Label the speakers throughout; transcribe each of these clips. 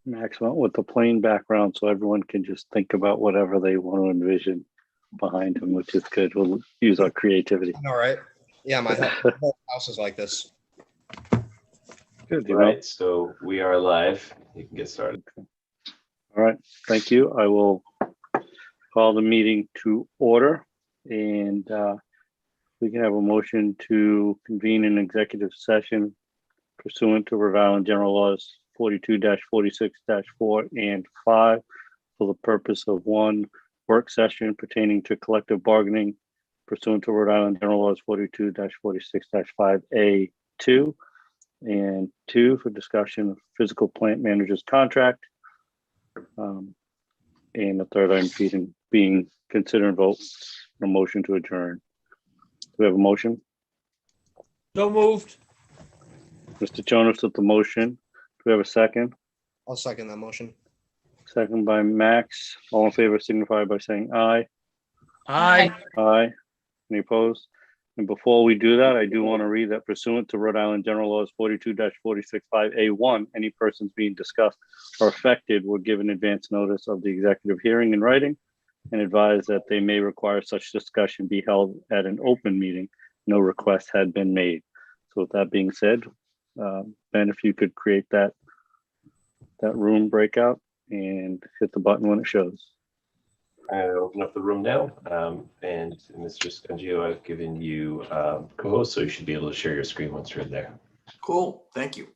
Speaker 1: Maximum with the plain background so everyone can just think about whatever they want to envision behind him, which is good. We'll use our creativity.
Speaker 2: All right. Yeah, my whole house is like this.
Speaker 1: Good,
Speaker 3: Right, so we are live. You can get started.
Speaker 1: All right, thank you. I will call the meeting to order, and we can have a motion to convene an executive session pursuant to Rhode Island General Laws 42-46-4 and 5 for the purpose of one, work session pertaining to collective bargaining pursuant to Rhode Island General Laws 42-46-5A2, and 2, for discussion of physical plant manager's contract. And the third item being consider and vote a motion to adjourn. Do we have a motion?
Speaker 4: So moved.
Speaker 1: Mr. Jonas with the motion. Do we have a second?
Speaker 2: I'll second that motion.
Speaker 1: Second by Max. All in favor signify by saying aye.
Speaker 4: Aye.
Speaker 1: Aye. Any opposed? And before we do that, I do want to read that pursuant to Rhode Island General Laws 42-46-5A1, any persons being discussed or affected were given advance notice of the executive hearing in writing and advised that they may require such discussion be held at an open meeting. No request had been made. So with that being said, Ben, if you could create that room breakout and hit the button when it shows.
Speaker 3: I open up the room now, and Mr. Scungio, I've given you co-host, so you should be able to share your screen once you're in there.
Speaker 4: Cool. Thank you.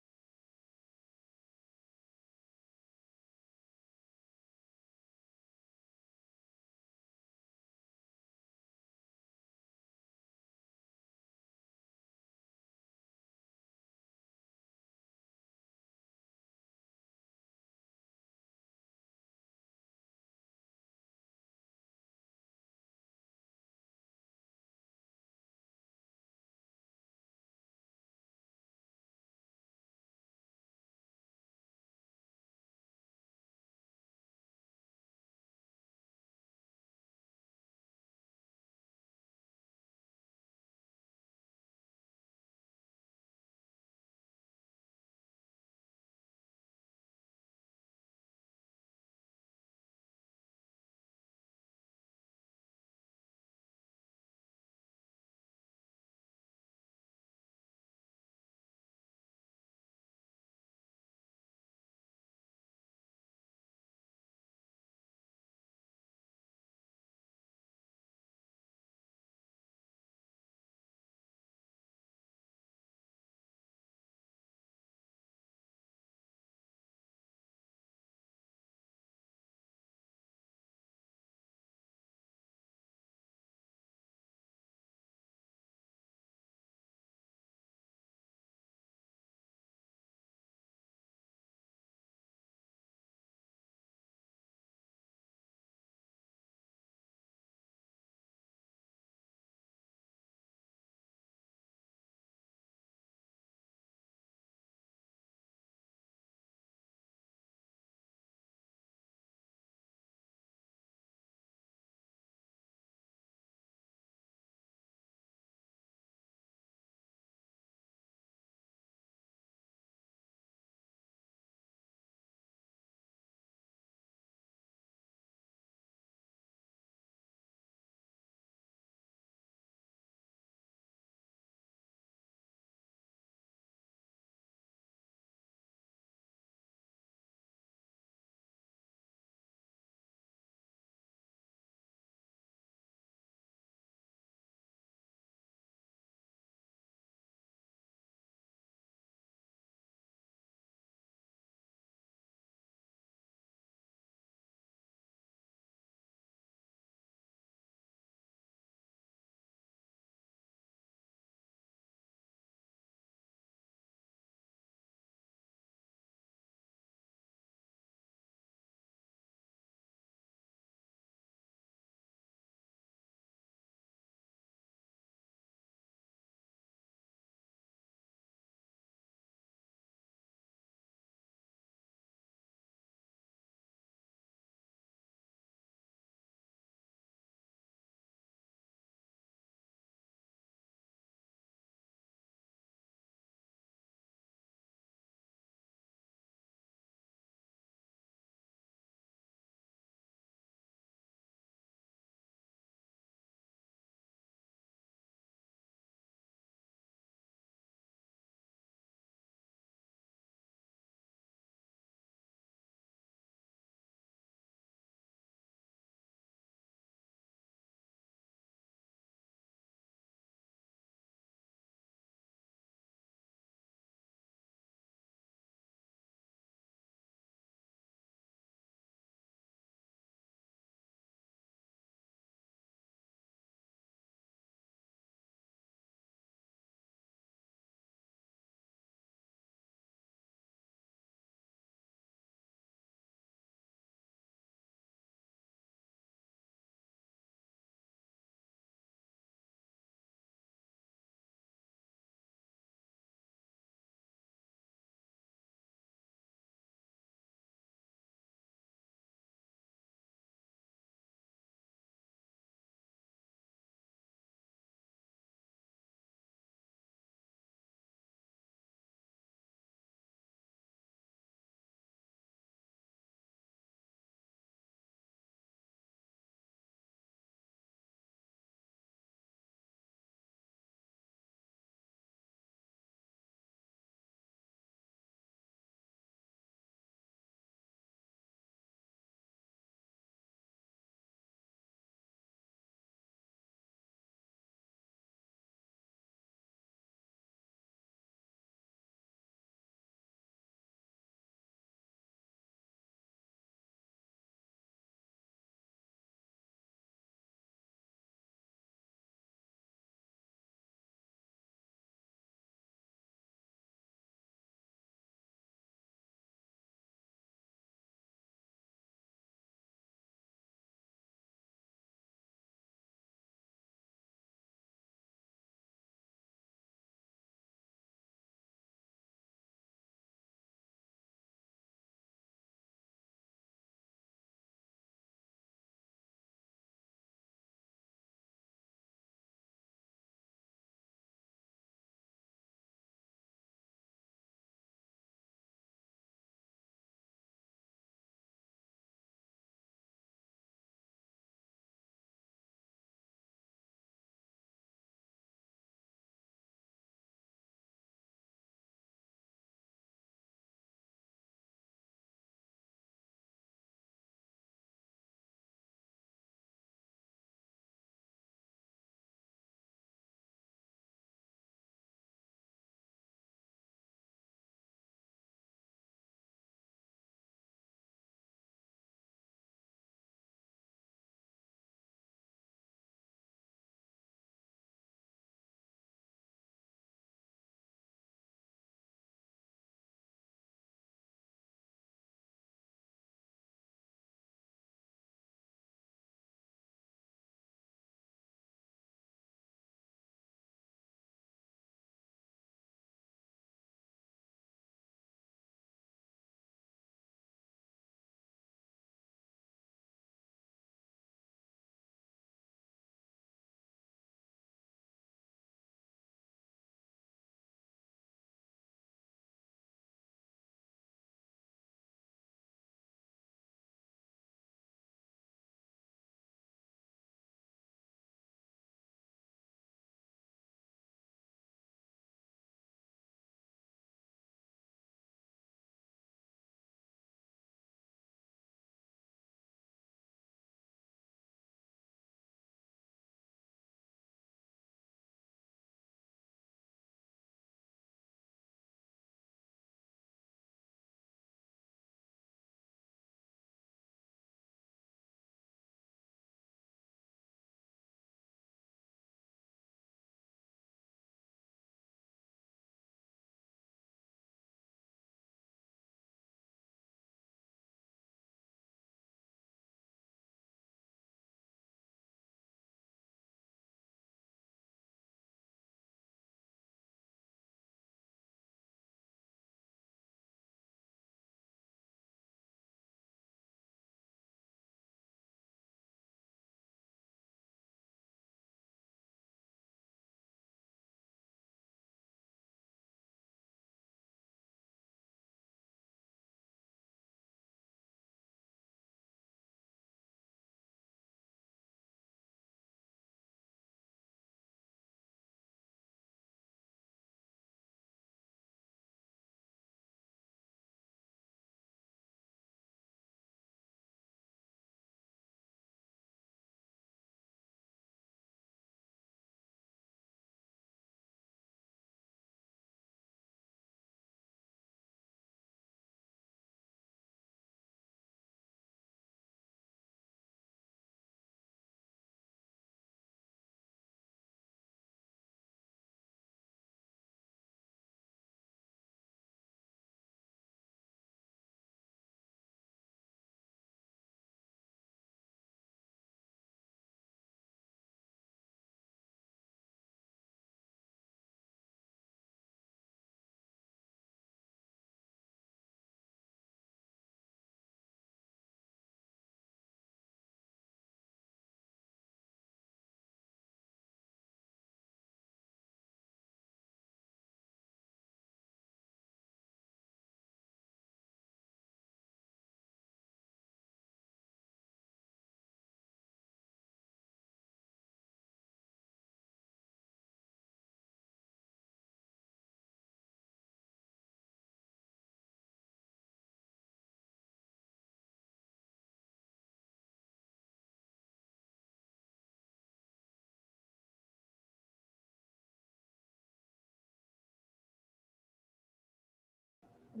Speaker 3: Are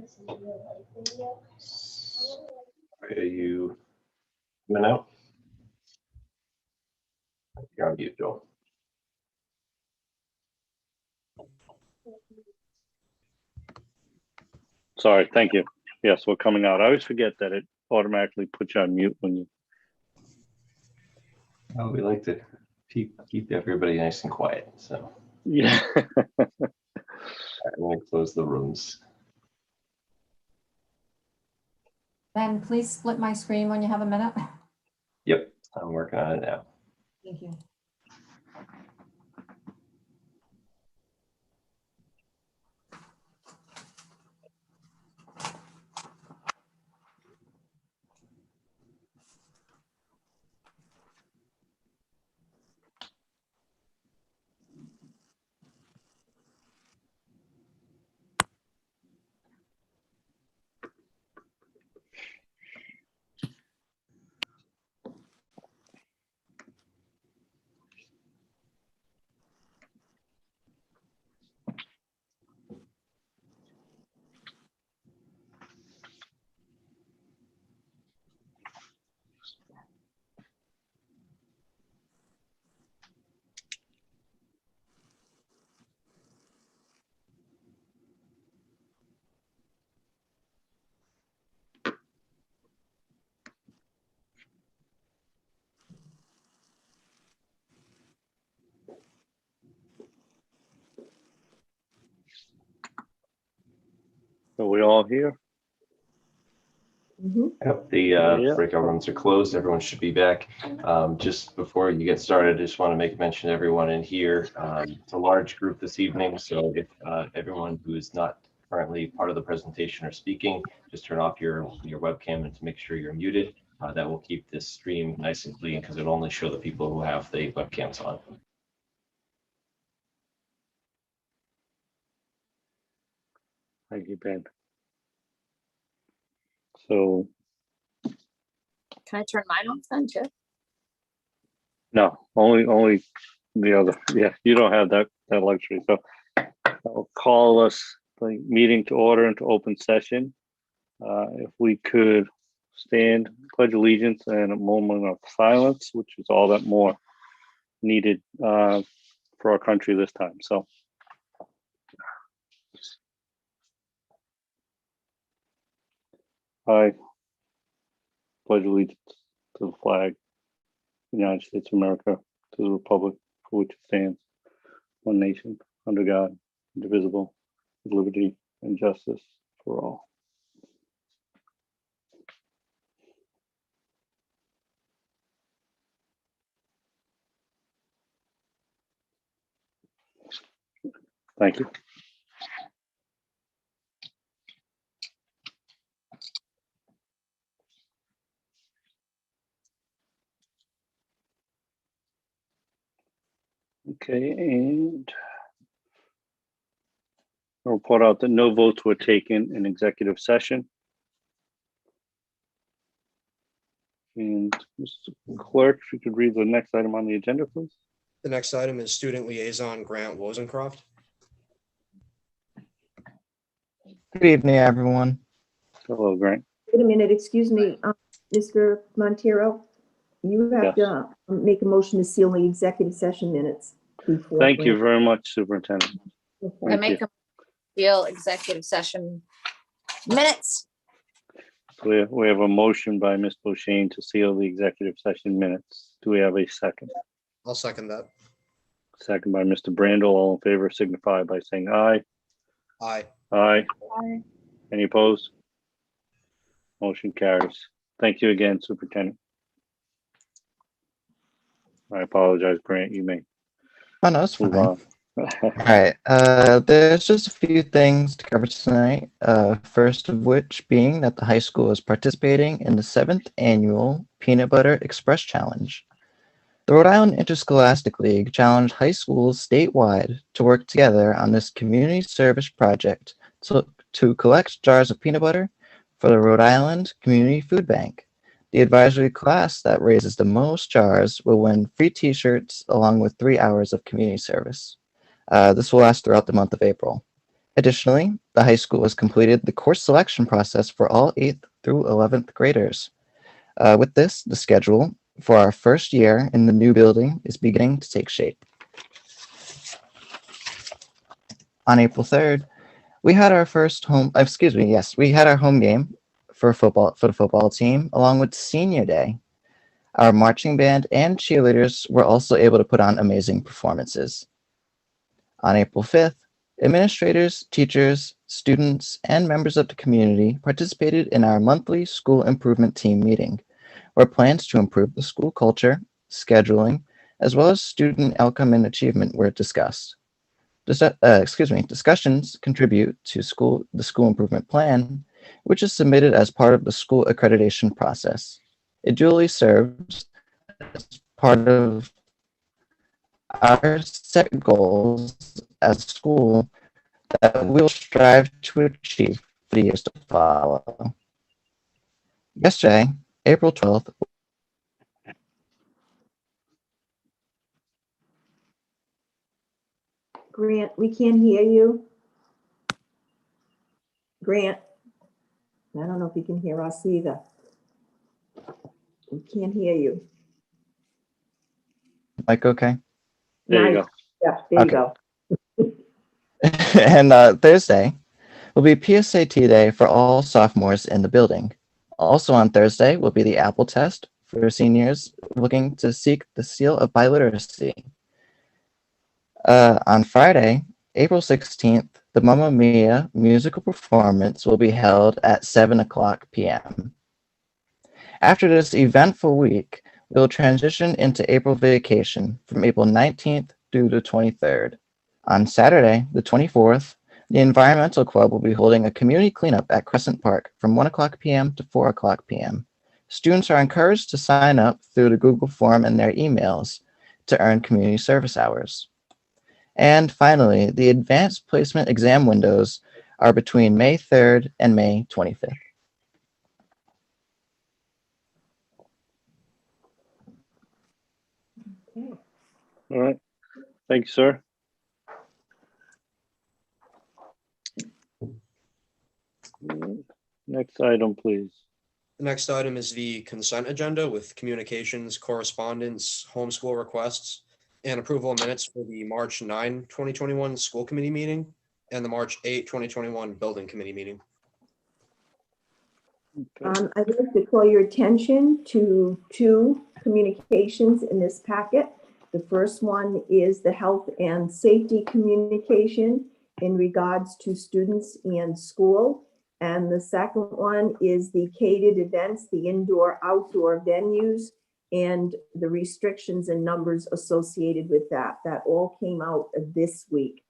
Speaker 3: you coming out? You're on mute, Joel.
Speaker 1: Sorry, thank you. Yes, we're coming out. I always forget that it automatically puts you on mute when you.
Speaker 3: Oh, we like to keep everybody nice and quiet. So
Speaker 1: Yeah.
Speaker 3: I'm going to close the rooms.
Speaker 5: Ben, please split my screen when you have a minute.
Speaker 3: Yep, I'm working on it now.
Speaker 5: Thank you.
Speaker 1: Are we all here?
Speaker 3: Yep, the
Speaker 1: Yeah.
Speaker 3: breakout rooms are closed. Everyone should be back. Just before you get started, I just want to make mention to everyone in here. It's a large group this evening, so if everyone who is not currently part of the presentation or speaking, just turn off your webcam and to make sure you're muted. That will keep this stream nice and clean because it'll only show the people who have the webcams on.
Speaker 1: Thank you, Ben. So,
Speaker 6: Can I turn mine off then too?
Speaker 1: no, only the other. Yeah, you don't have that luxury. So I'll call us the meeting to order into open session. If we could stand, pledge allegiance, and a moment of silence, which is all that more needed for our country this time. So. I pledge allegiance to the flag, United States of America, to the republic for which it stands, one nation, under God, indivisible, with liberty and justice for all. Thank you. Okay, and I'll report out that no votes were taken in executive session. And Mr. Clerk, if you could read the next item on the agenda, please.
Speaker 2: The next item is Student Liaison Grant Wozencroft.
Speaker 7: Good evening, everyone.
Speaker 1: Hello, Grant.
Speaker 8: Wait a minute, excuse me, Mr. Montero, you have
Speaker 1: Yes.
Speaker 8: to make a motion to seal the executive session minutes. before
Speaker 1: Thank you
Speaker 8: grant.
Speaker 1: very much, Superintendent.
Speaker 6: I
Speaker 1: Thank
Speaker 6: make
Speaker 1: you.
Speaker 6: a deal executive session minutes.
Speaker 1: We have a motion by Ms. Bouchane to seal the executive session minutes. Do we have a second?
Speaker 2: I'll second that.
Speaker 1: Second by Mr. Brandel. All in favor signify by saying aye.
Speaker 2: Aye.
Speaker 1: Aye. Any opposed? Motion carries. Thank you again, Superintendent. I apologize, Grant. You may
Speaker 7: Oh, no, it's
Speaker 1: move
Speaker 7: fine.
Speaker 1: on.
Speaker 7: All right. There's just a few things to cover tonight. First of which being that the high school is participating in the 7th annual Peanut Butter Express Challenge. The Rhode Island Interscholastic League challenged high schools statewide to work together on this community service project to collect jars of peanut butter for the Rhode Island Community Food Bank. The advisory class that raises the most jars will win free t-shirts along with 3 hours of community service. This will last throughout the month of April. Additionally, the high school has completed the course selection process for all 8th through 11th graders. With this, the schedule for our first year in the new building is beginning to take shape. On April 3rd, we had our we had our home game for the football team, along with senior day. Our marching band and cheerleaders were also able to put on amazing performances. On April 5th, administrators, teachers, students, and members of the community participated in our monthly school improvement team meeting, where plans to improve the school culture, scheduling, as well as student outcome and achievement were discussed. Discussions contribute to the school improvement plan, which is submitted as part of the school accreditation process. It duly serves as part of our set goals as a school that we'll strive to achieve for the years to follow. Yesterday, April 12th,
Speaker 8: Grant, we can't hear you. Grant, I don't know if you can hear us either. We can't hear you.
Speaker 7: Mike, okay?
Speaker 1: There you
Speaker 8: Nice.
Speaker 1: go.
Speaker 8: Yeah, there you
Speaker 7: Okay.
Speaker 8: go.
Speaker 7: And Thursday will be PSAT day for all sophomores in the building. Also on Thursday will be the Apple test for seniors looking to seek the seal of biliteracy. On Friday, April 16th, the Mamma Mia musical performance will be held at 7:00 p.m. After this eventful week, we will transition into April vacation from April 19th through the 23rd. On Saturday, the 24th, the Environmental Club will be holding a community cleanup at Crescent Park from 1:00 p.m. to 4:00 p.m. Students are encouraged to sign up through the Google form in their emails to earn community service hours. And finally, the advanced placement exam windows are between May 3rd and May 25th.
Speaker 8: Okay.
Speaker 1: All right. Thank you, sir. Next item, please.
Speaker 2: The next item is the consent agenda with communications, correspondence, homeschool requests, and approval of minutes for the March 9, 2021 school committee meeting and the March 8, 2021 building committee meeting.
Speaker 1: Okay.
Speaker 8: I'd like to call your attention to two communications in this packet. The first one is the health and safety communication in regards to students and school. And the second one is the catered events, the indoor-outdoor venues, and the restrictions and numbers associated with that. That all came out this week.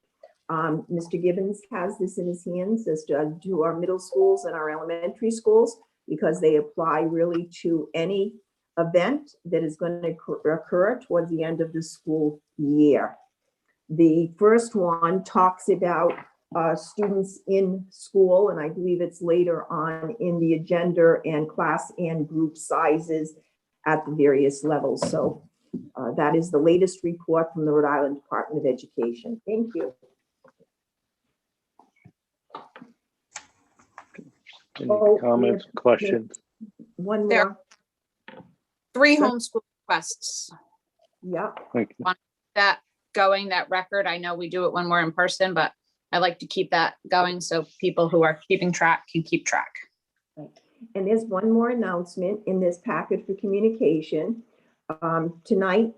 Speaker 8: Mr. Gibbons has this in his hands as to our middle schools and our elementary schools, because they apply really to any event that is going to occur towards the end of the school year. The first one talks about students in school, and I believe it's later on in the agenda, and class and group sizes at the various levels. So that is the latest report from the Rhode Island Department of Education. Thank you.
Speaker 1: Any
Speaker 8: Oh,
Speaker 1: comments, questions?
Speaker 8: One
Speaker 6: There-
Speaker 8: more.
Speaker 6: 3
Speaker 8: Sure.
Speaker 6: homeschool requests.
Speaker 8: Yeah.
Speaker 1: Thank you.
Speaker 6: That going, that record, I know we do it when we're in person, but I like to keep that going so people who are keeping track can keep track.
Speaker 8: And there's one more announcement in this packet for communication. Tonight,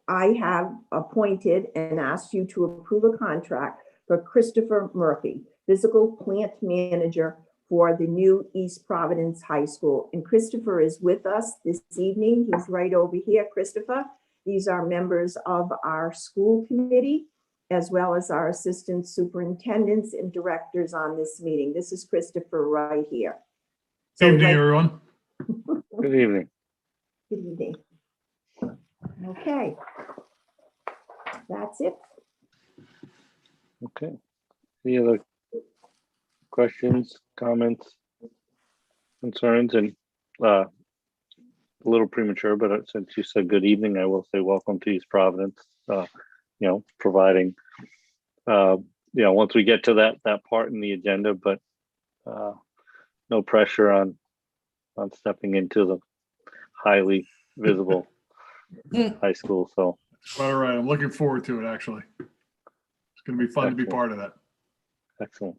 Speaker 8: I have appointed and asked you to approve a contract for Christopher Murphy, physical plant manager for the new East Providence High School. And Christopher is with us this evening. He's right over here, Christopher. These are members of our school committee, as well as our assistant superintendents and directors on this meeting. This is Christopher right here. So
Speaker 4: Evening, everyone.
Speaker 1: Good evening.
Speaker 8: Good evening. Okay. That's it.
Speaker 1: Okay. Any other questions, comments, concerns? And a little premature, but since you said good evening, I will say welcome to East Providence. Providing once we get to that part in the agenda, but no pressure on stepping into the highly visible high school. So,
Speaker 9: All right, I'm looking forward to it, actually. It's going to be fun to be part of that.
Speaker 1: excellent.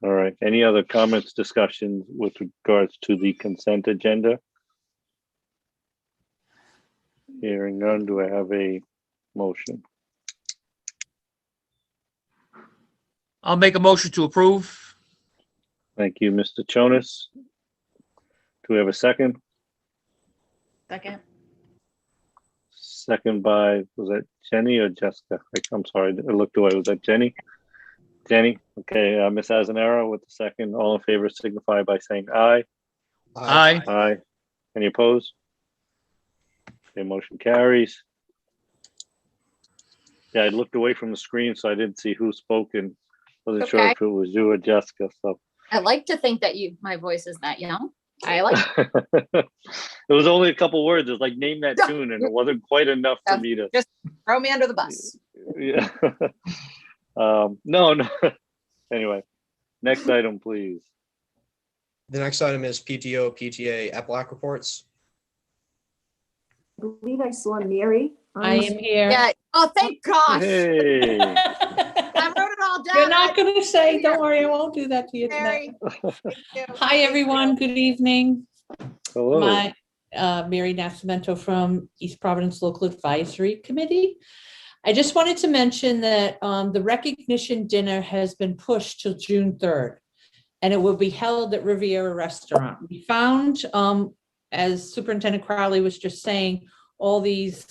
Speaker 1: All right. Any other comments, discussions with regards to the consent agenda? Hearing none, do I have a motion?
Speaker 4: I'll make a motion to approve.
Speaker 1: Thank you, Mr. Chonis. Do we have a second?
Speaker 6: Second.
Speaker 1: Second by, was that Jenny or Jessica? I'm sorry, I looked away. Was that Jenny? Jenny, okay, Ms. Azanera with the second. All in favor signify by saying aye.
Speaker 4: Aye.
Speaker 1: Aye. Any opposed? Okay, motion carries. Yeah, I looked away from the screen, so I didn't see who spoke and wasn't sure
Speaker 6: Okay.
Speaker 1: if it was you or Jessica, so.
Speaker 6: I like to think that my voice is that young. I like.
Speaker 1: It was only a couple words. It was like, name that tune, and it wasn't quite enough for me to.
Speaker 6: Just throw me under the bus.
Speaker 1: Yeah. No. Anyway, next item, please.
Speaker 2: The next item is PTO, PTA, EPLAC reports.
Speaker 8: I believe I saw Mary. on
Speaker 10: I
Speaker 8: the
Speaker 10: am here.
Speaker 6: Yeah. Oh, thank gosh.
Speaker 1: Hey.
Speaker 6: I wrote it all down.
Speaker 10: You're not going to say, don't worry, I won't do that to you tonight.
Speaker 6: Mary. Thank you.
Speaker 10: Hi, everyone. Good evening.
Speaker 1: Hello.
Speaker 10: My Mary Nascimento from East Providence Local Advisory Committee. I just wanted to mention that the recognition dinner has been pushed till June 3rd, and it will be held at Riviera Restaurant. We found, as Superintendent Crowley was just saying, all these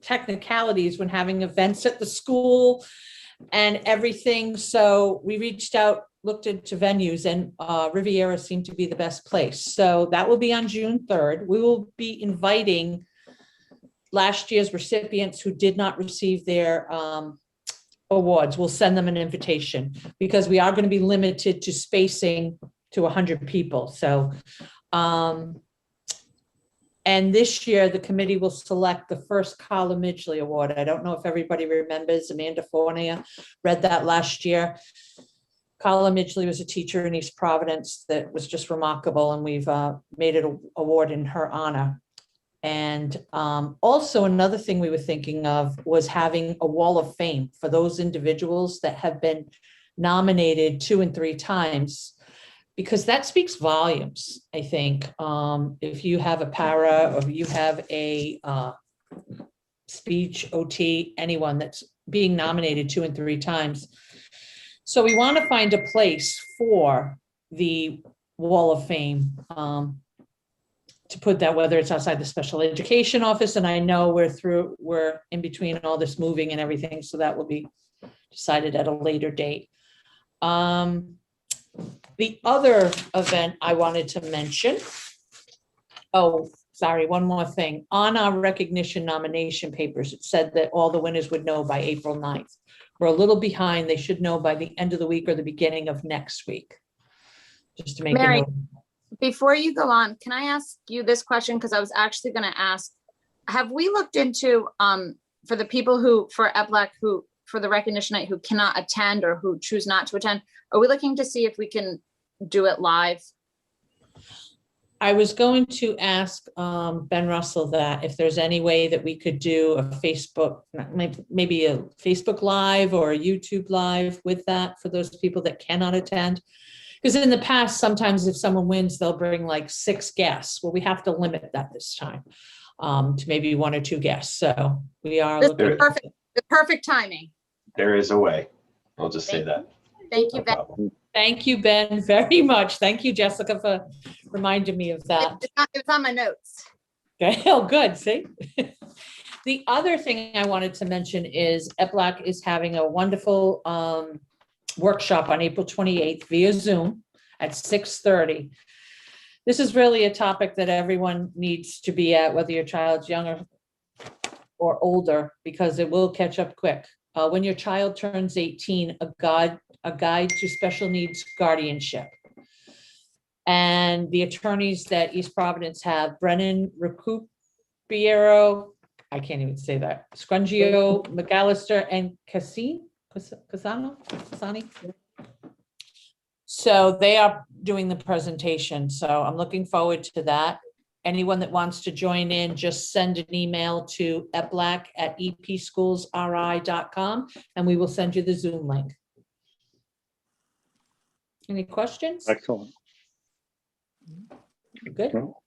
Speaker 10: technicalities when having events at the school and everything. So we reached out, looked into venues, and Riviera seemed to be the best place. So that will be on June 3rd. We will be inviting last year's recipients who did not receive their awards. We'll send them an invitation because we are going to be limited to spacing to 100 people. So, and this year the committee will select the first Carla Midgley Award. I don't know if everybody remembers, Amanda Fournier read that last year. Carla Midgley was a teacher in East Providence that was just remarkable, and we've made it an award in her honor. And also another thing we were thinking of was having a wall of fame for those individuals that have been nominated 2 and 3 times, because that speaks volumes, I think. If you have a para or you have a speech, OT, anyone that's being nominated 2 and 3 times. So we want to find a place for the wall of fame. To put that, whether it's outside the special education office, and I know we're in between all this moving and everything, so that will be decided at a later date. The other event I wanted to mention, oh, sorry, one more thing. On our recognition nomination papers, it said that all the winners would know by April 9th. We're a little behind. They should know by the end of the week or the beginning of next week. Just to make
Speaker 6: Mary,
Speaker 10: a note.
Speaker 6: before you go on, can I ask you this question? Because I was actually going to ask, have we looked into for the people who, for EPLAC, who for the recognition night, who cannot attend or who choose not to attend, are we looking to see if we can do it live?
Speaker 10: I was going to ask Ben Russell that if there's any way that we could do a Facebook, maybe a Facebook Live or a YouTube Live with that for those people that cannot attend. Because in the past, sometimes if someone wins, they'll bring like 6 guests. Well, we have to limit that this time to maybe 1 or 2 guests. So we are
Speaker 6: This
Speaker 10: looking.
Speaker 6: is perfect, the perfect timing.
Speaker 3: There is a way. I'll just say that.
Speaker 6: Thank you,
Speaker 3: No
Speaker 6: Ben.
Speaker 3: problem.
Speaker 10: Thank you, Ben, very much. Thank you, Jessica, for reminding me of that.
Speaker 6: It's on my notes.
Speaker 10: Okay, oh, good, see? The other thing I wanted to mention is EPLAC is having a wonderful workshop on April 28th via Zoom at 6:30. This is really a topic that everyone needs to be at, whether your child's younger or older, because it will catch up quick. When your child turns 18, a guide to special needs guardianship. And the attorneys that East Providence have, Brennan Recupero, I can't even say that, Scrungio, McAllister, and Casine, Kasani? So they are doing the presentation, so I'm looking forward to that. Anyone that wants to join in, just send an email to eplac@epschoolsri.com and we will send you the Zoom link. Any questions?
Speaker 1: Excellent.
Speaker 10: Good.
Speaker 1: Well,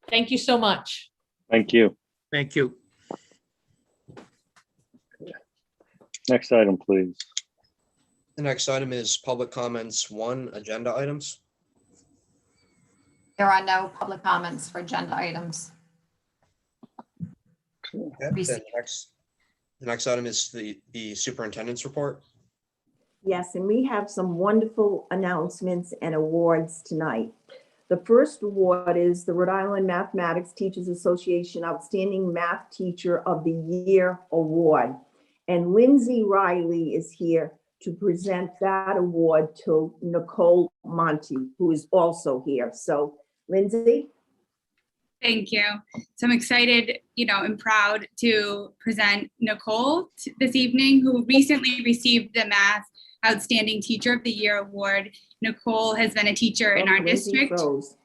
Speaker 10: Thank you so much.
Speaker 1: thank you.
Speaker 4: Thank you.
Speaker 1: Next item, please.
Speaker 2: The next item is public comments, one, agenda items.
Speaker 5: There are no public comments for agenda items.
Speaker 2: The next item is the superintendent's report.
Speaker 8: Yes, and we have some wonderful announcements and awards tonight. The first award is the Rhode Island Mathematics Teachers Association Outstanding Math Teacher of the Year Award. And Lindsay Riley is here to present that award to Nicole Monty, who is also here. So Lindsay?
Speaker 11: Thank you. So I'm excited, and proud to present Nicole this evening, who recently received the Math Outstanding Teacher of the Year Award. Nicole has been a teacher in our
Speaker 8: Lindsay
Speaker 11: district.
Speaker 8: froze.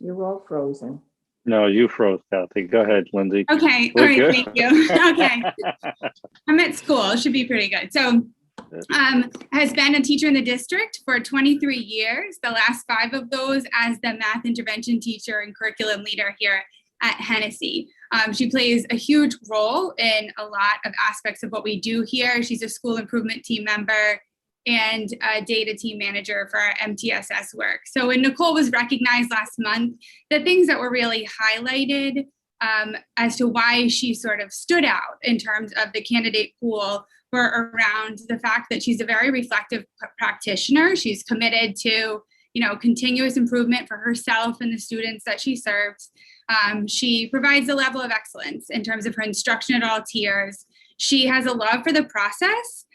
Speaker 8: You're all frozen.
Speaker 1: No, you froze, Kathy. Go ahead, Lindsay.
Speaker 11: Okay, all
Speaker 1: We're
Speaker 11: right,
Speaker 1: good.
Speaker 11: thank you. Okay, I'm at school, it should be pretty good. So has been a teacher in the district for 23 years, the last 5 of those as the math intervention teacher and curriculum leader here at Hennessy. She plays a huge role in a lot of aspects of what we do here. She's a school improvement team member and a data team manager for our MTSS work. So when Nicole was recognized last month, the things that were really highlighted as to why she sort of stood out in terms of the candidate pool were around the fact that she's a very reflective practitioner. She's committed to, continuous improvement for herself and the students that she serves. She provides a level of excellence in terms of her instruction at all tiers. She has a love for the process,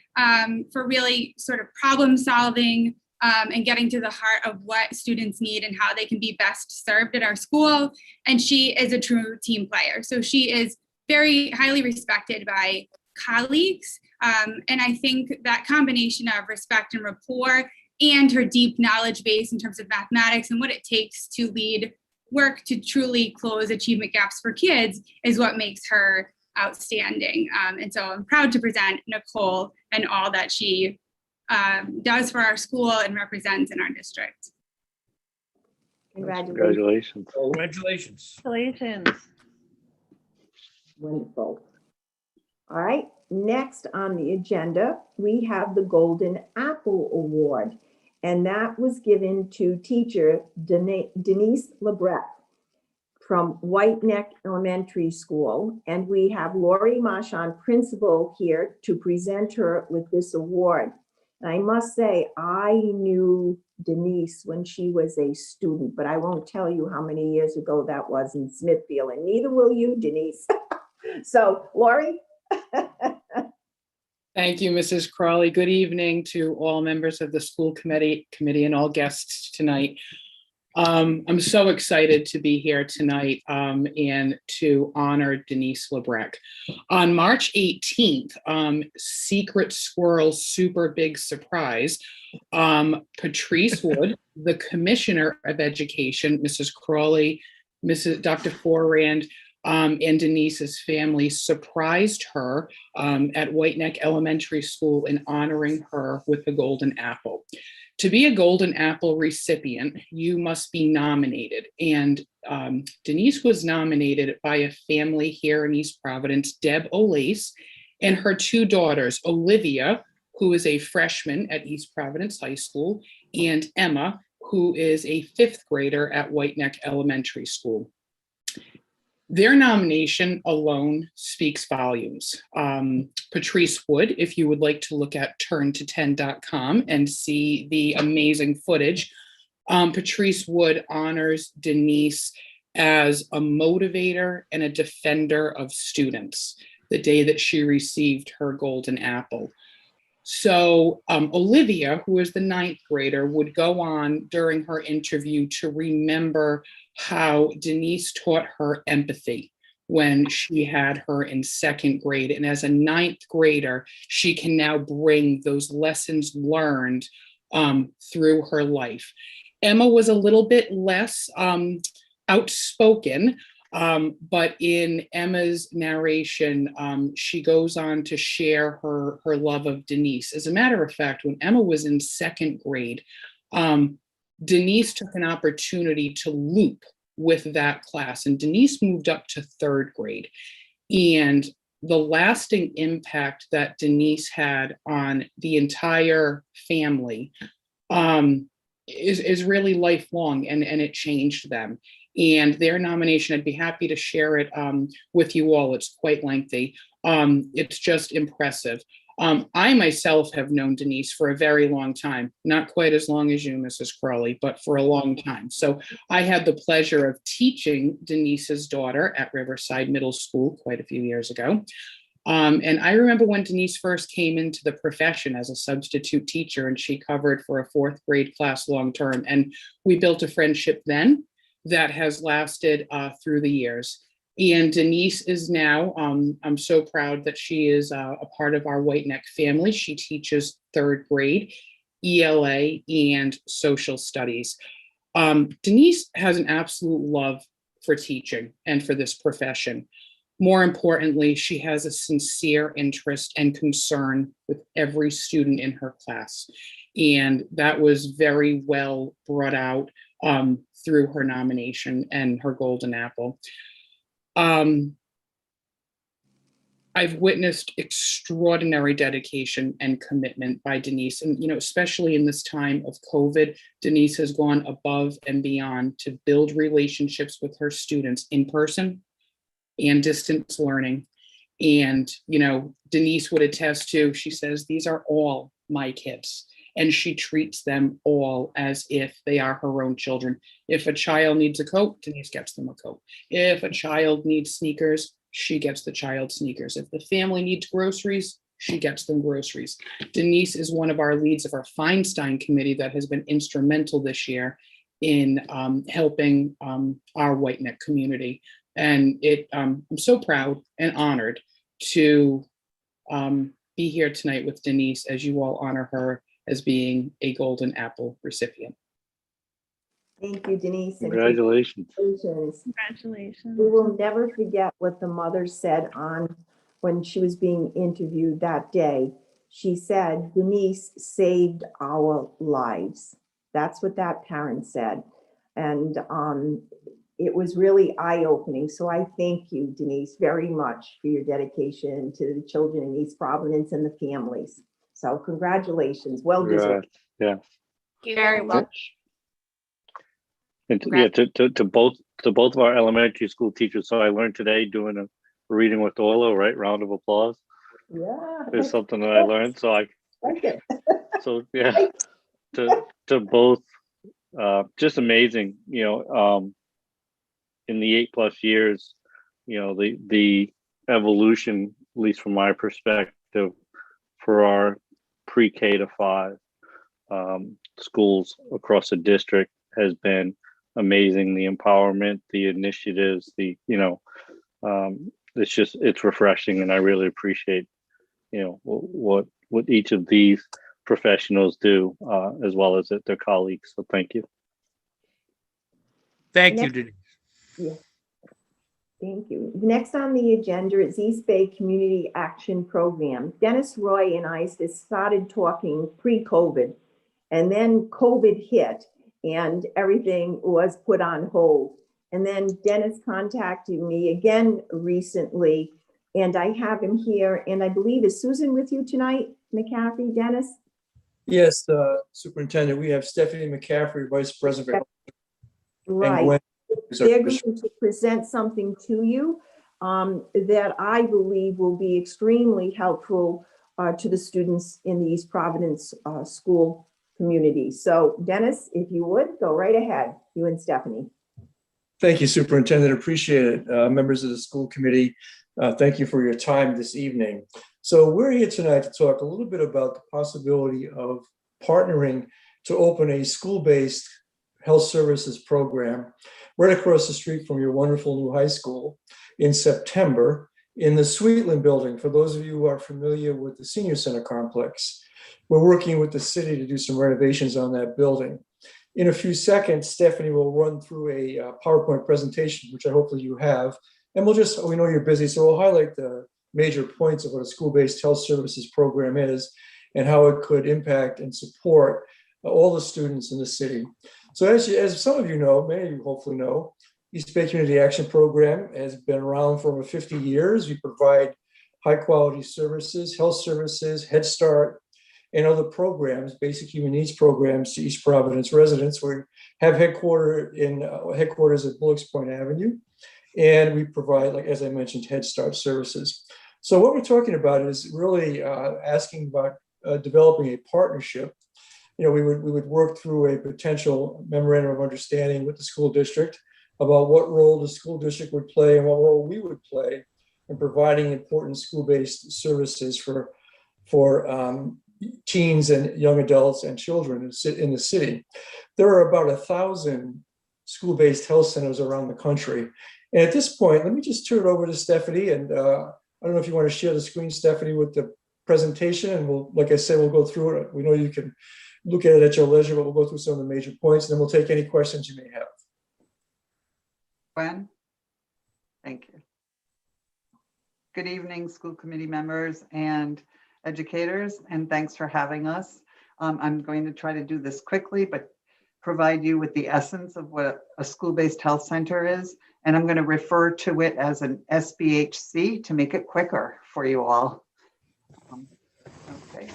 Speaker 11: for really sort of problem solving and getting to the heart of what students need and how they can be best served at our school. And she is a true team player. So she is very highly respected by colleagues. And I think that combination of respect and rapport and her deep knowledge base in terms of mathematics and what it takes to lead work to truly close achievement gaps for kids is what makes her outstanding. And so I'm proud to present Nicole and all that she does for our school and represents in our district.
Speaker 8: Congratulations.
Speaker 1: Congratulations.
Speaker 4: Congratulations.
Speaker 8: Wonderful. All right, next on the agenda, we have the Golden Apple Award. And that was given to teacher Denise Lebrecht from White Neck Elementary School. And we have Lori Marchand, principal, here to present her with this award. And I must say, I knew Denise when she was a student, but I won't tell you how many years ago that was in Smithfield, and neither will you, Denise. So, Lori?
Speaker 12: Thank you, Mrs. Crawley. Good evening to all members of the school committee and all guests tonight. I'm so excited to be here tonight and to honor Denise Lebrecht. On March 18th, secret squirrel, super big surprise, Patrice Wood, the Commissioner of Education, Mrs. Crawley, Dr. Forrand, and Denise's family surprised her at White Neck Elementary School in honoring her with the Golden Apple. To be a Golden Apple recipient, you must be nominated. And Denise was nominated by a family here in East Providence, Deb Olace, and her 2 daughters, Olivia, who is a freshman at East Providence High School, and Emma, who is a 5th grader at White Neck Elementary School. Their nomination alone speaks volumes. Patrice Wood, if you would like to look at turnto10.com and see the amazing footage, Patrice Wood honors Denise as a motivator and a defender of students the day that she received her Golden Apple. So Olivia, who is the 9th grader, would go on during her interview to remember how Denise taught her empathy, when she had her in second grade. And as a ninth grader, she can now bring those lessons learned through her life. Emma was a little bit less outspoken, but in Emma's narration, she goes on to share her love of Denise. As a matter of fact, when Emma was in second grade, Denise took an opportunity to loop with that class, and Denise moved up to third grade. And the lasting impact that Denise had on the entire family is really lifelong, and it changed them. And their nomination, I'd be happy to share it with you all. It's quite lengthy. It's just impressive. I myself have known Denise for a very long time, not quite as long as you, Mrs. Crawley, but for a long time. So I had the pleasure of teaching Denise's daughter at Riverside Middle School quite a few years ago. And I remember when Denise first came into the profession as a substitute teacher, and she covered for a fourth grade class long term. And we built a friendship then that has lasted through the years. And Denise is now, I'm so proud that she is a part of our White Neck family. She teaches third grade, ELA, and social studies. Denise has an absolute love for teaching and for this profession. More importantly, she has a sincere interest and concern with every student in her class. And that was very well brought out through her nomination and her Golden Apple. I've witnessed extraordinary dedication and commitment by Denise. And, you know, especially in this time of COVID, Denise has gone above and beyond to build relationships with her students in person and distance learning. And, you know, Denise would attest to, she says, these are all my kids. And she treats them all as if they are her own children. If a child needs a coat, Denise gets them a coat. If a child needs sneakers, she gets the child sneakers. If the family needs groceries, she gets them groceries. Denise is one of our leads of our Feinstein committee that has been instrumental this year in helping our White Neck community. And I'm so proud and honored to be here tonight with Denise as you all honor her as being a Golden Apple recipient.
Speaker 8: Thank you, Denise. and
Speaker 1: Congratulations.
Speaker 11: Congratulations.
Speaker 8: We will never forget what the mother said when she was being interviewed that day. She said, Denise saved our lives. That's what that parent said. And it was really eye-opening. So I thank you, Denise, very much for your dedication to the children in East Providence and the families. So congratulations, well deserved.
Speaker 1: Yeah.
Speaker 6: Thank you very much.
Speaker 1: And to both of our elementary school teachers. So I learned today doing a reading with Orlo, right? Round of applause.
Speaker 8: Yeah.
Speaker 1: Is something that I learned. So
Speaker 8: Like it.
Speaker 1: so yeah, to both, just amazing. You know, in the 8+ years, you know, the evolution, at least from my perspective, for our pre-K to 5 schools across the district has been amazing. The empowerment, the initiatives, it's refreshing, and I really appreciate, you know, what each of these professionals do, as well as their colleagues. So thank you.
Speaker 4: Thank you, Denise.
Speaker 8: Yeah. Thank you. Next on the agenda is East Bay Community Action Program. Dennis Roy and I started talking pre-COVID, and then COVID hit and everything was put on hold. And then Dennis contacted me again recently, and I have him here. And I believe, is Susan with you tonight, McCaffrey, Dennis?
Speaker 13: Yes, Superintendent, we have Stephanie McCaffrey, Vice President.
Speaker 8: Right. They're going to present something to you that I believe will be extremely helpful to the students in the East Providence school community. So Dennis, if you would, go right ahead, you and Stephanie.
Speaker 13: Thank you, Superintendent. Appreciate it. Members of the school committee, thank you for your time this evening. So we're here tonight to talk a little bit about the possibility of partnering to open a school-based health services program right across the street from your wonderful new high school. in September in the Sweetland building. For those of you who are familiar with the Senior Center complex, we're working with the city to do some renovations on that building. In a few seconds, Stephanie will run through a PowerPoint presentation, which I hopefully you have. And we know you're busy, so we'll highlight the major points of what a school-based health services program is and how it could impact and support all the students in the city. So as some of you know, many of you hopefully know, East Bay Community Action Program has been around for over 50 years. We provide high quality services, health services, Head Start, and other programs, basic human needs programs to East Providence residents. We have headquarters at Bullocks Point Avenue, and we provide, like as I mentioned, Head Start services. So what we're talking about is really asking about developing a partnership. We would work through a potential memorandum of understanding with the school district about what role the school district would play and what role we would play in providing important school-based services for teens and young adults and children in the city. There are about 1,000 school-based health centers around the country. And at this point, let me just turn it over to Stephanie. And I don't know if you want to share the screen, Stephanie, with the presentation. And we'll, like I said, we'll go through it. We know you can look at it at your leisure, but we'll go through some of the major points, and then we'll take any questions you may have.
Speaker 14: Gwen? Thank you. Good evening, school committee members and educators, and thanks for having us. I'm going to try to do this quickly, but provide you with the essence of what a school-based health center is. And I'm going to refer to it as an SBHC to make it quicker for you all. Okay,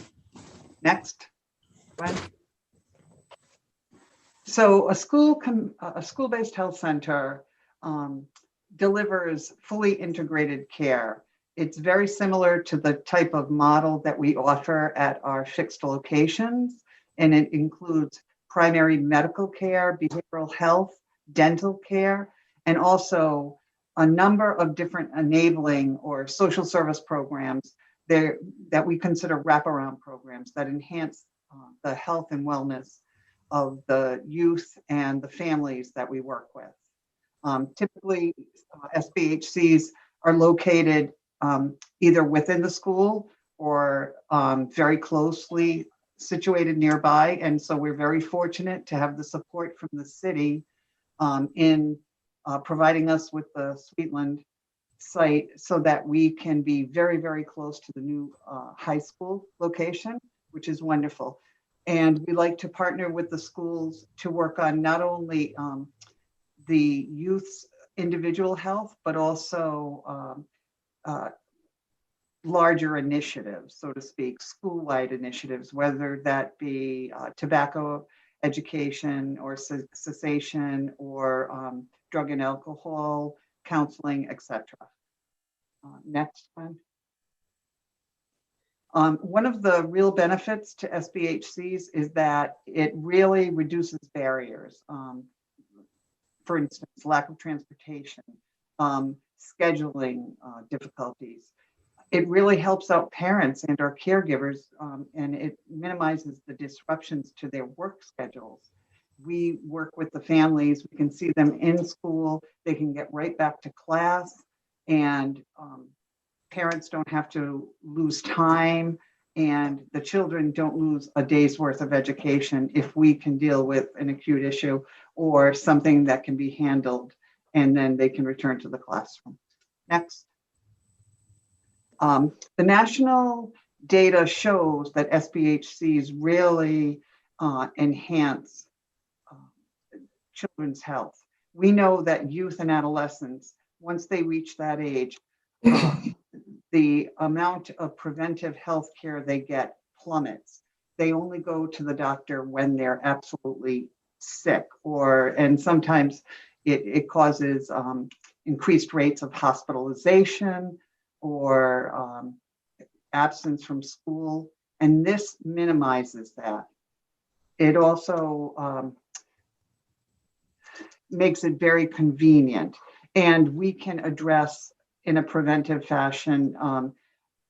Speaker 14: next. Gwen. So a school-based health center delivers fully integrated care. It's very similar to the type of model that we offer at our fixed locations, and it includes primary medical care, behavioral health, dental care, and also a number of different enabling or social service programs there that we consider wraparound programs that enhance the health and wellness of the youth and the families that we work with. Typically, SBHCs are located either within the school or very closely situated nearby. And so we're very fortunate to have the support from the city in providing us with the Sweetland site so that we can be very, very close to the new high school location, which is wonderful. And we like to partner with the schools to work on not only the youth's individual health, but also larger initiatives, so to speak, school-wide initiatives, whether that be tobacco education or cessation or drug and alcohol counseling, etc. Next one. One of the real benefits to SBHCs is that it really reduces barriers. For instance, lack of transportation, scheduling difficulties. It really helps out parents and our caregivers, and it minimizes the disruptions to their work schedules. We work with the families, we can see them in school, they can get right back to class, and parents don't have to lose time, and the children don't lose a day's worth of education if we can deal with an acute issue or something that can be handled, and then they can return to the classroom. Next. The national data shows that SBHCs really enhance children's health. We know that youth and adolescents, once they reach that age, the amount of preventive health care they get plummets. They only go to the doctor when they're absolutely sick, and sometimes it causes increased rates of hospitalization or absence from school, and this minimizes that. It also makes it very convenient, and we can address in a preventive fashion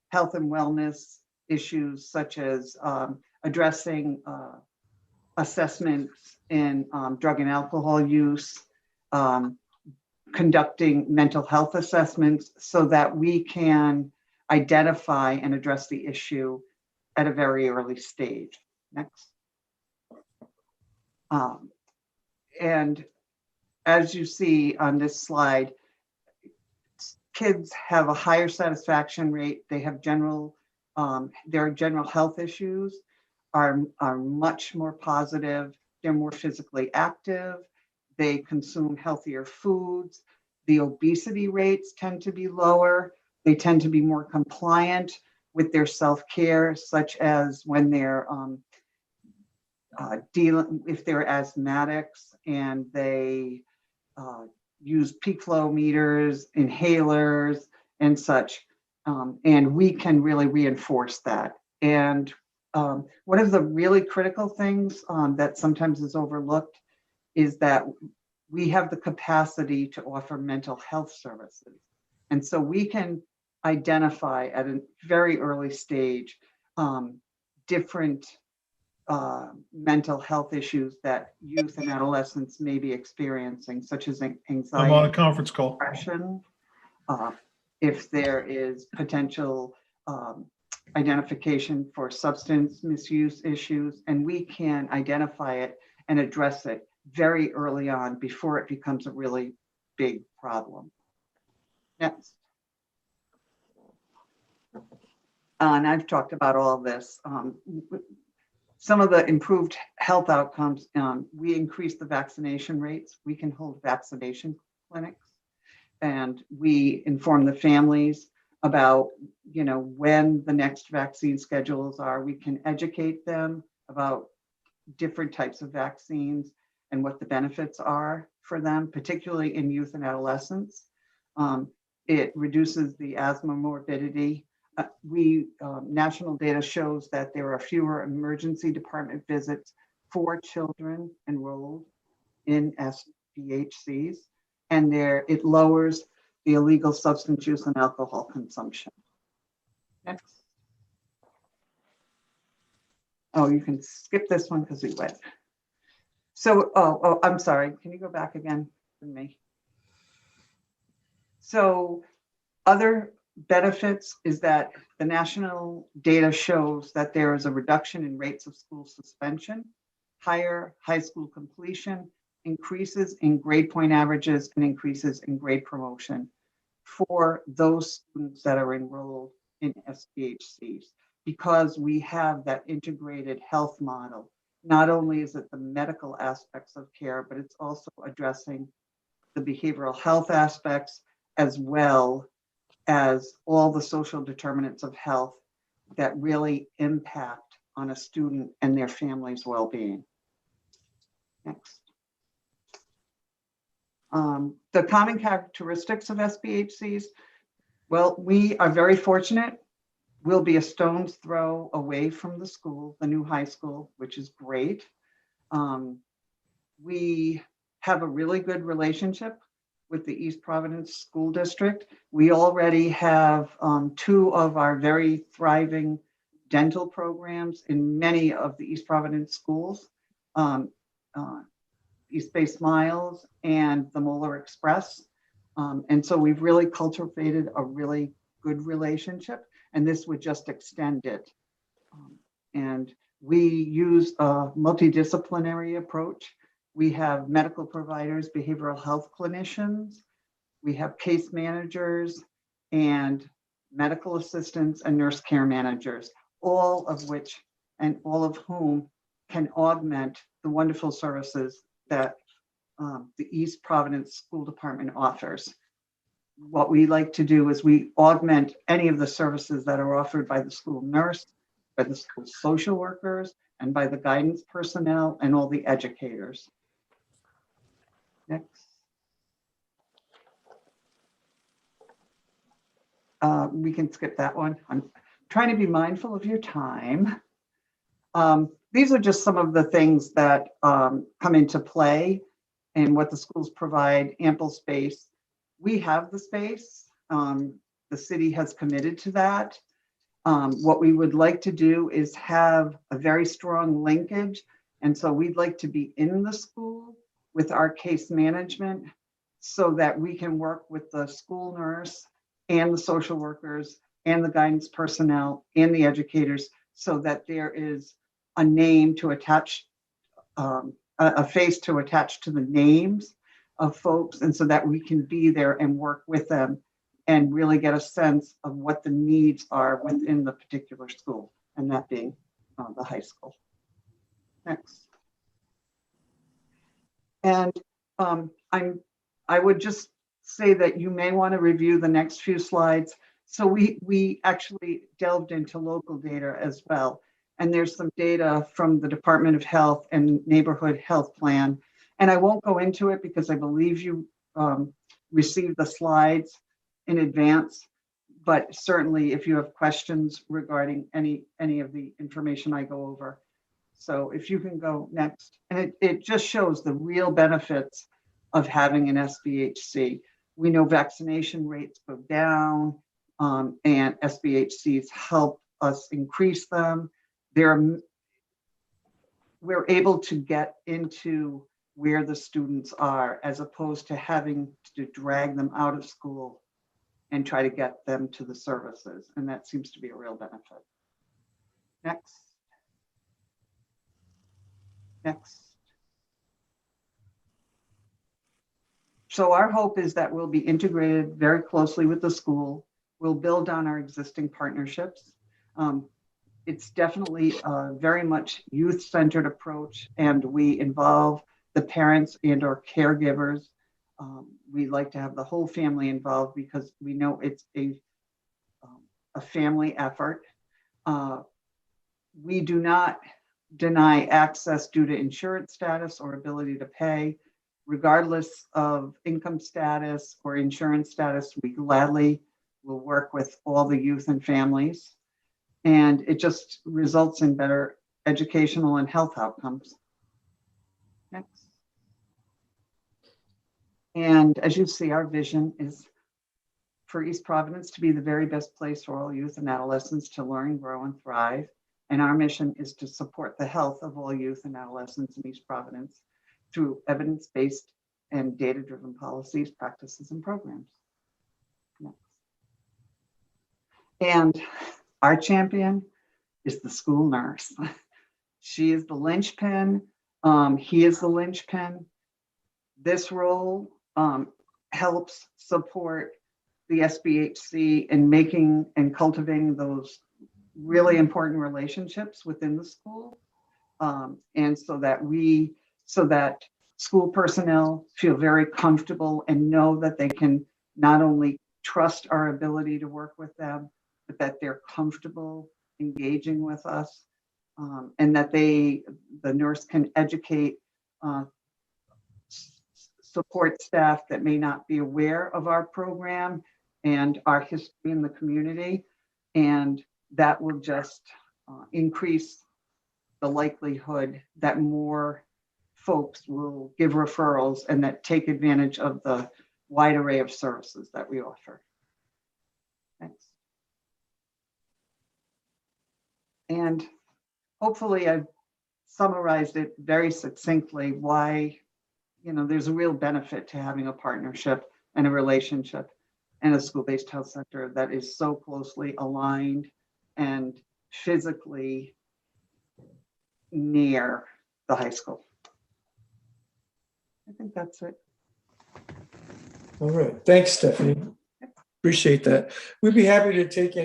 Speaker 14: health and wellness issues such as addressing assessments in drug and alcohol use, conducting mental health assessments so that we can identify and address the issue at a very early stage. Next. And as you see on this slide, kids have a higher satisfaction rate. They have their general health issues are much more positive. They're more physically active. They consume healthier foods. The obesity rates tend to be lower. They tend to be more compliant with their self-care, such as when they're if they're asthmatics and they use peak flow meters, inhalers, and such. And we can really reinforce that. And one of the really critical things that sometimes is overlooked is that we have the capacity to offer mental health services. And so we can identify at a very early stage different mental health issues that youth and adolescents may be experiencing, such as anxiety.
Speaker 9: I'm on a conference call.
Speaker 14: Depression, if there is potential identification for substance misuse issues, and we can identify it and address it very early on before it becomes a really big problem. Next. And I've talked about all this. Some of the improved health outcomes, we increase the vaccination rates. We can hold vaccination clinics, and we inform the families about, when the next vaccine schedules are. We can educate them about different types of vaccines and what the benefits are for them, particularly in youth and adolescents. It reduces the asthma morbidity. National data shows that there are fewer emergency department visits for children enrolled in SBHCs, and it lowers the illegal substance use and alcohol consumption. Next. Oh, you can skip this one because we went. So, I'm sorry. Can you go back again for me? So, other benefits is that the national data shows that there is a reduction in rates of school suspension, higher high school completion, increases in grade point averages, and increases in grade promotion for those students that are enrolled in SBHCs, because we have that integrated health model. Not only is it the medical aspects of care, but it's also addressing the behavioral health aspects as well as all the social determinants of health that really impact on a student and their family's well-being. Next. The common characteristics of SBHCs, well, we are very fortunate. We'll be a stone's throw away from the school, the new high school, which is great. We have a really good relationship with the East Providence School District. We already have 2 of our very thriving dental programs in many of the East Providence schools, East Bay Smiles and the Moeller Express. And so we've really cultivated a really good relationship, and this would just extend it. And we use a multidisciplinary approach. We have medical providers, behavioral health clinicians, we have case managers and medical assistants and nurse care managers, all of whom can augment the wonderful services that the East Providence School Department offers. What we like to do is we augment any of the services that are offered by the school nurse, by the school social workers, and by the guidance personnel and all the educators. Next. We can skip that one. I'm trying to be mindful of your time. These are just some of the things that come into play and what the schools provide: ample space. We have the space. The city has committed to that. What we would like to do is have a very strong linkage. And so we'd like to be in the school with our case management so that we can work with the school nurse and the social workers and the guidance personnel and the educators so that there is a name to attach, a face to attach to the names of folks, and so that we can be there and work with them and really get a sense of what the needs are within the particular school, and that being the high school. Next. And I would just say that you may want to review the next few slides. So we actually delved into local data as well. And there's some data from the Department of Health and Neighborhood Health Plan. And I won't go into it because I believe you received the slides in advance. But certainly if you have questions regarding any of the information I go over. So if you can go next. And it just shows the real benefits of having an SBHC. We know vaccination rates go down, and SBHCs help us increase them. We're able to get into where the students are as opposed to having to drag them out of school and try to get them to the services. And that seems to be a real benefit. Next. Next. So our hope is that we'll be integrated very closely with the school. We'll build on our existing partnerships. It's definitely a very much youth-centered approach, and we involve the parents and our caregivers. We like to have the whole family involved because we know it's a family effort. We do not deny access due to insurance status or ability to pay. Regardless of income status or insurance status, we gladly will work with all the youth and families. And it just results in better educational and health outcomes. Next. And as you see, our vision is for East Providence to be the very best place for all youth and adolescents to learn, grow, and thrive. And our mission is to support the health of all youth and adolescents in East Providence through evidence-based and data-driven policies, practices, and programs. Next. And our champion is the school nurse. She is the linchpin. He is the linchpin. This role helps support the SBHC in making and cultivating those really important relationships within the school. And so that school personnel feel very comfortable and know that they can not only trust our ability to work with them, but that they're comfortable engaging with us, and that the nurse can educate support staff that may not be aware of our program and our history in the community. And that will just increase the likelihood that more folks will give referrals and that take advantage of the wide array of services that we offer. Thanks. And hopefully I've summarized it very succinctly why, there's a real benefit to having a partnership and a relationship and a school-based health center that is so closely aligned and physically near the high school. I think that's it.
Speaker 13: All right, thanks, Stephanie. Appreciate that. We'd be happy to take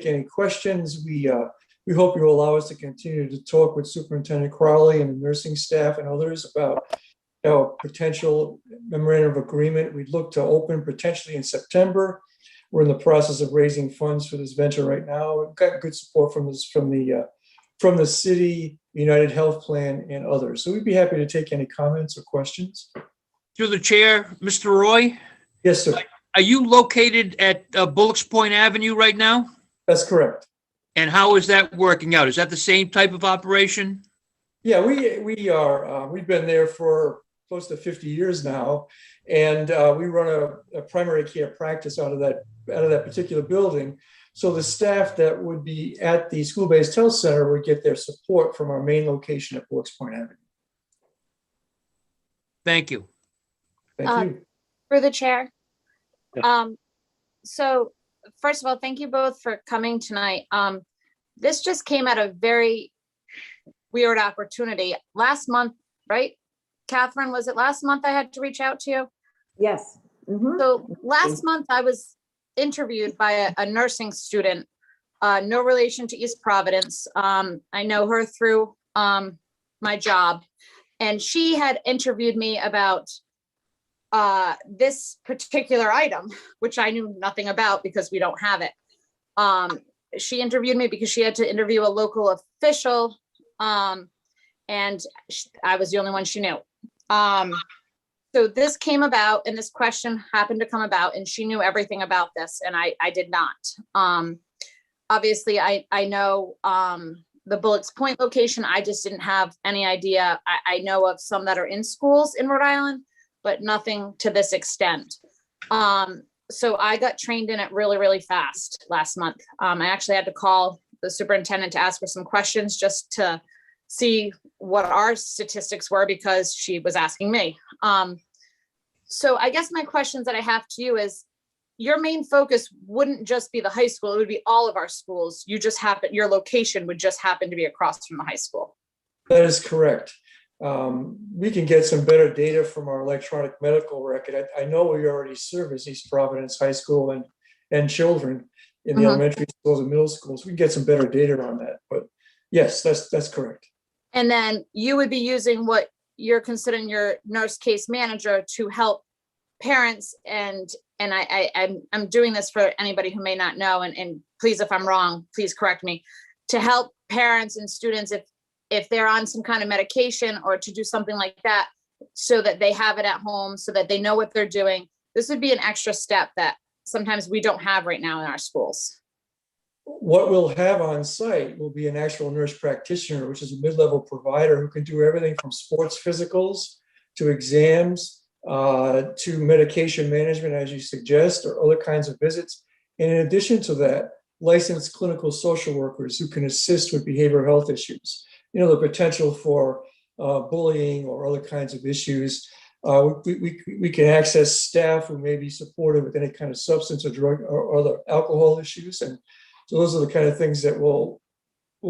Speaker 13: any questions. We hope you'll allow us to continue to talk with Superintendent Crowley and the nursing staff and others about potential memorandum of agreement. We'd look to open potentially in September. We're in the process of raising funds for this venture right now. We've got good support from the city, United Health Plan, and others. So we'd be happy to take any comments or questions.
Speaker 4: Through the chair, Mr. Roy?
Speaker 13: Yes, sir.
Speaker 4: Are you located at Bullocks Point Avenue right now?
Speaker 13: That's correct.
Speaker 4: And how is that working out? Is that the same type of operation?
Speaker 13: Yeah, we are. We've been there for close to 50 years now, and we run a primary care practice out of that particular building. So the staff that would be at the school-based health center would get their support from our main location at Bullocks Point Avenue.
Speaker 4: Thank you.
Speaker 13: Thank you.
Speaker 6: Through the chair.
Speaker 1: Yeah.
Speaker 6: So first of all, thank you both for coming tonight. This just came at a very weird opportunity. Last month, right? Catherine, was it last month I had to reach out to you?
Speaker 8: Yes. Mhm.
Speaker 6: So last month I was interviewed by a nursing student, no relation to East Providence. I know her through my job, and she had interviewed me about this particular item, which I knew nothing about because we don't have it. She interviewed me because she had to interview a local official, and I was the only one she knew. So this came about, and this question happened to come about, and she knew everything about this, and I did not. Obviously, I know the Bullocks Point location. I just didn't have any idea. I know of some that are in schools in Rhode Island, but nothing to this extent. So I got trained in it really, really fast last month. I actually had to call the superintendent to ask her some questions just to see what our statistics were because she was asking me. So I guess my questions that I have to you is, your main focus wouldn't just be the high school, it would be all of our schools. Your location would just happen to be across from the high school.
Speaker 13: That is correct. We can get some better data from our electronic medical record. I know we already service East Providence High School and children in the elementary schools and middle schools. We can get some better data on that, but yes, that's correct.
Speaker 6: And then you would be using what you're considering your nurse case manager to help parents, and I'm doing this for anybody who may not know, and please, if I'm wrong, please correct me, to help parents and students if they're on some kind of medication or to do something like that, so that they have it at home, so that they know what they're doing. This would be an extra step that sometimes we don't have right now in our schools.
Speaker 13: What we'll have on site will be an actual nurse practitioner, which is a mid-level provider who can do everything from sports physicals to exams to medication management, as you suggest, or other kinds of visits. And in addition to that, licensed clinical social workers who can assist with behavioral health issues. You know, the potential for bullying or other kinds of issues. We can access staff who may be supported with any kind of substance or drug or other alcohol issues. And so those are the kind of things that we'll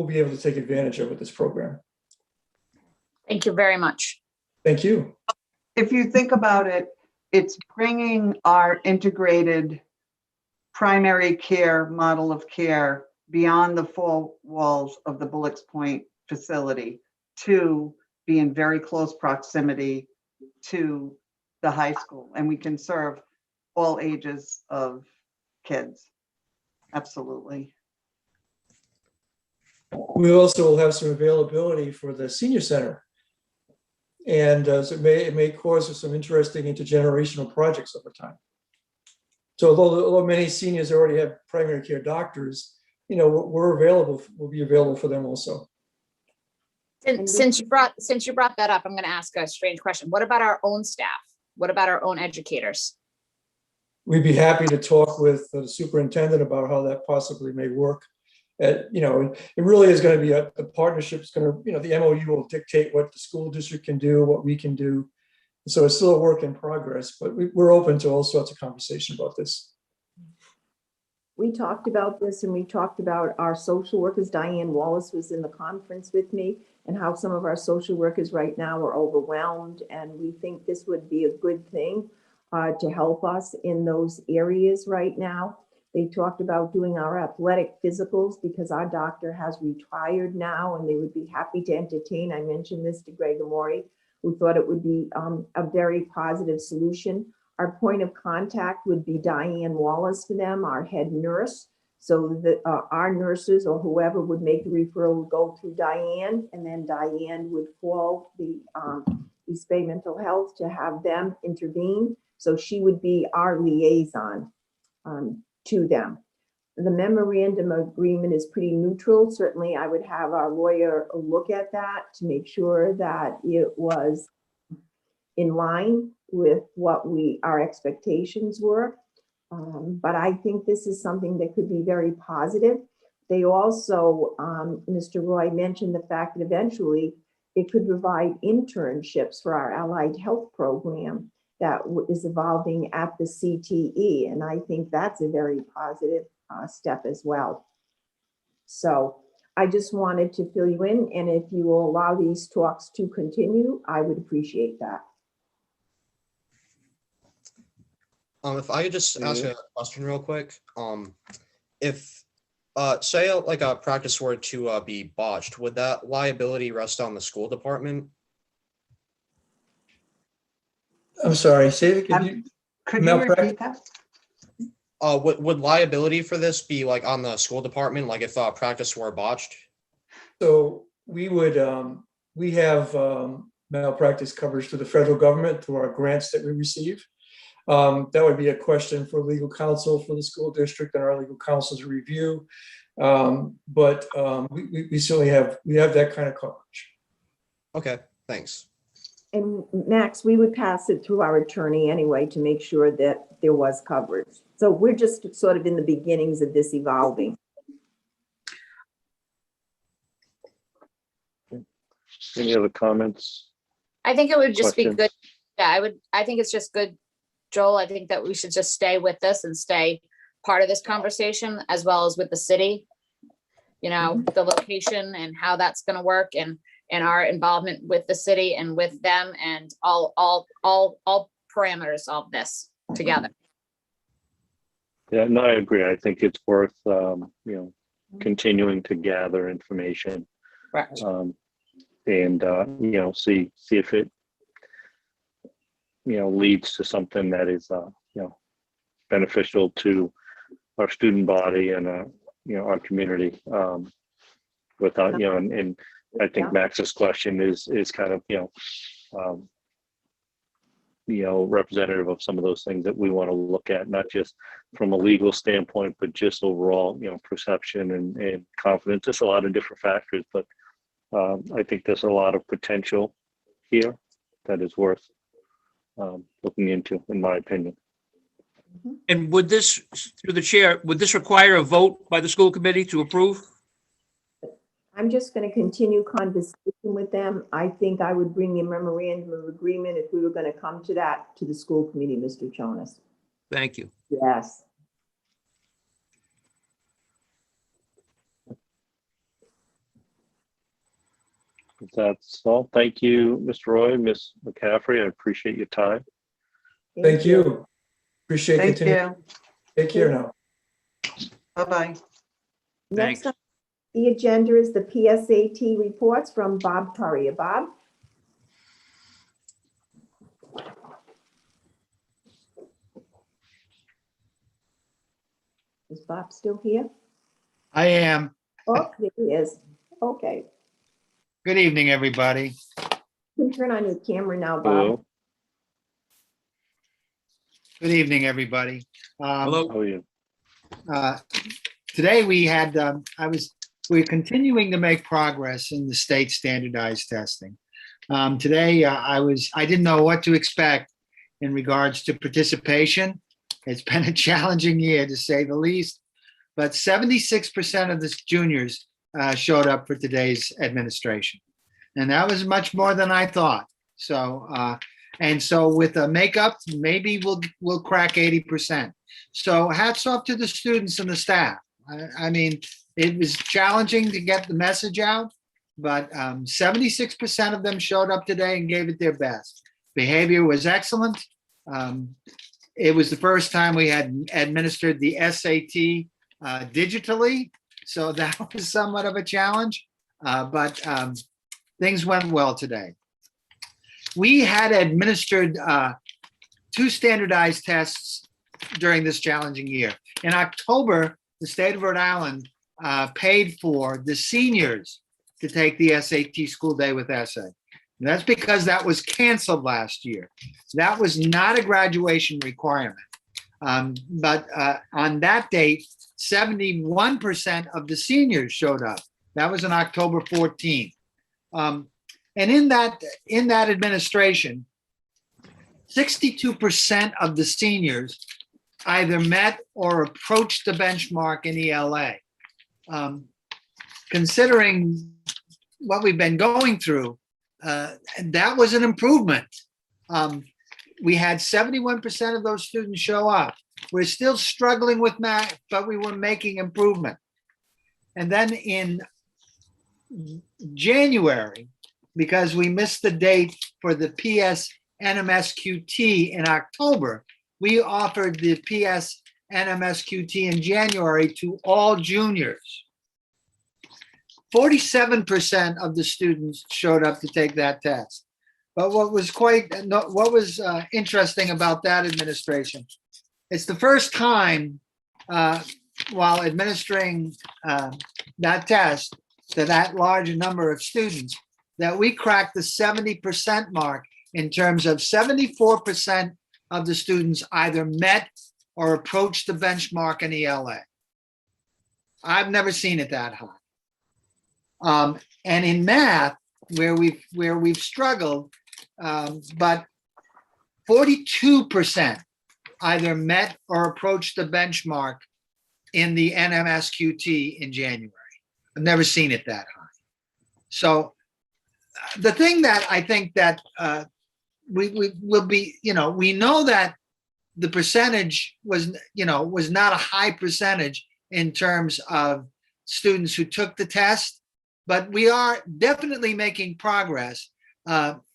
Speaker 13: be able to take advantage of with this program.
Speaker 6: Thank you very much.
Speaker 13: Thank you.
Speaker 14: If you think about it, it's bringing our integrated primary care model of care beyond the four walls of the Bullocks Point facility to be in very close proximity to the high school. And we can serve all ages of kids. Absolutely.
Speaker 13: We also will have some availability for the senior center. And so it may cause some interesting intergenerational projects over time. So although many seniors already have primary care doctors, you know, we'll be available for them also.
Speaker 6: Since you brought that up, I'm going to ask a strange question. What about our own staff? What about our own educators?
Speaker 13: We'd be happy to talk with the superintendent about how that possibly may work. You know, it really is going to be a partnership. It's going to, you know, the MOU will dictate what the school district can do, what we can do. So it's still a work in progress, but we're open to all sorts of conversation about this.
Speaker 8: We talked about this, and we talked about our social workers. Diane Wallace was in the conference with me, and how some of our social workers right now are overwhelmed. And we think this would be a good thing to help us in those areas right now. They talked about doing our athletic physicals because our doctor has retired now, and they would be happy to entertain. I mentioned this to Greg Amori, who thought it would be a very positive solution. Our point of contact would be Diane Wallace for them, our head nurse. So that our nurses or whoever would make the referral would go through Diane, and then Diane would call the East Bay Mental Health to have them intervene. So she would be our liaison to them. The memorandum agreement is pretty neutral. Certainly, I would have our lawyer look at that to make sure that it was in line with what our expectations were. But I think this is something that could be very positive. They also, Mr. Roy mentioned the fact that eventually it could provide internships for our allied health program. that is evolving at the CTE. And I think that's a very positive step as well. So I just wanted to fill you in, and if you will allow these talks to continue, I would appreciate that.
Speaker 2: If I could just ask a question real quick, if say like a practice were to be botched, would that liability rest on the school department?
Speaker 13: I'm sorry, say it again.
Speaker 14: Could you repeat that?
Speaker 2: Would liability for this be like on the school department, like if practice were botched?
Speaker 13: So we would, we have malpractice coverage through the federal government through our grants that we receive. That would be a question for legal counsel for the school district and our legal counsel to review. But we certainly have that kind of coverage.
Speaker 2: Okay, thanks.
Speaker 8: And Max, we would pass it through our attorney anyway to make sure that there was coverage. So we're just sort of in the beginnings of this evolving.
Speaker 1: Any other comments?
Speaker 6: I think it would just be
Speaker 1: Questions?
Speaker 6: good. Yeah, I think it's just good, Joel. I think that we should just stay with this and stay part of this conversation as well as with the city. You know, the location and how that's going to work and our involvement with the city and with them and all parameters of this together.
Speaker 1: Yeah, no, I agree. I think it's worth, continuing to gather information.
Speaker 6: Right.
Speaker 1: And see if it, leads to something that is, beneficial to our student body and, our community. Without, and I think Max's question is kind of, representative of some of those things that we want to look at, not just from a legal standpoint, but just overall, perception and confidence. There's a lot of different factors, but I think there's a lot of potential here that is worth looking into, in my opinion.
Speaker 4: And would this, through the chair, would this require a vote by the school committee to approve?
Speaker 8: I'm just going to continue conversation with them. I think I would bring a memorandum of agreement if we were going to come to that to the school committee, Mr. Jonas.
Speaker 4: Thank you.
Speaker 8: Yes.
Speaker 1: That's all. Thank you, Mr. Roy, Ms. McCaffrey. I appreciate your time.
Speaker 13: Thank you. Appreciate
Speaker 14: Thank
Speaker 13: continuing.
Speaker 14: you.
Speaker 13: Take care now.
Speaker 14: Bye-bye.
Speaker 8: Next on the agenda is the PSAT reports from Bob Currier. Bob? Is Bob still here?
Speaker 15: I am.
Speaker 8: Oh, there he is. Okay.
Speaker 15: Good evening, everybody.
Speaker 8: You can turn on your camera now, Bob.
Speaker 1: Hello.
Speaker 15: Good evening, everybody.
Speaker 4: Hello.
Speaker 1: How are you?
Speaker 15: Today we had, we're continuing to make progress in the state standardized testing. Today I didn't know what to expect in regards to participation. It's been a challenging year to say the least, but 76% of the juniors showed up for today's administration. And that was much more than I thought. So, and so with a makeup, maybe we'll crack 80%. So hats off to the students and the staff. I mean, it was challenging to get the message out, but 76% of them showed up today and gave it their best. Behavior was excellent. It was the first time we had administered the SAT digitally, so that was somewhat of a challenge, but things went well today. We had administered 2 standardized tests during this challenging year. In October, the state of Rhode Island paid for the seniors to take the SAT school day with essay. And that's because that was canceled last year. That was not a graduation requirement. But on that date, 71% of the seniors showed up. That was on October 14th. And in that administration, 62% of the seniors either met or approached the benchmark in ELA. Considering what we've been going through, that was an improvement. we had 71% of those students show up. We're still struggling with math, but we were making improvement. And then in January, because we missed the date for the PS NMSQT in October, we offered the PS NMSQT in January to all juniors. 47% of the students showed up to take that test. But what was interesting about that administration, it's the first time while administering that test to that large a number of students that we cracked the 70% mark in terms of 74% of the students either met or approached the benchmark in ELA. I've never seen it that high. And in math, where we've struggled, but 42% either met or approached the benchmark in the NMSQT in January. I've never seen it that high. So the thing that I think that we will be, we know that the percentage was not a high percentage in terms of students who took the test, but we are definitely making progress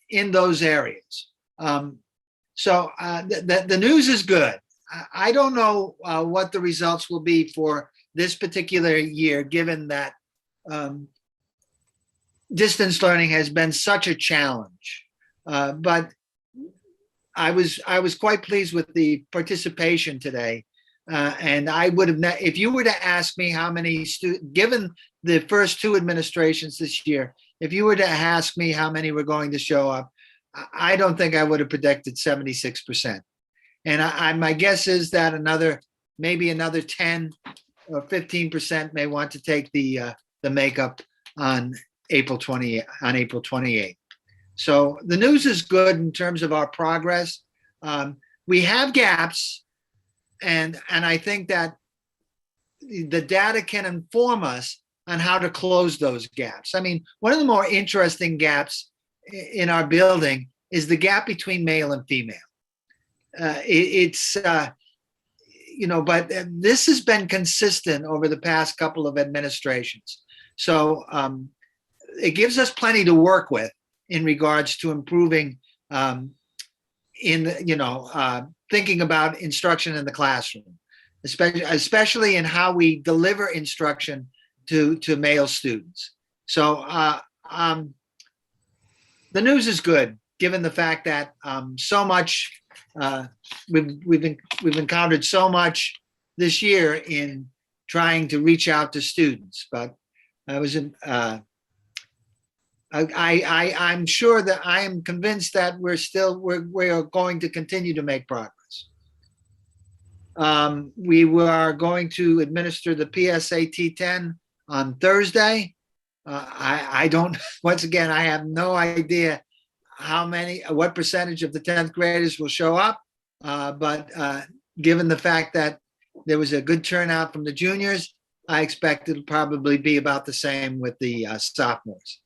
Speaker 15: in those areas. So the news is good. I don't know what the results will be for this particular year, given that distance learning has been such a challenge. But I was quite pleased with the participation today. And I would have, if you were to ask me how many students, given the first two administrations this year, if you were to ask me how many were going to show up, I don't think I would have predicted 76%. And my guess is that maybe another 10 or 15% may want to take the makeup on April 28th. So the news is good in terms of our progress. We have gaps, and I think that the data can inform us on how to close those gaps. I mean, one of the more interesting gaps in our building is the gap between male and female. But this has been consistent over the past couple of administrations. So it gives us plenty to work with in regards to improving thinking about instruction in the classroom, especially in how we deliver instruction to male students. So the news is good, given the fact that so much we've encountered so much this year in trying to reach out to students. But I'm sure that I am convinced that we are going to continue to make progress. We are going to administer the PSAT 10 on Thursday. Once again, I have no idea what percentage of the 10th graders will show up. But given the fact that there was a good turnout from the juniors, I expect it'll probably be about the same with the sophomores.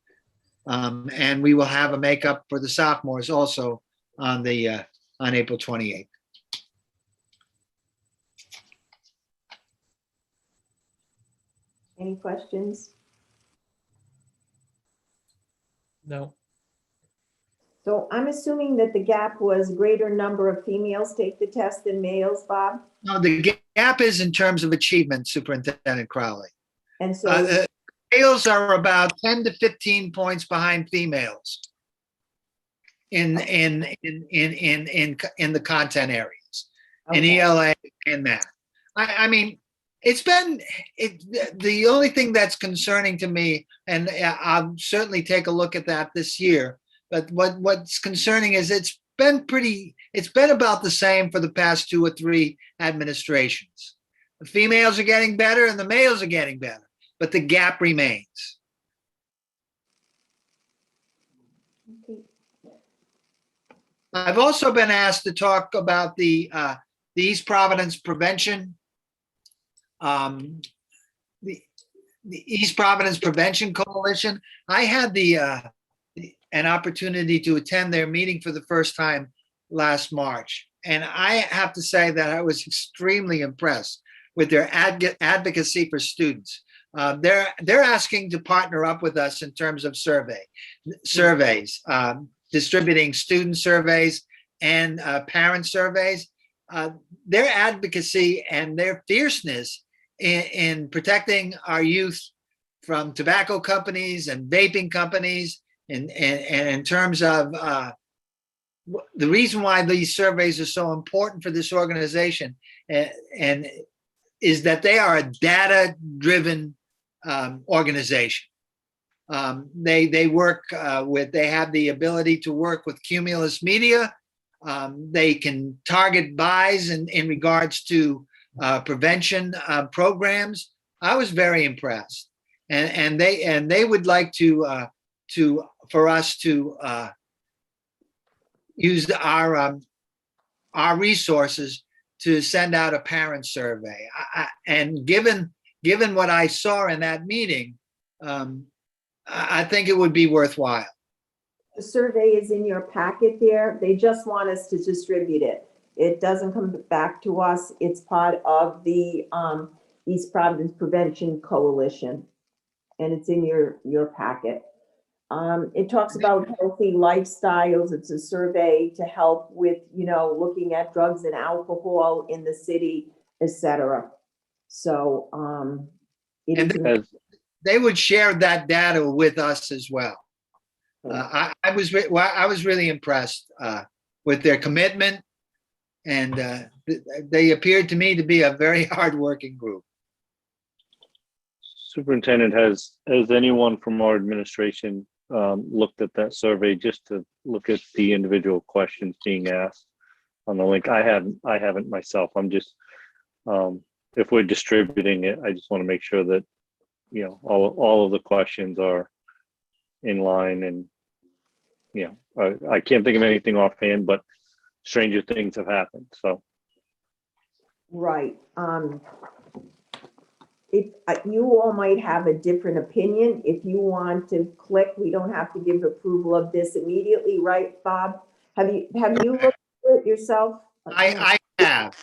Speaker 15: And we will have a makeup for the sophomores also on April 28th.
Speaker 8: Any questions?
Speaker 4: No.
Speaker 8: So I'm assuming that the gap was greater number of females take the test than males, Bob?
Speaker 15: No, the gap is in terms of achievement, Superintendent Crowley.
Speaker 8: And so
Speaker 15: males are about 10 to 15 points behind females in the content areas, in ELA and math. I mean, the only thing that's concerning to me, and I'll certainly take a look at that this year, but what's concerning is it's been about the same for the past 2 or 3 administrations. The females are getting better and the males are getting better, but the gap remains.
Speaker 8: Okay.
Speaker 15: I've also been asked to talk about the East Providence Prevention, the East Providence Prevention Coalition. I had an opportunity to attend their meeting for the first time last March. And I have to say that I was extremely impressed with their advocacy for students. They're asking to partner up with us in terms of surveys, distributing student surveys and parent surveys. Their advocacy and their fierceness in protecting our youth from tobacco companies and vaping companies, and in terms of the reason why these surveys are so important for this organization, and is that they are a data-driven organization. They work they have the ability to work with Cumulus Media. They can target buys in regards to prevention programs. I was very impressed, and they would like for us to use our resources to send out a parent survey. And given what I saw in that meeting, I think it would be worthwhile.
Speaker 8: The survey is in your packet there. They just want us to distribute it. It doesn't come back to us. It's part of the East Providence Prevention Coalition, and it's in your packet. It talks about healthy lifestyles. It's a survey to help with, looking at drugs and alcohol in the city, etc. So
Speaker 15: they would share that data with us as well. I was really impressed with their commitment, and they appeared to me to be a very hardworking group.
Speaker 1: Superintendent, has anyone from our administration looked at that survey just to look at the individual questions being asked on the link? I haven't myself. I'm just, if we're distributing it, I just want to make sure that, all of the questions are in line, and, I can't think of anything offhand, but stranger things have happened, so.
Speaker 8: Right. If you all might have a different opinion, if you want to click, we don't have to give approval of this immediately, right, Bob? Have you looked at it yourself?
Speaker 15: I have.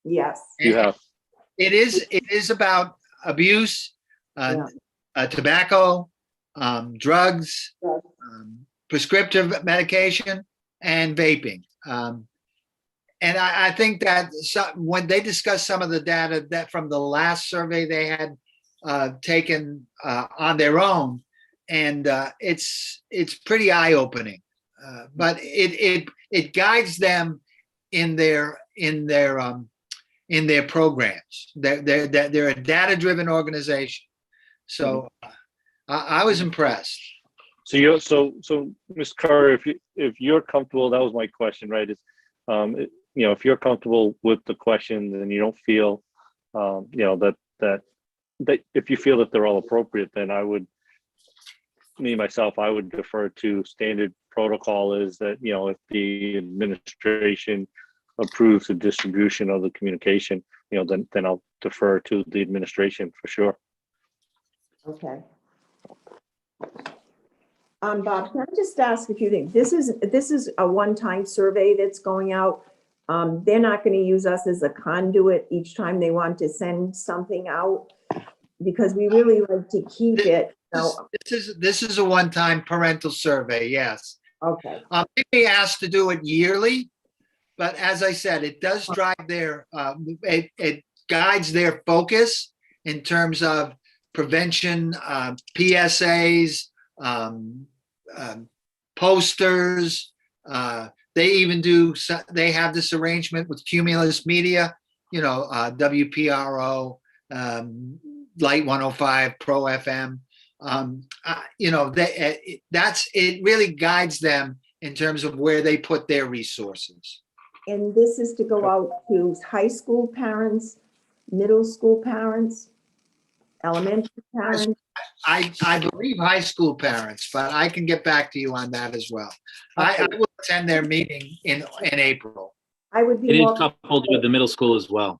Speaker 8: Yes.
Speaker 1: You have.
Speaker 15: It is about abuse, tobacco, drugs, prescriptive medication, and vaping. And I think that when they discussed some of the data that from the last survey they had taken on their own, and it's pretty eye-opening. But it guides them in their programs. They're a data-driven organization. So I was impressed.
Speaker 1: So Ms. Carr, if you're comfortable, that was my question, right? Is if you're comfortable with the questions and you don't feel, that if you feel that they're all appropriate, then I would defer to standard protocol is that, if the administration approves the distribution of the communication, then I'll defer to the administration for sure.
Speaker 8: Okay. Bob, can I just ask a few things? This is a one-time survey that's going out. They're not going to use us as a conduit each time they want to send something out, because we really like to keep it.
Speaker 15: This is a one-time parental survey. Yes.
Speaker 8: Okay.
Speaker 15: They may ask to do it yearly, but as I said, it does drive it guides their focus in terms of prevention, PSAs, posters. They even they have this arrangement with Cumulus Media, WPRO, Light 105, Pro FM. It really guides them in terms of where they put their resources.
Speaker 8: And this is to go out to high school parents, middle school parents, elementary parents.
Speaker 15: I believe high school parents, but I can get back to you on that as well. Okay. I will attend their meeting in April.
Speaker 8: I would be.
Speaker 16: It is coupled with the middle school as well.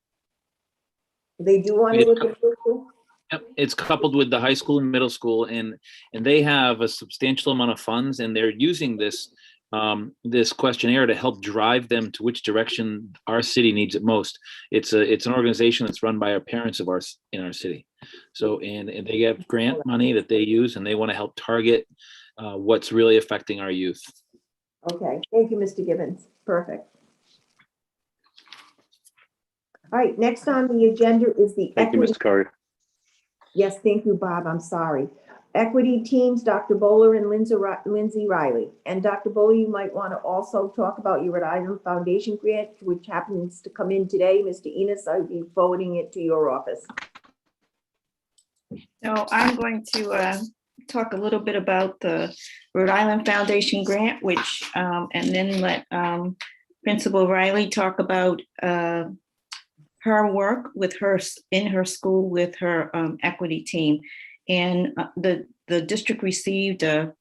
Speaker 8: They do want to look at middle school?
Speaker 16: Yep, it's coupled with the high school and middle school, and they have a substantial amount of funds, and they're using this this questionnaire to help drive them to which direction our city needs it most. It's an organization that's run by our parents in our city. So, and they get grant money that they use, and they want to help target what's really affecting our youth.
Speaker 8: Okay, thank you, Mr. Gibbons. Perfect. All right, next on the agenda is the
Speaker 1: Thank you, Mr. Curry.
Speaker 8: Yes, thank you, Bob. I'm sorry. Equity teams, Dr. Bowler and Lindsay Riley. And Dr. Bowler, you might want to also talk about your Rhode Island Foundation grant, which happens to come in today. Mr. Enos, I'll be forwarding it to your office.
Speaker 17: So I'm going to talk a little bit about the Rhode Island Foundation grant, which, and then let Principal Riley talk about her work with in her school with her equity team. And the district received a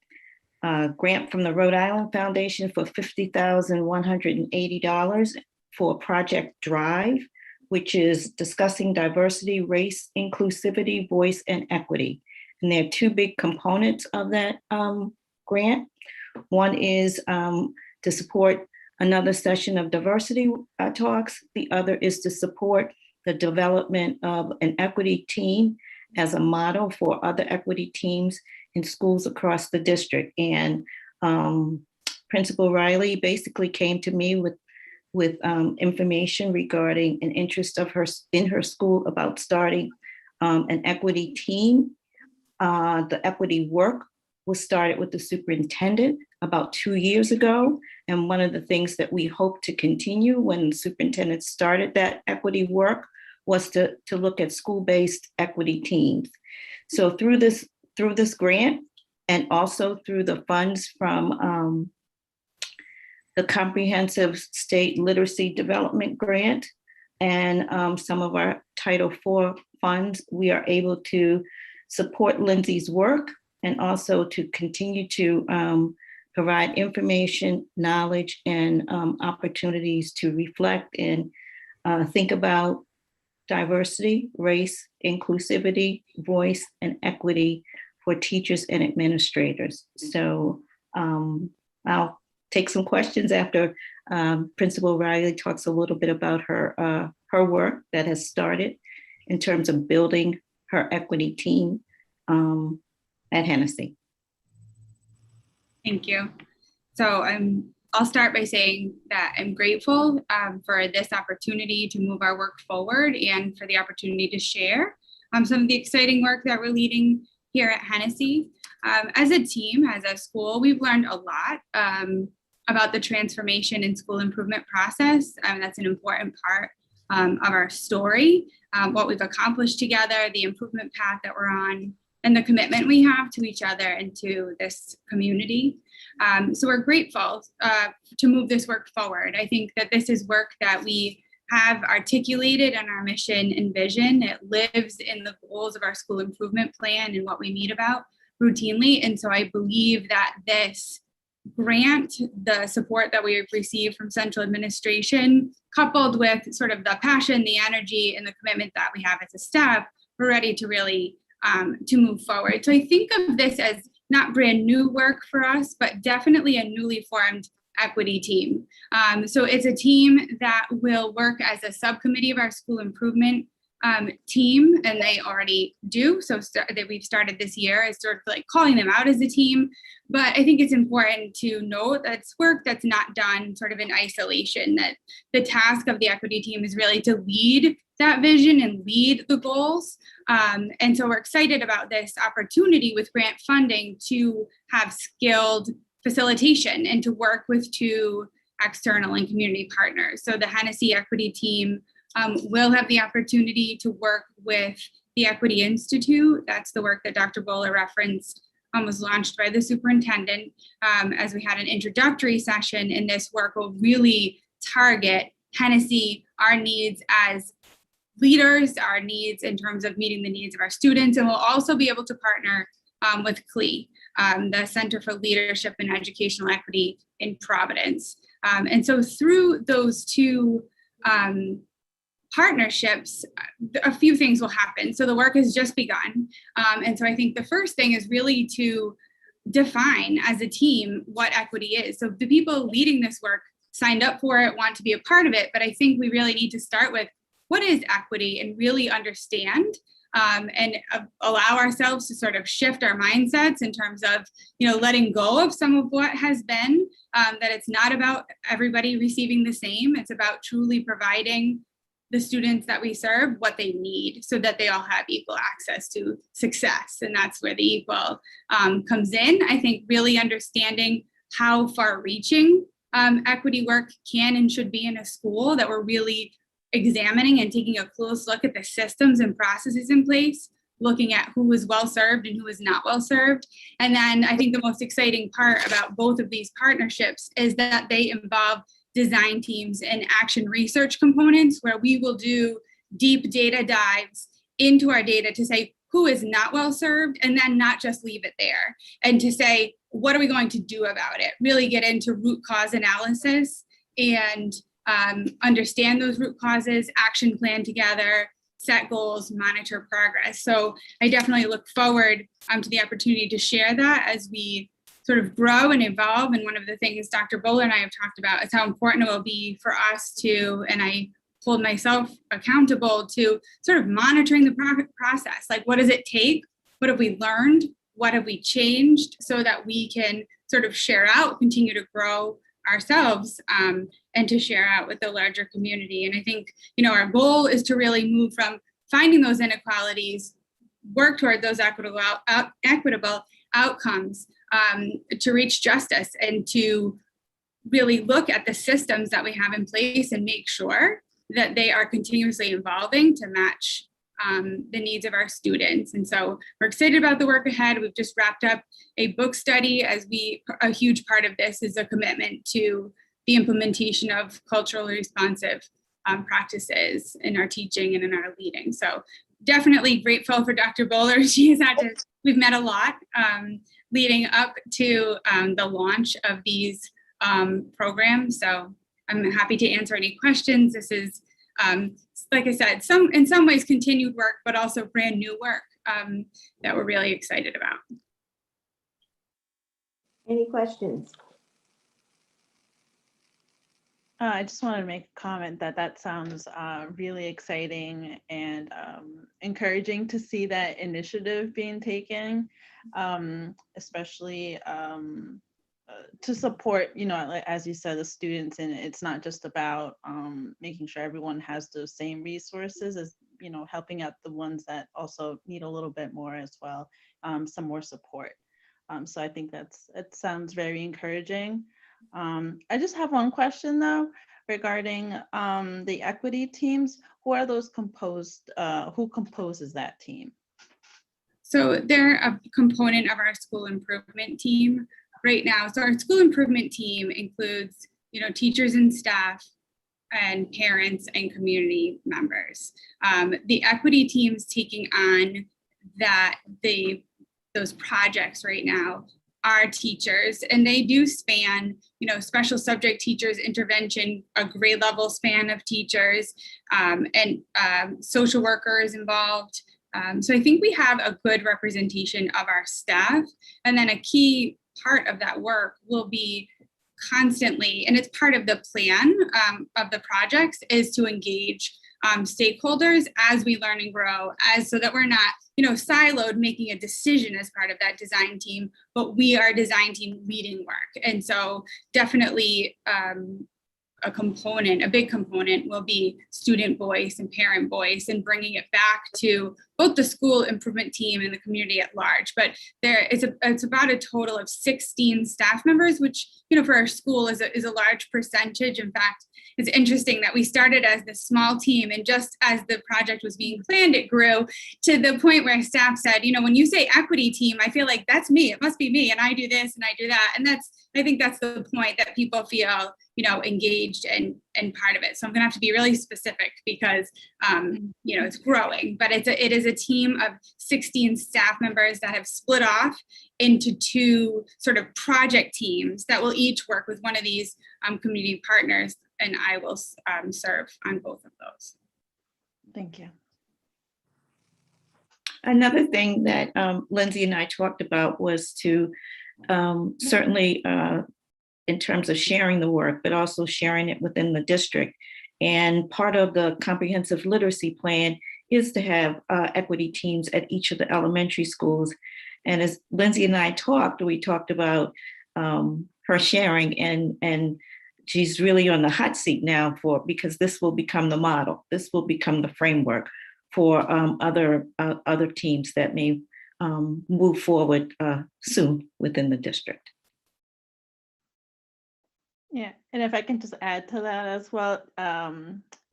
Speaker 17: grant from the Rhode Island Foundation for $50,180 for Project Drive, which is discussing diversity, race, inclusivity, voice, and equity. And there are two big components of that grant. One is to support another session of diversity talks. The other is to support the development of an equity team as a model for other equity teams in schools across the district. And Principal Riley basically came to me with information regarding an interest of hers in her school about starting an equity team. The equity work was started with the superintendent about 2 years ago. And one of the things that we hope to continue when the superintendent started that equity work was to look at school-based equity teams. So through this grant, and also through the funds from the Comprehensive State Literacy Development Grant and some of our Title IV funds, we are able to support Lindsay's work and also to continue to provide information, knowledge, and opportunities to reflect and think about diversity, race, inclusivity, voice, and equity for teachers and administrators. So I'll take some questions after Principal Riley talks a little bit about her work that has started in terms of building her equity team at Hennessy.
Speaker 11: Thank you. So I'll start by saying that I'm grateful for this opportunity to move our work forward and for the opportunity to share some of the exciting work that we're leading here at Hennessy. As a team, as a school, we've learned a lot about the transformation and school improvement process. That's an important part of our story, what we've accomplished together, the improvement path that we're on, and the commitment we have to each other and to this community. So we're grateful to move this work forward. I think that this is work that we have articulated in our mission and vision. It lives in the goals of our school improvement plan and what we meet about routinely. And so I believe that this grant, the support that we have received from central administration, coupled with sort of the passion, the energy, and the commitment that we have as a staff, we're ready to really to move forward. So I think of this as not brand new work for us, but definitely a newly formed equity team. So it's a team that will work as a subcommittee of our school improvement team, and they already do. So that we've started this year is sort of like calling them out as a team. But I think it's important to note that it's work that's not done sort of in isolation, that the task of the equity team is really to lead that vision and lead the goals. And so we're excited about this opportunity with grant funding to have skilled facilitation and to work with two external and community partners. So the Hennessy Equity Team will have the opportunity to work with the Equity Institute. That's the work that Dr. Bowler referenced, was launched by the superintendent as we had an introductory session, and this work will really target Hennessy, our needs as leaders, our needs in terms of meeting the needs of our students, and we'll also be able to partner with CLE, the Center for Leadership and Educational Equity in Providence. And so through those two partnerships, a few things will happen. So the work has just begun. And so I think the first thing is really to define as a team what equity is. So the people leading this work signed up for it, want to be a part of it, but I think we really need to start with what is equity and really understand and allow ourselves to sort of shift our mindsets in terms of, letting go of some of what has been, that it's not about everybody receiving the same. It's about truly providing the students that we serve what they need so that they all have equal access to success. And that's where the equal comes in. I think really understanding how far reaching equity work can and should be in a school, that we're really examining and taking a close look at the systems and processes in place, looking at who is well served and who is not well served. And then I think the most exciting part about both of these partnerships is that they involve design teams and action research components, where we will do deep data dives into our data to say who is not well served, and then not just leave it there, and to say, what are we going to do about it? Really get into root cause analysis and understand those root causes, action plan together, set goals, monitor progress. So I definitely look forward to the opportunity to share that as we sort of grow and evolve. And one of the things Dr. Bowler and I have talked about is how important it will be for us to, and I hold myself accountable to, sort of monitoring the process. Like, what does it take? What have we learned? What have we changed, so that we can sort of share out, continue to grow ourselves, and to share out with the larger community. And I think, our goal is to really move from finding those inequalities, work toward those equitable outcomes, to reach justice, and to really look at the systems that we have in place and make sure that they are continuously evolving to match the needs of our students. And so we're excited about the work ahead. We've just wrapped up a book study, as a huge part of this is a commitment to the implementation of culturally responsive practices in our teaching and in our leading. So definitely grateful for Dr. Bowler. We've met a lot leading up to the launch of these programs. So I'm happy to answer any questions. This is, like I said, in some ways continued work, but also brand new work that we're really excited about.
Speaker 8: Any questions?
Speaker 18: I just wanted to make a comment that sounds really exciting and encouraging to see that initiative being taken, especially to support, as you said, the students. And it's not just about making sure everyone has the same resources, as helping out the ones that also need a little bit more as well, some more support. So I think it sounds very encouraging. I just have one question though, regarding the equity teams. Who are those composed? Who composes that team?
Speaker 11: So they're a component of our school improvement team right now. So our school improvement team includes, teachers and staff and parents and community members. The equity team's taking on those projects right now are teachers, and they do span, special subject teachers, intervention, a grade level span of teachers, and social workers involved. So I think we have a good representation of our staff. And then a key part of that work will be constantly, and it's part of the plan of the projects, is to engage stakeholders as we learn and grow, so that we're not, siloed making a decision as part of that design team, but we are design team leading work. And so definitely a big component will be student voice and parent voice, and bringing it back to both the school improvement team and the community at large. But it's about a total of 16 staff members, which, for our school is a large percentage. In fact, it's interesting that we started as this small team, and just as the project was being planned, it grew to the point where staff said, when you say equity team, I feel like that's me. It must be me, and I do this and I do that. And I think that's the point, that people feel, engaged and part of it. So I'm gonna have to be really specific because, it's growing, but it is a team of 16 staff members that have split off into two sort of project teams that will each work with one of these community partners, and I will serve on both of those.
Speaker 18: Thank you.
Speaker 17: Another thing that Lindsay and I talked about was to certainly in terms of sharing the work, but also sharing it within the district. And part of the comprehensive literacy plan is to have equity teams at each of the elementary schools. And as Lindsay and I talked, we talked about her sharing, and she's really on the hot seat now because this will become the model. This will become the framework for other teams that may move forward soon within the district.
Speaker 18: Yeah, and if I can just add to that as well,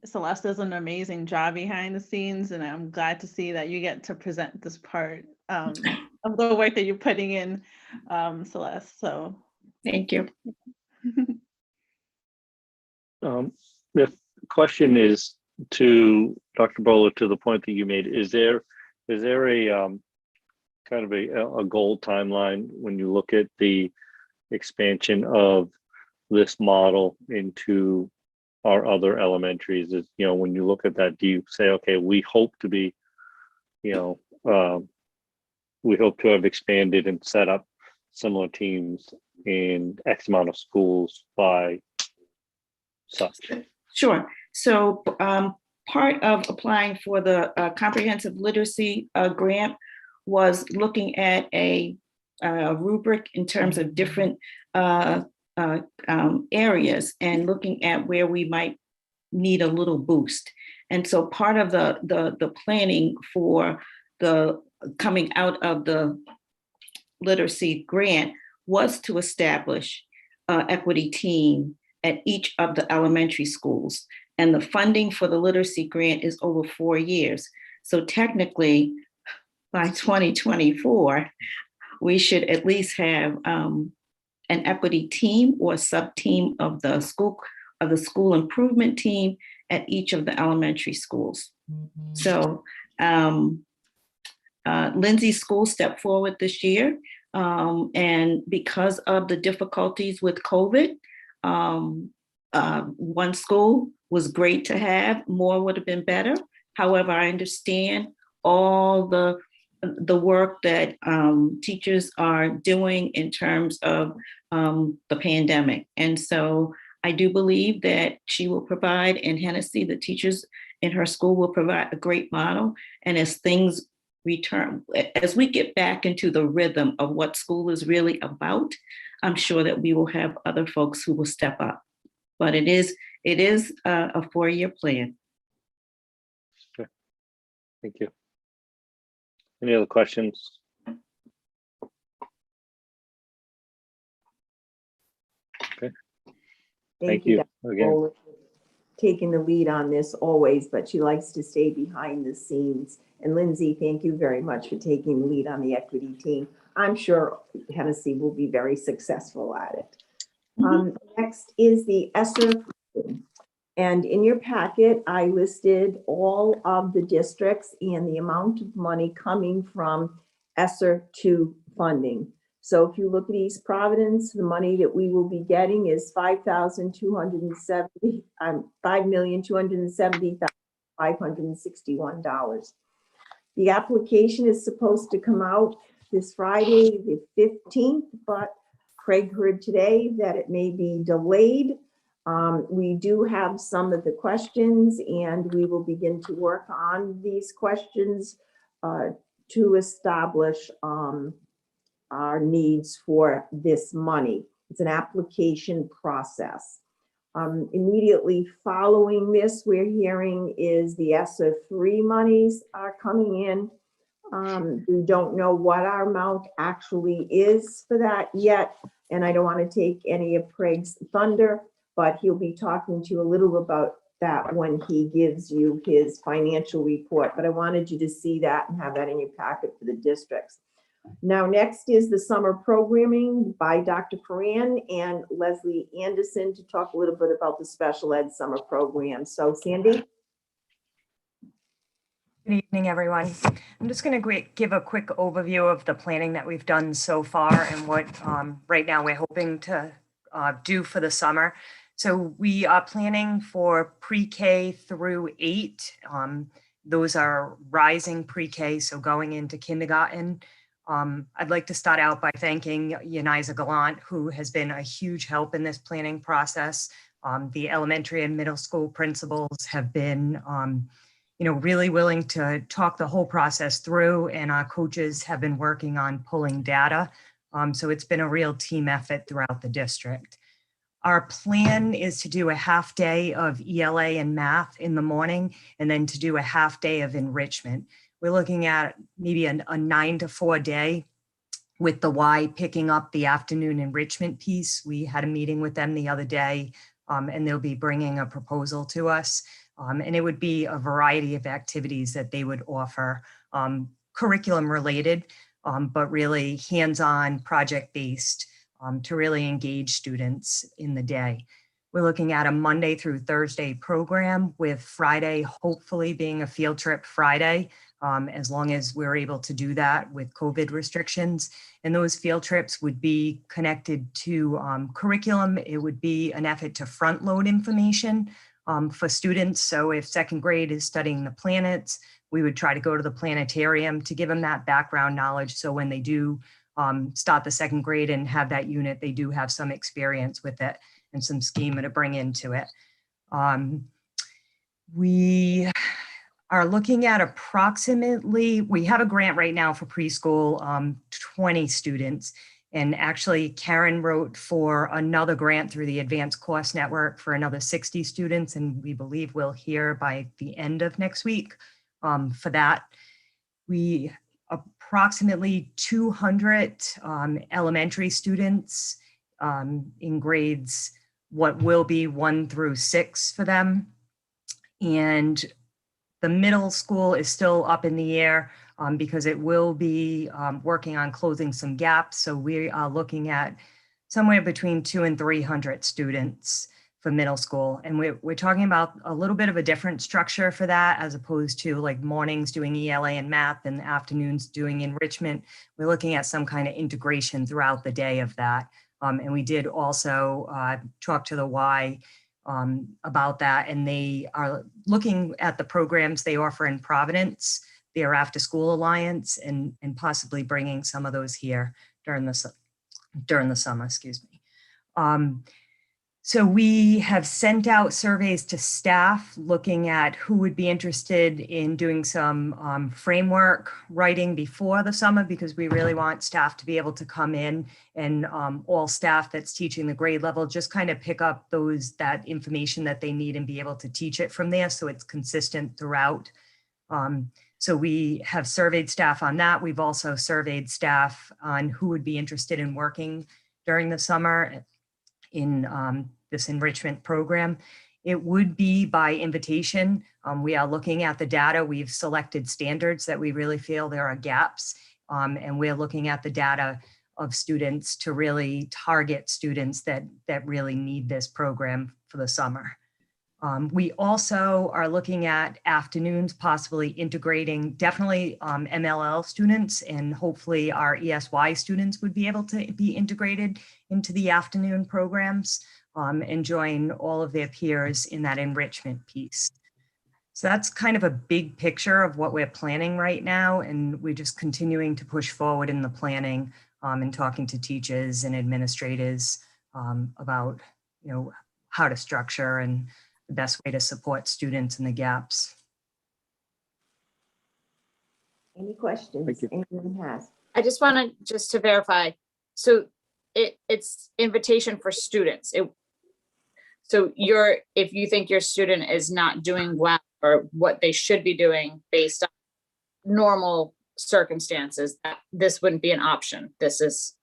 Speaker 18: Celeste does an amazing job behind the scenes, and I'm glad to see that you get to present this part of the work that you're putting in, Celeste. So
Speaker 17: thank you.
Speaker 1: The question is to Dr. Bowler, to the point that you made. Is there a kind of a goal timeline when you look at the expansion of this model into our other elementaries? Is, when you look at that, do you say, okay, we hope to be, we hope to have expanded and set up similar teams in X amount of schools by such?
Speaker 17: Sure. So part of applying for the comprehensive literacy grant was looking at a rubric in terms of different areas and looking at where we might need a little boost. And so part of the planning for the coming out of the literacy grant was to establish an equity team at each of the elementary schools. And the funding for the literacy grant is over 4 years. So technically, by 2024, we should at least have an equity team or sub-team of the school improvement team at each of the elementary schools. So Lindsay's school stepped forward this year. And because of the difficulties with COVID, one school was great to have, more would have been better. However, I understand all the work that teachers are doing in terms of the pandemic. And so I do believe that she will provide, and Hennessy, the teachers in her school, will provide a great model. And as things return, as we get back into the rhythm of what school is really about, I'm sure that we will have other folks who will step up. But it is a 4-year plan.
Speaker 1: Okay. Thank you. Any other questions? Okay. Thank you again.
Speaker 8: Dr. Taking the lead on this always, but she likes to stay behind the scenes. And Lindsay, thank you very much for taking the lead on the equity team. I'm sure Hennessy will be very successful at it. Next is the ESSER. And in your packet, I listed all of the districts and the amount of money coming from ESSER 2 funding. So if you look at East Providence, the money that we will be getting is $5,270,561. The application is supposed to come out this Friday, the 15th, but Craig heard today that it may be delayed. We do have some of the questions, and we will begin to work on these questions to establish our needs for this money. It's an application process. Immediately following this, we're hearing is the ESSER 3 monies are coming in. We don't know what our amount actually is for that yet, and I don't want to take any of Craig's thunder, but he'll be talking to you a little about that when he gives you his financial report. But I wanted you to see that and have that in your packet for the districts. Now, next is the summer programming by Dr. Paran and Leslie Anderson to talk a little bit about the special ed summer program. So Sandy?
Speaker 19: Good evening, everyone. I'm just going to give a quick overview of the planning that we've done so far and what right now we're hoping to do for the summer. So we are planning for pre-K through 8. Those are rising pre-K, so going into kindergarten. I'd like to start out by thanking Yaniza Gallant, who has been a huge help in this planning process. The elementary and middle school principals have been, really willing to talk the whole process through, and our coaches have been working on pulling data. So it's been a real team effort throughout the district. Our plan is to do a half day of ELA and math in the morning, and then to do a half day of enrichment. We're looking at maybe a 9 to 4 day, with the Y picking up the afternoon enrichment piece. We had a meeting with them the other day, and they'll be bringing a proposal to us. And it would be a variety of activities that they would offer, curriculum related, but really hands-on, project-based, to really engage students in the day. We're looking at a Monday through Thursday program, with Friday hopefully being a field trip Friday, as long as we're able to do that with COVID restrictions. And those field trips would be connected to curriculum. It would be an effort to front load information for students. So if second grade is studying the planets, we would try to go to the planetarium to give them that background knowledge. So when they do start the second grade and have that unit, they do have some experience with it and some schema to bring into it. We are looking at approximately, we have a grant right now for preschool, 20 students. And actually Karen wrote for another grant through the Advanced Course Network for another 60 students. And we believe we'll hear by the end of next week for that. We approximately 200 elementary students in grades, what will be 1 through 6 for them. And the middle school is still up in the air because it will be working on closing some gaps. So we are looking at somewhere between 200 and 300 students for middle school. And we're talking about a little bit of a different structure for that, as opposed to like mornings doing ELA and math and afternoons doing enrichment. We're looking at some kind of integration throughout the day of that. And we did also talk to the Y about that, and they are looking at the programs they offer in Providence, their After School Alliance, and possibly bringing some of those here during the summer, excuse me. So we have sent out surveys to staff looking at who would be interested in doing some framework writing before the summer, because we really want staff to be able to come in, and all staff that's teaching the grade level just kind of pick up that information that they need and be able to teach it from there, so it's consistent throughout. So we have surveyed staff on that. We've also surveyed staff on who would be interested in working during the summer in this enrichment program. It would be by invitation. We are looking at the data. We've selected standards that we really feel there are gaps, and we're looking at the data of students to really target students that really need this program for the summer. We also are looking at afternoons, possibly integrating definitely MLL students, and hopefully our ESY students would be able to be integrated into the afternoon programs and join all of their peers in that enrichment piece. So that's kind of a big picture of what we're planning right now, and we're just continuing to push forward in the planning and talking to teachers and administrators about how to structure and the best way to support students in the gaps.
Speaker 8: Any questions anyone has?
Speaker 6: I just want to verify. So it's invitation for students. So if you think your student is not doing well or what they should be doing based on normal circumstances, this wouldn't be an option. This is.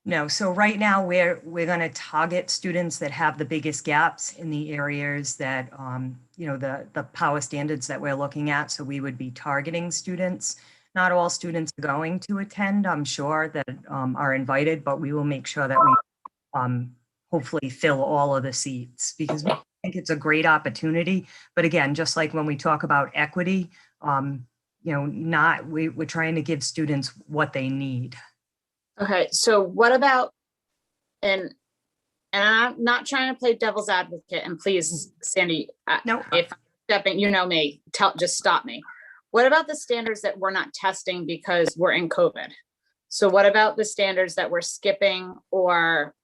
Speaker 19: No, so right now we're going to target students that have the biggest gaps in the areas that, the power standards that we're looking at. So we would be targeting students. Not all students are going to attend, I'm sure, that are invited, but we will make sure that we hopefully fill all of the seats, because we think it's a great opportunity. But again, just like when we talk about equity, we're trying to give students what they need.
Speaker 6: Okay, so what about, and I'm not trying to play devil's advocate, and please, Sandy,
Speaker 19: no,
Speaker 6: if I'm stepping, me, just stop me. what about the standards that we're not testing because we're in COVID? So what about the standards that we're skipping or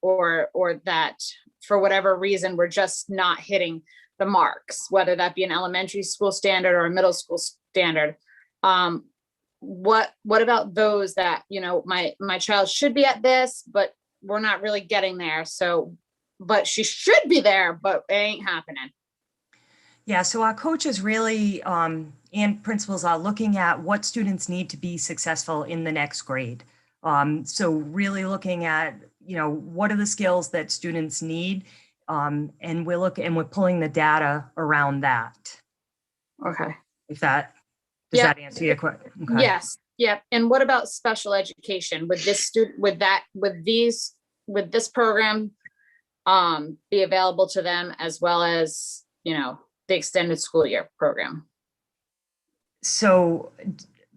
Speaker 6: that for whatever reason, we're just not hitting the marks, whether that be an elementary school standard or a middle school standard? What about those that, you know, my child should be at this, but we're not really getting there. So, but she should be there, but it ain't happening.
Speaker 19: Yeah, so our coaches really and principals are looking at what students need to be successful in the next grade. So really looking at, you know, what are the skills that students need, and we're pulling the data around that.
Speaker 6: Okay.
Speaker 19: Does that answer your question? Okay.
Speaker 6: Yes. Yeah. And what about special education? Would this would this program be available to them as well as, you know, the extended school year program?
Speaker 19: So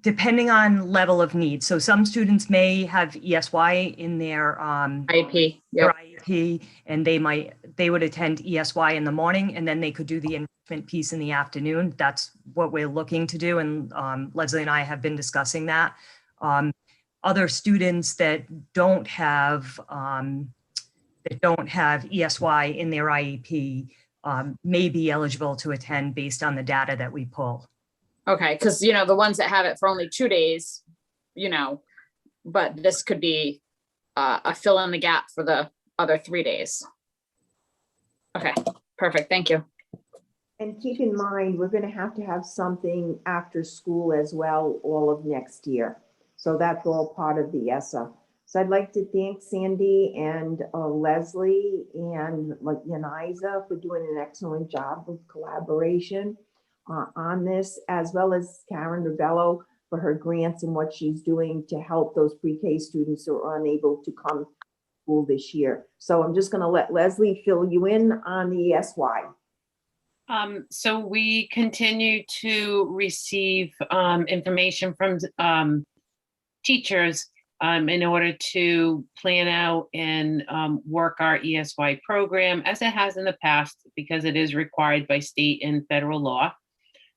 Speaker 19: depending on level of need. So some students may have ESY in their
Speaker 6: IEP,
Speaker 19: their IEP, and they would attend ESY in the morning, and then they could do the enrichment piece in the afternoon. That's what we're looking to do, and Leslie and I have been discussing that. Other students that don't have ESY in their IEP may be eligible to attend based on the data that we pull.
Speaker 6: Okay, because, you know, the ones that have it for only 2 days, you know, but this could be a fill in the gap for the other 3 days. Okay, perfect. Thank you.
Speaker 8: And keep in mind, we're going to have something after school as well, all of next year. So that's all part of the ESSA. So I'd like to thank Sandy and Leslie and Yaniza for doing an excellent job of collaboration on this, as well as Karen Ravello for her grants and what she's doing to help those pre-K students who are unable to come to school this year. So I'm just going to let Leslie fill you in on the ESY.
Speaker 20: So we continue to receive information from teachers in order to plan out and work our ESY program as it has in the past, because it is required by state and federal law.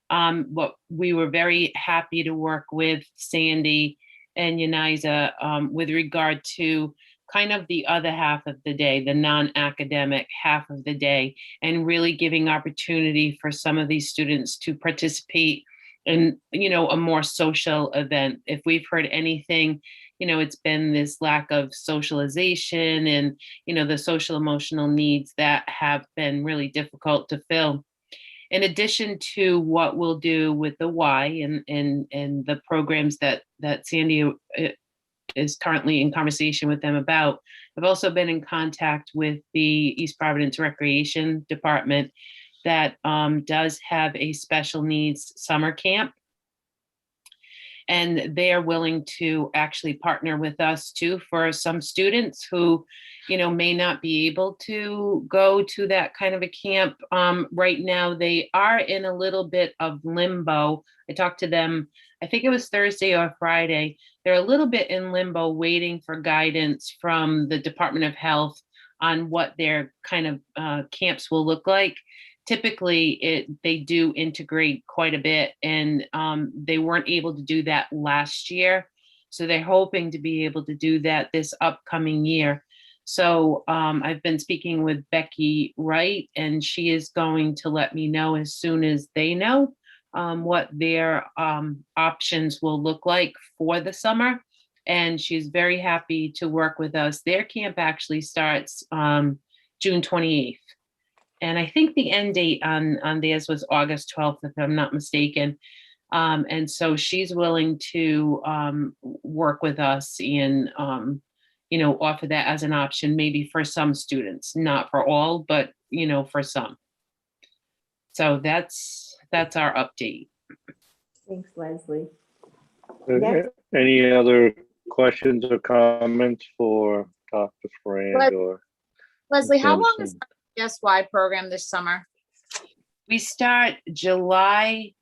Speaker 20: What we were very happy to work with Sandy and Yaniza with regard to kind of the other half of the day, the non-academic half of the day, and really giving opportunity for some of these students to participate in, you know, a more social event. If we've heard anything, you know, it's been this lack of socialization and, you know, the social emotional needs that have been really difficult to fill. In addition to what we'll do with the Y and the programs that Sandy is currently in conversation with them about, I've also been in contact with the East Providence Recreation Department that does have a special needs summer camp. And they are willing to actually partner with us too for some students who, you know, may not be able to go to that kind of a camp. Right now, they are in a little bit of limbo. I talked to them, I think it was Thursday or Friday. They're a little bit in limbo, waiting for guidance from the Department of Health on what their kind of camps will look like. Typically, they do integrate quite a bit, and they weren't able to do that last year. So they're hoping to be able to do that this upcoming year. So I've been speaking with Becky Wright, and she is going to let me know as soon as they know what their options will look like for the summer. And she's very happy to work with us. Their camp actually starts June 28th. And I think the end date on theirs was August 12th, if I'm not mistaken. And so she's willing to work with us and, you know, offer that as an option, maybe for some students, not for all, but, you know, for some. So that's our update.
Speaker 8: Thanks, Leslie.
Speaker 1: Any other questions or comments for Dr. Frand or
Speaker 6: Leslie,
Speaker 1: Ms.
Speaker 6: how long
Speaker 1: Anderson?
Speaker 6: is the SY program this summer?
Speaker 20: We start July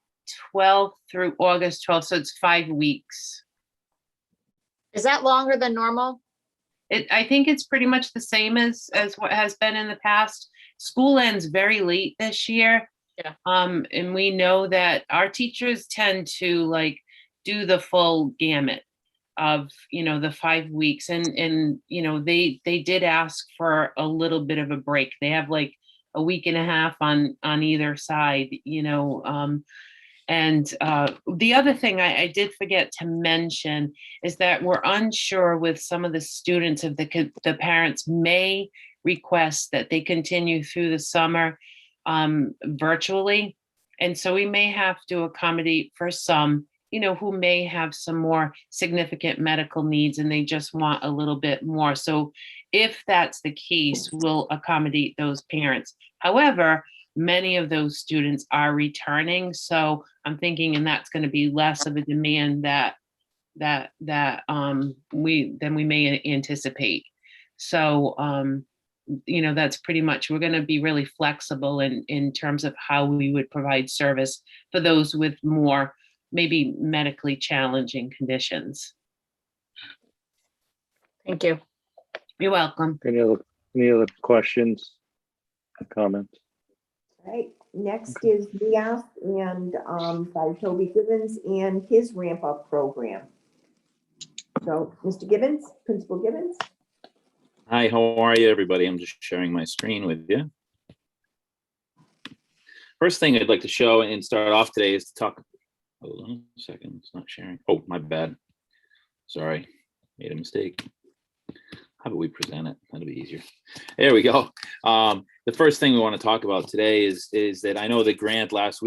Speaker 20: 12th through August 12th, so it's 5 weeks.
Speaker 6: Is that longer than normal?
Speaker 20: I think it's pretty much the same as what has been in the past. School ends very late this year.
Speaker 6: Yeah.
Speaker 20: And we know that our teachers tend to like do the full gamut of, the 5 weeks. And they did ask for a little bit of a break. They have like a week and a half on either side, and the other thing I did forget to mention is that we're unsure with some of the students if the parents may request that they continue through the summer virtually. And so we may have to accommodate for some, who may have some more significant medical needs and they just want a little bit more. So if that's the case, we'll accommodate those parents. However, many of those students are returning. So I'm thinking, and that's going to be less of a demand that we may anticipate. So, that's pretty much, we're going to be really flexible in terms of how we would provide service for those with more maybe medically challenging conditions.
Speaker 6: Thank you.
Speaker 20: You're welcome.
Speaker 1: Any other questions, comments?
Speaker 8: All right, next is NEAS and by Toby Gibbons and his ramp up program. So, Mr. Gibbons, Principal Gibbons.
Speaker 16: Hi, how are you, everybody? I'm just sharing my screen with you. First thing I'd like to show and start off today is to talk. Hold on a second, it's not sharing. Oh, my bad. Sorry, made a mistake. How about we present it? That'll be easier. There we go. The first thing we want to talk about today is that I know that Grant last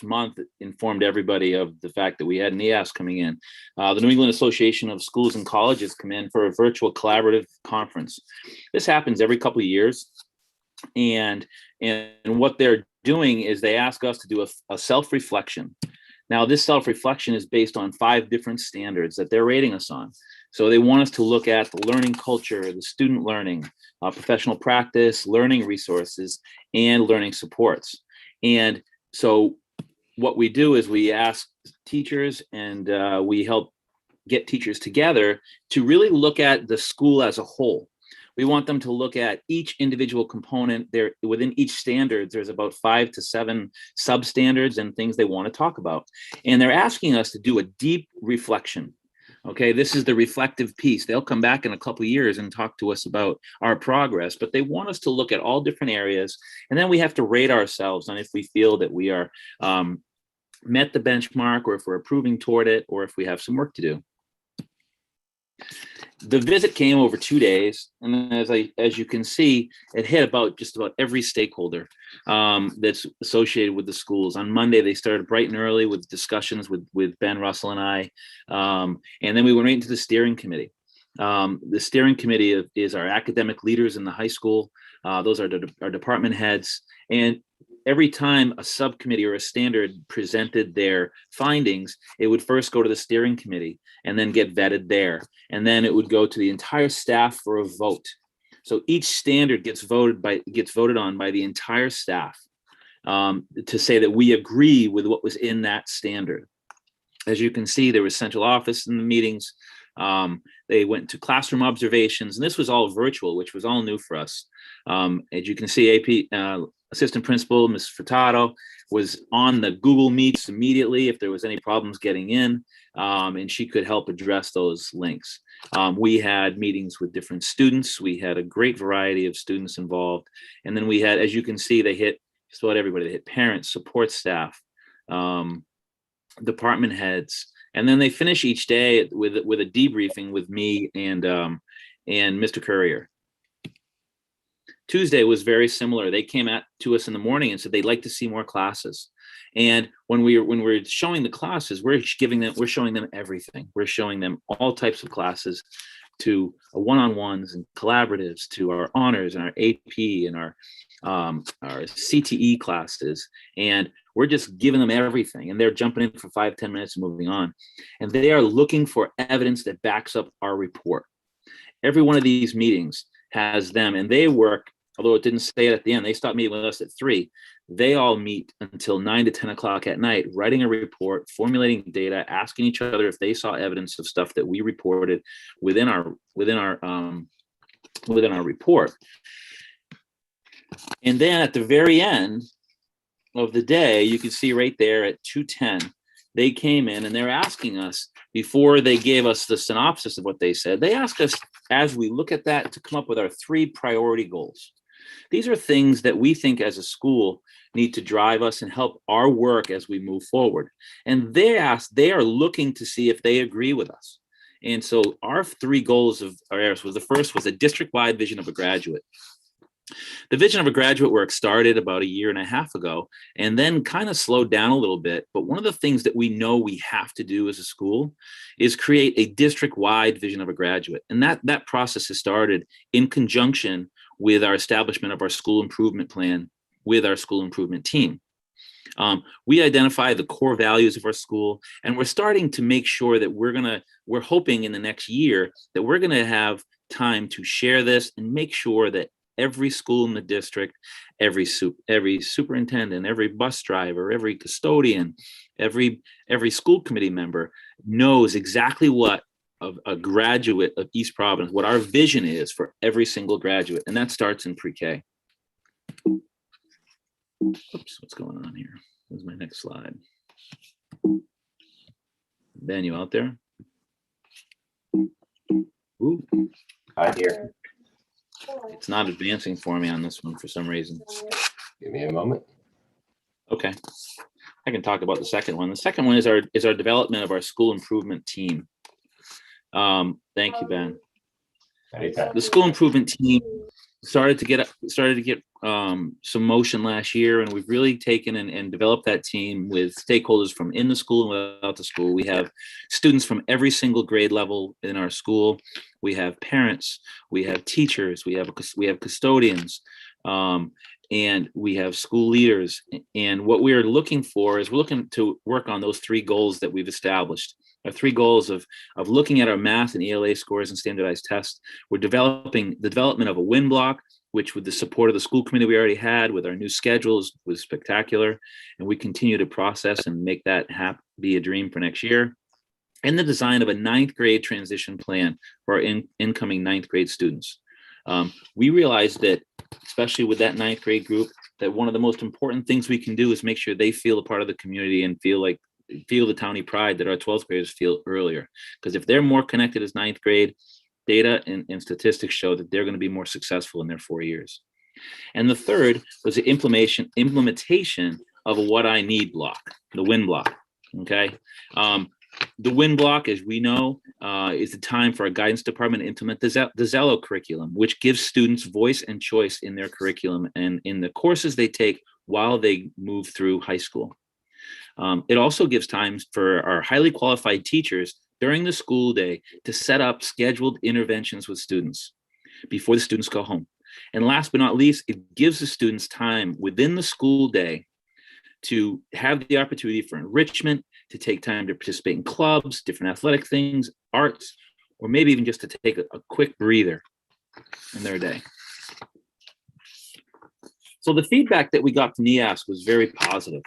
Speaker 16: month informed everybody of the fact that we had NEAS coming in. The New England Association of Schools and Colleges come in for a virtual collaborative conference. This happens every couple of years. And what they're doing is they ask us to do a self-reflection. Now, this self-reflection is based on 5 different standards that they're rating us on. So they want us to look at the learning culture, the student learning, professional practice, learning resources, and learning supports. And so what we do is we ask teachers and we help get teachers together to really look at the school as a whole. We want them to look at each individual component. There, within each standards, there's about 5 to 7 substandards and things they want to talk about. And they're asking us to do a deep reflection. Okay, this is the reflective piece. They'll come back in a couple of years and talk to us about our progress, but they want us to look at all different areas. And then we have to rate ourselves on if we feel that we are met the benchmark, or if we're improving toward it, or if we have some work to do. The visit came over 2 days, and as you can see, it hit just about every stakeholder that's associated with the schools. On Monday, they started bright and early with discussions with Ben Russell and I, and then we went right into the steering committee. The steering committee is our academic leaders in the high school. Those are our department heads, and every time a subcommittee or a standard presented their findings, it would first go to the steering committee and then get vetted there. And then it would go to the entire staff for a vote. So each standard gets voted on by the entire staff to say that we agree with what was in that standard. As you can see, there was central office in the meetings. They went to classroom observations, and this was all virtual, which was all new for us. As you can see, AP Assistant Principal, Ms. Furtado, was on the Google Meets immediately if there was any problems getting in, and she could help address those links. We had meetings with different students. We had a great variety of students involved. And then we had, as you can see, they hit just about everybody. They hit parents, support staff, department heads. And then they finish each day with a debriefing with me and Mr. Courier. Tuesday was very similar. They came to us in the morning and said they'd like to see more classes. And when we're showing the classes, we're showing them everything. We're showing them all types of classes, to one-on-ones and collaboratives, to our honors and our AP and our CTE classes. And we're just giving them everything. And they're jumping in for 5-10 minutes and moving on. And they are looking for evidence that backs up our report. Every one of these meetings has them, and they work, although it didn't say it at the end, they stopped meeting with us at 3. They all meet until 9 to 10 o'clock at night, writing a report, formulating data, asking each other if they saw evidence of stuff that we reported within our report. And then at the very end, of the day, you can see right there at 2:10, they came in and they're asking us, before they gave us the synopsis of what they said, they asked us, as we look at that, to come up with our 3 priority goals. These are things that we think as a school need to drive us and help our work as we move forward. And they are looking to see if they agree with us. And so our 3 goals of ours was, the first was a district-wide vision of a graduate. The vision of a graduate work started about 1.5 years ago and then kind of slowed down a little bit. But one of the things that we know we have to do as a school is create a district-wide vision of a graduate. And that process has started in conjunction with our establishment of our school improvement plan with our school improvement team. We identify the core values of our school, and we're starting to make sure that we're hoping in the next year that we're gonna have time to share this and make sure that every school in the district, every superintendent, every bus driver, every custodian, every school committee member knows exactly what a graduate of East Providence, what our vision is for every single graduate. And that starts in pre-K. Oops, what's going on here? Where's my next slide? Ben, you out there? Ooh.
Speaker 3: Hi, here.
Speaker 16: It's not advancing for me on this one for some reason.
Speaker 3: Give me a moment.
Speaker 16: Okay. I can talk about the second one. The second one is our development of our school improvement team. Thank you, Ben.
Speaker 3: Anytime.
Speaker 16: The school improvement team started to get some motion last year, and we've really taken and developed that team with stakeholders from in the school and without the school. We have students from every single grade level in our school. We have parents, we have teachers, we have custodians, and we have school leaders. And what we are looking for is we're looking to work on those 3 goals that we've established. Our 3 goals of looking at our math and ELA scores and standardized tests. We're developing the development of a win block, which with the support of the school committee we already had with our new schedules was spectacular. And we continue to process and make that be a dream for next year. And the design of a 9th grade transition plan for our incoming 9th grade students. We realized that, especially with that 9th grade group, that one of the most important things we can do is make sure they feel a part of the community and feel the towny pride that our 12th graders feel earlier. Because if they're more connected as 9th grade, data and statistics show that they're going to be more successful in their 4 years. And the third was the implementation of a what I need block, the win block. Okay. The win block, as we know, is the time for our guidance department to implement the Zello curriculum, which gives students voice and choice in their curriculum and in the courses they take while they move through high school. It also gives time for our highly qualified teachers during the school day to set up scheduled interventions with students before the students go home. And last but not least, it gives the students time within the school day to have the opportunity for enrichment, to take time to participate in clubs, different athletic things, arts, or maybe even just to take a quick breather in their day. So the feedback that we got from NEAS was very positive.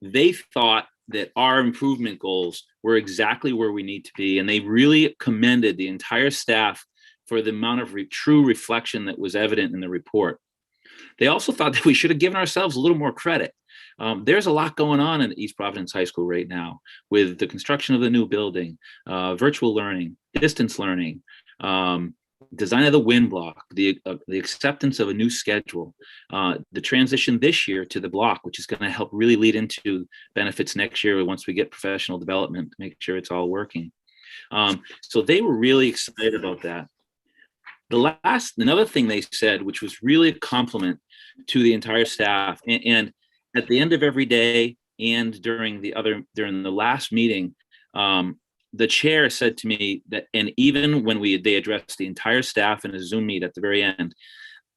Speaker 16: They thought that our improvement goals were exactly where we need to be, and they really commended the entire staff for the amount of true reflection that was evident in the report. They also thought that we should have given ourselves a little more credit. There's a lot going on in East Providence High School right now with the construction of the new building, virtual learning, distance learning, design of the win block, the acceptance of a new schedule, the transition this year to the block, which is going to help really lead into benefits next year once we get professional development to make sure it's all working. So they were really excited about that. Another thing they said, which was really a compliment to the entire staff, and at the end of every day and during the last meeting, the chair said to me that, and even when they addressed the entire staff in a Zoom meet at the very end,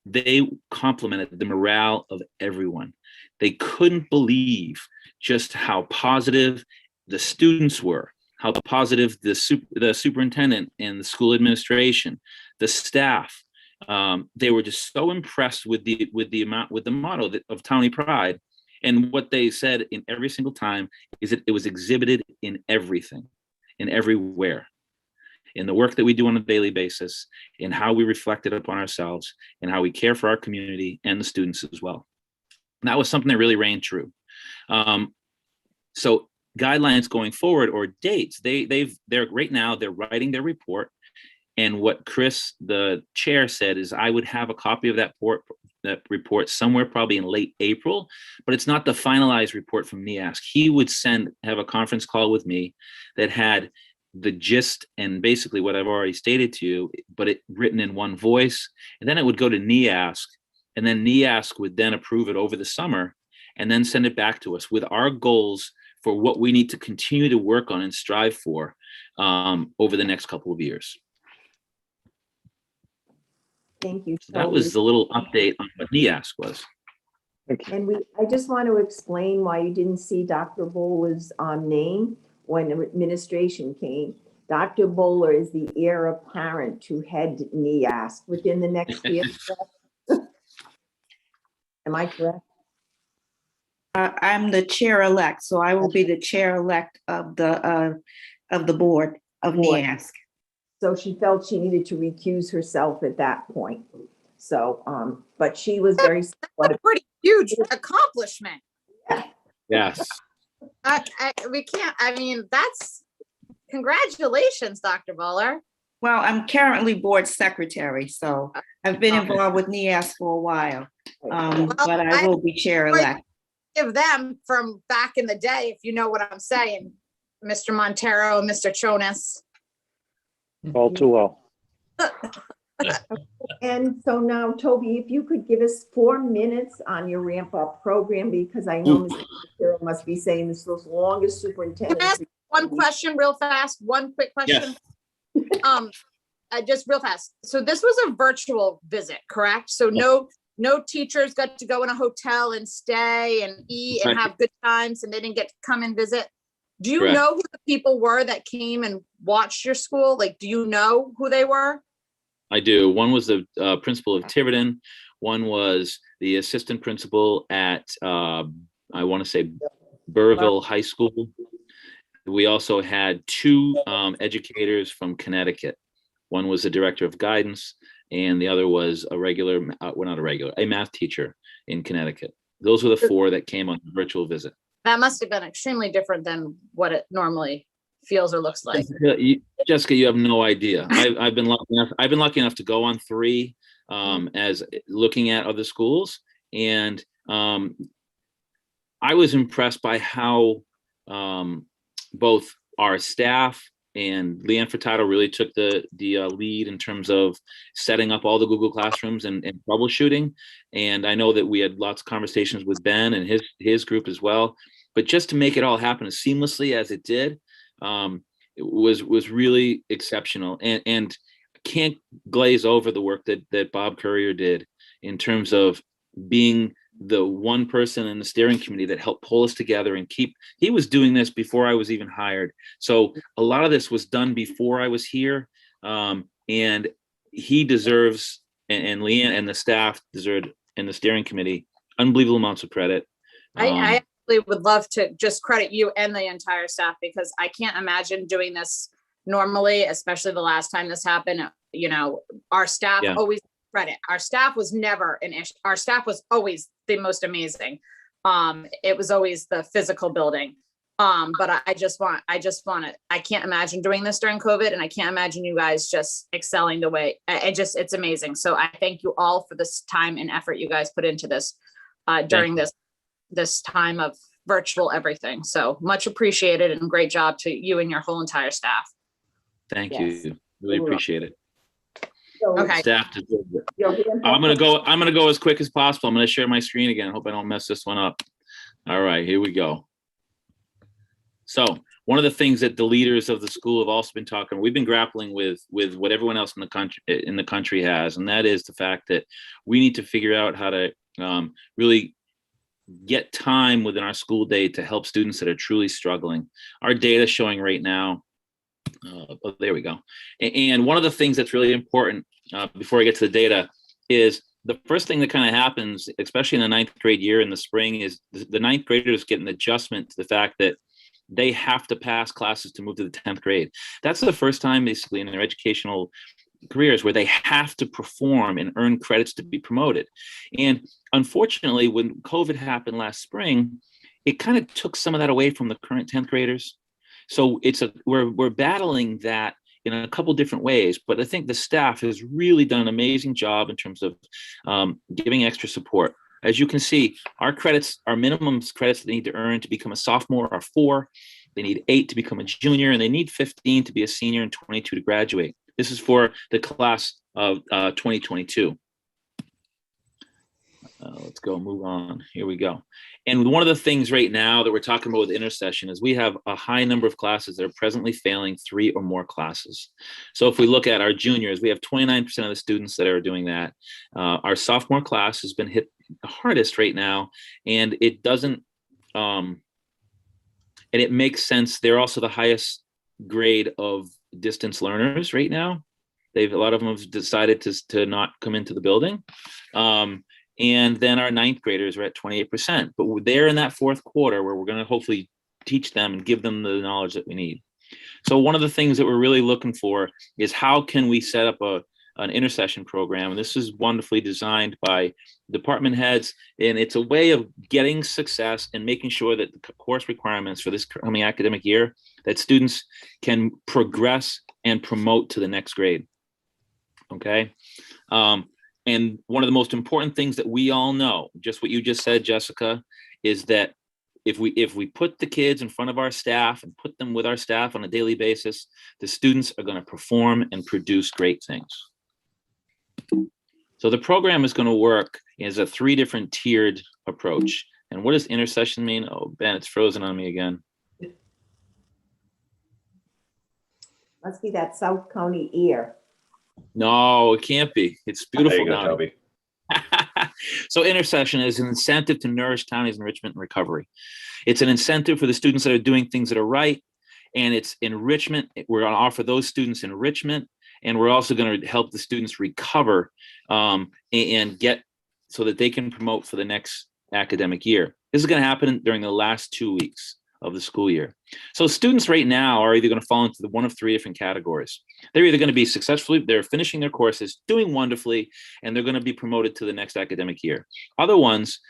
Speaker 16: they complimented the morale of everyone. They couldn't believe just how positive the students were, how positive the superintendent and the school administration, the staff. They were just so impressed with the motto of Towny Pride. And what they said in every single time is that it was exhibited in everything, in everywhere, in the work that we do on a daily basis, in how we reflect it upon ourselves, and how we care for our community and the students as well. That was something that really ran true. So guidelines going forward or dates, they're right now, they're writing their report. And what Chris, the chair, said is I would have a copy of that report somewhere probably in late April, but it's not the finalized report from NEASC. He would have a conference call with me that had the gist and basically what I've already stated to you, but it written in one voice. And then it would go to NEASC, and then NEASC would then approve it over the summer and then send it back to us with our goals for what we need to continue to work on and strive for over the next couple of years.
Speaker 8: Thank you.
Speaker 16: So that was the little update on what NEASC was.
Speaker 8: And I just want to explain why you didn't see Dr. Bowler's name when administration came. Dr. Bowler is the heir apparent to head NEASC within the next year. Am I correct?
Speaker 17: I'm the chair-elect, so I will be the chair-elect of the board of NEASC.
Speaker 8: So she felt she needed to recuse herself at that point. So, but she was very
Speaker 6: That's a pretty huge accomplishment.
Speaker 16: Yes.
Speaker 6: We can't, I mean, that's, congratulations, Dr. Bowler.
Speaker 17: Well, I'm currently board secretary, so I've been involved with NEASC for a while, but I will be chair-elect.
Speaker 6: Give them from back in the day, if you know what I'm saying, Mr. Montero and Mr. Chonas.
Speaker 1: All too well.
Speaker 8: And so now, Toby, if you could give us 4 minutes on your ramp up program, because I know Mr. Montero must be saying this is the longest superintendent.
Speaker 6: Can I ask one question real fast? One quick question. Yes. Just real fast. So this was a virtual visit, correct? So no teachers got to go in a hotel and stay and eat and have good times, and they didn't get to come and visit. Do you know who the people were that came and watched your school? Like, do you know who they were?
Speaker 16: I do. One was the principal of Tiverton. One was the assistant principal at, I want to say, Burrville High School. We also had 2 educators from Connecticut. One was the director of guidance, and the other was a math teacher in Connecticut. Those were the 4 that came on the virtual visit.
Speaker 6: That must have been extremely different than what it normally feels or looks like.
Speaker 16: Jessica, you have no idea. I've been lucky enough to go on 3 as looking at other schools, and I was impressed by how both our staff and Leanne Furtado really took the lead in terms of setting up all the Google Classrooms and troubleshooting. And I know that we had lots of conversations with Ben and his group as well. But just to make it all happen as seamlessly as it did, it was really exceptional. And can't glaze over the work that Bob Courier did in terms of being the one person in the steering committee that helped pull us together and he was doing this before I was even hired. So a lot of this was done before I was here. And he deserves, and Leanne and the staff deserved, and the steering committee, unbelievable amounts of credit.
Speaker 6: I actually would love to just credit you and the entire staff, because I can't imagine doing this normally, especially the last time this happened. You know, our staff always credit. Our staff was never an issue. Our staff was always the most amazing. It was always the physical building. But I can't imagine doing this during COVID, and I can't imagine you guys just excelling the way it's amazing. So I thank you all for this time and effort you guys put into this during this time of virtual everything. So much appreciated, and great job to you and your whole entire staff.
Speaker 16: Thank you. Really appreciate it.
Speaker 6: Okay.
Speaker 16: Staff deserves it. I'm gonna go as quick as possible. I'm gonna share my screen again. I hope I don't mess this one up. All right, here we go. So one of the things that the leaders of the school have also been talking, we've been grappling with what everyone else in the country has, and that is the fact that we need to figure out how to really get time within our school day to help students that are truly struggling. Our data showing right now, there we go. And one of the things that's really important before I get to the data is the first thing that kind of happens, especially in the 9th grade year in the spring, is the 9th graders get an adjustment to the fact that they have to pass classes to move to the 10th grade. That's the first time basically in their educational careers where they have to perform and earn credits to be promoted. And unfortunately, when COVID happened last spring, it kind of took some of that away from the current 10th graders. So we're battling that in a couple different ways, but I think the staff has really done an amazing job in terms of giving extra support. As you can see, our credits, our minimum credits they need to earn to become a sophomore are 4. They need 8 to become a junior, and they need 15 to be a senior and 22 to graduate. This is for the class of 2022. Let's go, move on. Here we go. And one of the things right now that we're talking about with intercession is we have a high number of classes that are presently failing 3 or more classes. So if we look at our juniors, we have 29% of the students that are doing that. Our sophomore class has been hit the hardest right now, and it doesn't, and it makes sense. They're also the highest grade of distance learners right now. A lot of them have decided to not come into the building. And then our 9th graders are at 28%, but they're in that 4th quarter where we're going to hopefully teach them and give them the knowledge that we need. So one of the things that we're really looking for is how can we set up an intercession program? And this is wonderfully designed by department heads. And it's a way of getting success and making sure that the course requirements for this coming academic year, that students can progress and promote to the next grade. Okay. And one of the most important things that we all know, just what you just said, Jessica, is that if we put the kids in front of our staff and put them with our staff on a daily basis, the students are going to perform and produce great things. So the program is going to work as a 3 different tiered approach. And what does intercession mean? Oh, Ben, it's frozen on me again.
Speaker 8: Must be that South County ear.
Speaker 16: No, it can't be. It's beautiful.
Speaker 3: There you go, Toby.
Speaker 16: So intercession is an incentive to nourish counties enrichment and recovery. It's an incentive for the students that are doing things that are right. And it's enrichment. We're going to offer those students enrichment. And we're also going to help the students recover and get so that they can promote for the next academic year. This is going to happen during the last 2 weeks of the school year. So students right now are either going to fall into one of 3 different categories. They're either going to be they're finishing their courses, doing wonderfully, and they're going to be promoted to the next academic year. Other ones,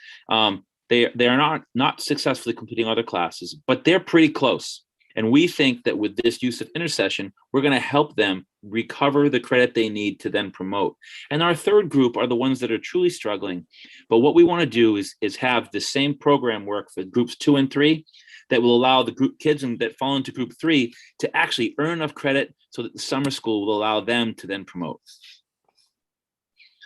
Speaker 16: they are not successfully completing other classes, but they're pretty close. And we think that with this use of intercession, we're going to help them recover the credit they need to then promote. And our 3rd group are the ones that are truly struggling. But what we want to do is have the same program work for groups 2 and 3 that will allow the group kids that fall into group 3 to actually earn enough credit so that the summer school will allow them to then promote.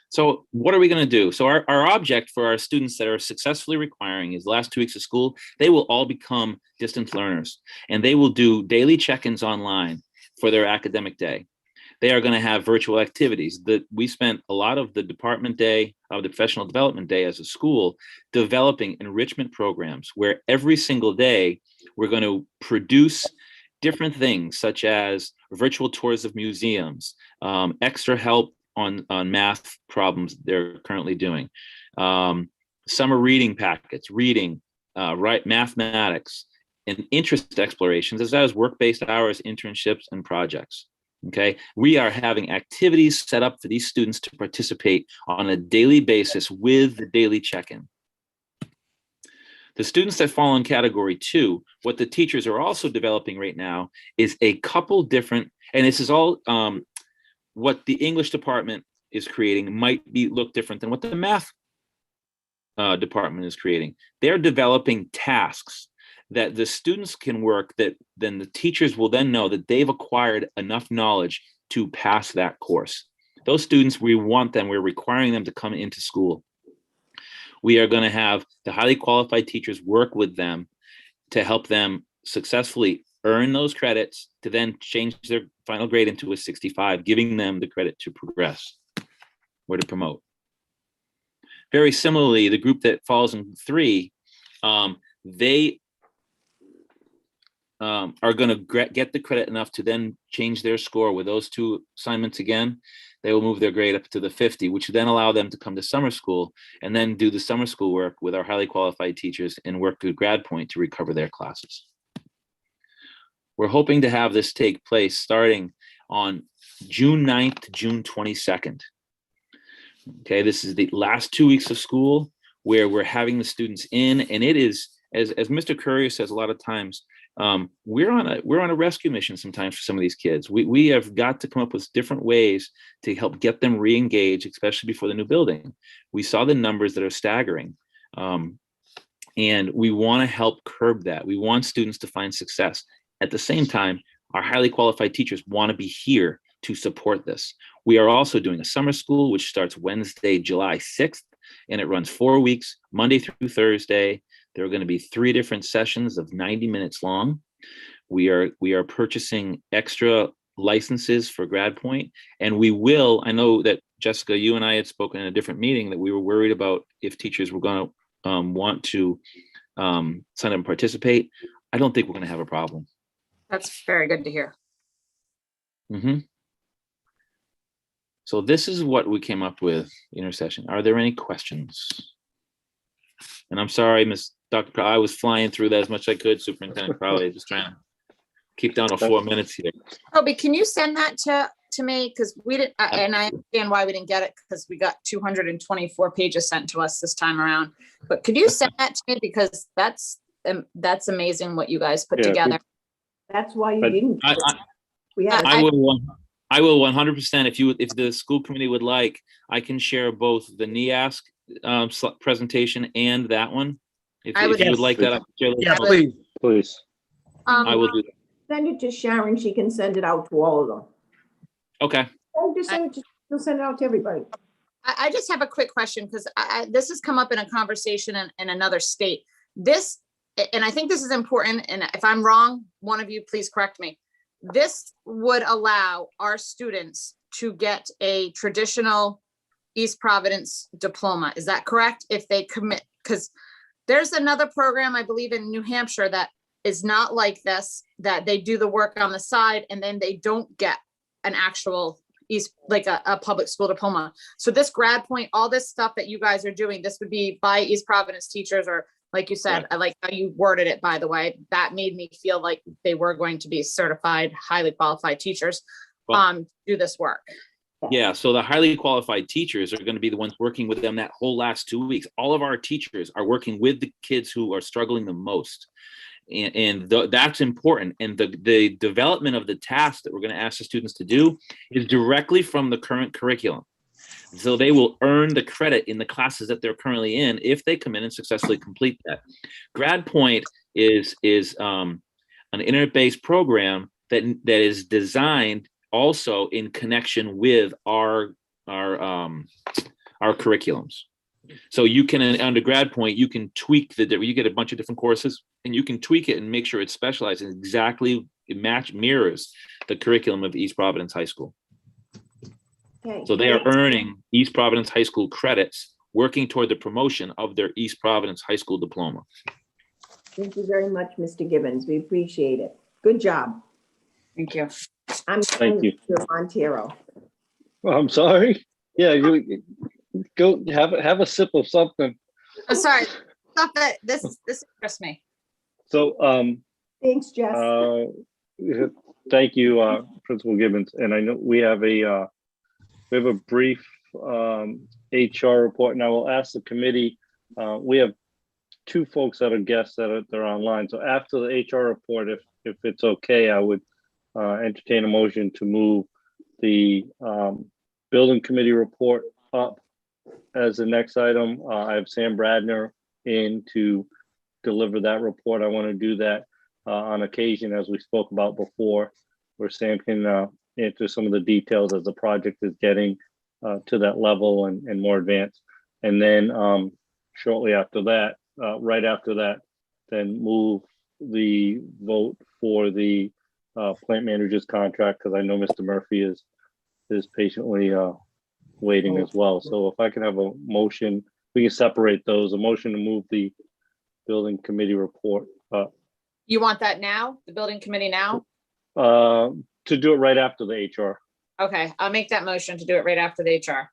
Speaker 16: So what are we going to do? So our object for our students that are successfully requiring is the last 2 weeks of school, they will all become distance learners, and they will do daily check-ins online for their academic day. They are going to have virtual activities. We spent a lot of the department day, of the professional development day as a school, developing enrichment programs where every single day we're going to produce different things such as virtual tours of museums, extra help on math problems they're currently doing, summer reading packets, reading, mathematics, and interest explorations, as well as work-based hours, internships, and projects. Okay, we are having activities set up for these students to participate on a daily basis with the daily check-in. The students that fall in category 2, what the teachers are also developing right now is a couple different, and this is all what the English department is creating might look different than what the math department is creating. They're developing tasks that the students can work, that then the teachers will then know that they've acquired enough knowledge to pass that course. Those students, we're requiring them to come into school. We are going to have the highly qualified teachers work with them to help them successfully earn those credits to then change their final grade into a 65, giving them the credit to progress or to promote. Very similarly, the group that falls in 3, they are going to get the credit enough to then change their score with those 2 assignments again. They will move their grade up to the 50, which then allow them to come to summer school and then do the summer school work with our highly qualified teachers and work to grad point to recover their classes. We're hoping to have this take place starting on June 9th to June 22nd. Okay, this is the last 2 weeks of school where we're having the students in, and it is, as Mr. Courier says a lot of times, we're on a rescue mission sometimes for some of these kids. We have got to come up with different ways to help get them re-engaged, especially before the new building. We saw the numbers that are staggering, and we want to help curb that. We want students to find success. At the same time, our highly qualified teachers want to be here to support this. We are also doing a summer school, which starts Wednesday, July 6th, and it runs 4 weeks, Monday through Thursday. There are going to be 3 different sessions of 90 minutes long. We are purchasing extra licenses for GradPoint, and we will, I know that Jessica, you and I had spoken in a different meeting that we were worried about if teachers were going to want to sign up and participate. I don't think we're going to have a problem.
Speaker 6: That's very good to hear.
Speaker 16: Mm-hmm. So this is what we came up with intercession. Are there any questions? And I'm sorry, Miss Dr. Crowley, I was flying through that as much as I could, Superintendent Crowley, just trying to keep down to 4 minutes here.
Speaker 6: Toby, can you send that to me? Because we didn't, and I understand why we didn't get it, because we got 224 pages sent to us this time around. But could you send that to me? Because that's amazing what you guys put together.
Speaker 8: That's why you didn't.
Speaker 16: I will 100%. If the school committee would like, I can share both the NEASC presentation and that one. If you would like that, I can share those.
Speaker 4: Yeah, please.
Speaker 1: Please.
Speaker 16: I will do that.
Speaker 8: Send it to Sharon. She can send it out to all of them.
Speaker 16: Okay.
Speaker 8: She'll send it out to everybody.
Speaker 6: I just have a quick question, because this has come up in a conversation in another state. This, and I think this is important, and if I'm wrong, one of you please correct me. This would allow our students to get a traditional East Providence diploma. Is that correct? If they commit, because there's another program, I believe in New Hampshire, that is not like this, that they do the work on the side and then they don't get an actual like a public school diploma. So this GradPoint, all this stuff that you guys are doing, this would be by East Providence teachers, or like you said, I like how you worded it, by the way. That made me feel like they were going to be certified, highly qualified teachers do this work.
Speaker 16: Yeah, so the highly qualified teachers are going to be the ones working with them that whole last 2 weeks. All of our teachers are working with the kids who are struggling the most. And that's important. And the development of the tasks that we're going to ask the students to do is directly from the current curriculum. So they will earn the credit in the classes that they're currently in if they come in and successfully complete that. GradPoint is an internet-based program that is designed also in connection with our curriculums. So you can, under GradPoint, you can tweak you get a bunch of different courses and you can tweak it and make sure it's specialized and exactly mirrors the curriculum of East Providence High School.
Speaker 8: Okay.
Speaker 16: So they are earning East Providence High School credits, working toward the promotion of their East Providence High School diploma.
Speaker 8: Thank you very much, Mr. Gibbons. We appreciate it. Good job.
Speaker 6: Thank you.
Speaker 1: Thank you.
Speaker 8: Montero.
Speaker 1: Well, I'm sorry. Yeah, you go have a sip of something.
Speaker 6: I'm sorry. Stop it. This interests me.
Speaker 1: So
Speaker 8: thanks, Jess.
Speaker 1: Thank you, Principal Gibbons. And I know we have a brief HR report, and I will ask the committee. We have 2 folks that are guests they're online. So after the HR report, if it's okay, I would entertain a motion to move the building committee report up as the next item. I have Sam Bradner in to deliver that report. I want to do that on occasion, as we spoke about before, where Sam can answer some of the details as the project is getting to that level and more advanced. And then shortly after that, right after that, then move the vote for the plant manager's contract, because I know Mr. Murphy is patiently waiting as well. So if I can have a motion, we can separate those. A motion to move the building committee report up.
Speaker 6: You want that now? The building committee now?
Speaker 1: To do it right after the HR.
Speaker 6: Okay, I'll make that motion to do it right after the HR.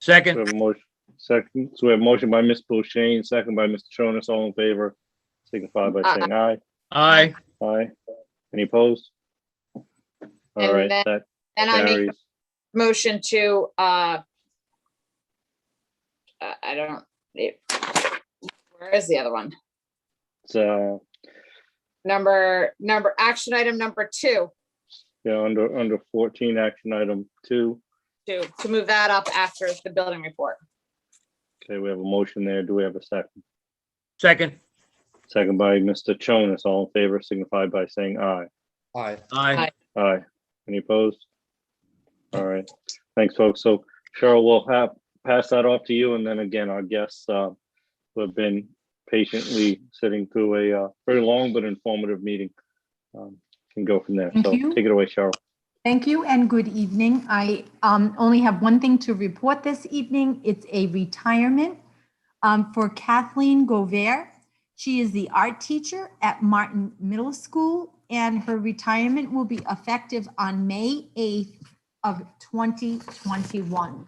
Speaker 1: Second. So we have a motion. Second. So we have a motion by Ms. Bouchane, second by Mr. Shonis. All in favor, signify by saying aye.
Speaker 4: Aye.
Speaker 1: Aye. Any opposed? All right.
Speaker 6: Then,
Speaker 1: That
Speaker 6: And I make a
Speaker 1: Carries.
Speaker 6: motion to, I don't, where is the other one?
Speaker 1: So,
Speaker 6: Action item number 2,
Speaker 1: yeah, under 14, action item 2.
Speaker 6: to move that up after the building report.
Speaker 1: Okay, we have a motion there. Do we have a second?
Speaker 4: Second.
Speaker 1: Second by Mr. Jonas. All in favor signify by saying aye.
Speaker 2: Aye.
Speaker 4: Aye.
Speaker 1: Aye. Any opposed? All right. Thanks, folks. So Cheryl, we'll pass that off to you. And then again, our guests who have been patiently sitting through a very long but informative meeting can go from there.
Speaker 21: Thank
Speaker 1: So
Speaker 21: you.
Speaker 1: take it away, Cheryl.
Speaker 21: Thank you and good evening. I only have one thing to report this evening. It's a retirement for Kathleen Gover. She is the art teacher at Martin Middle School, and her retirement will be effective on May 8th of 2021.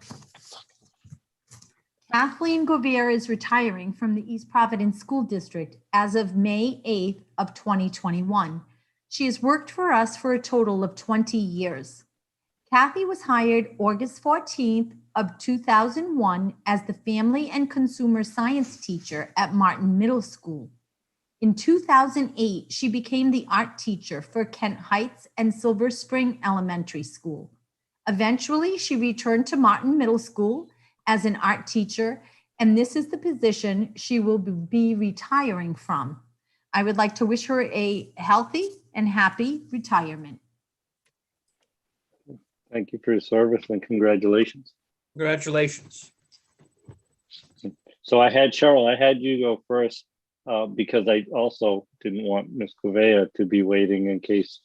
Speaker 21: Kathleen Gover is retiring from the East Providence School District as of May 8th of 2021. She has worked for us for a total of 20 years. Kathy was hired August 14th of 2001 as the Family and Consumer Science teacher at Martin Middle School. In 2008, she became the art teacher for Kent Heights and Silver Spring Elementary School. Eventually, she returned to Martin Middle School as an art teacher, and this is the position she will be retiring from. I would like to wish her a healthy and happy retirement.
Speaker 1: Thank you for your service and congratulations.
Speaker 4: Congratulations.
Speaker 1: So Cheryl, I had you go first because I also didn't want Ms. Covea to be waiting in case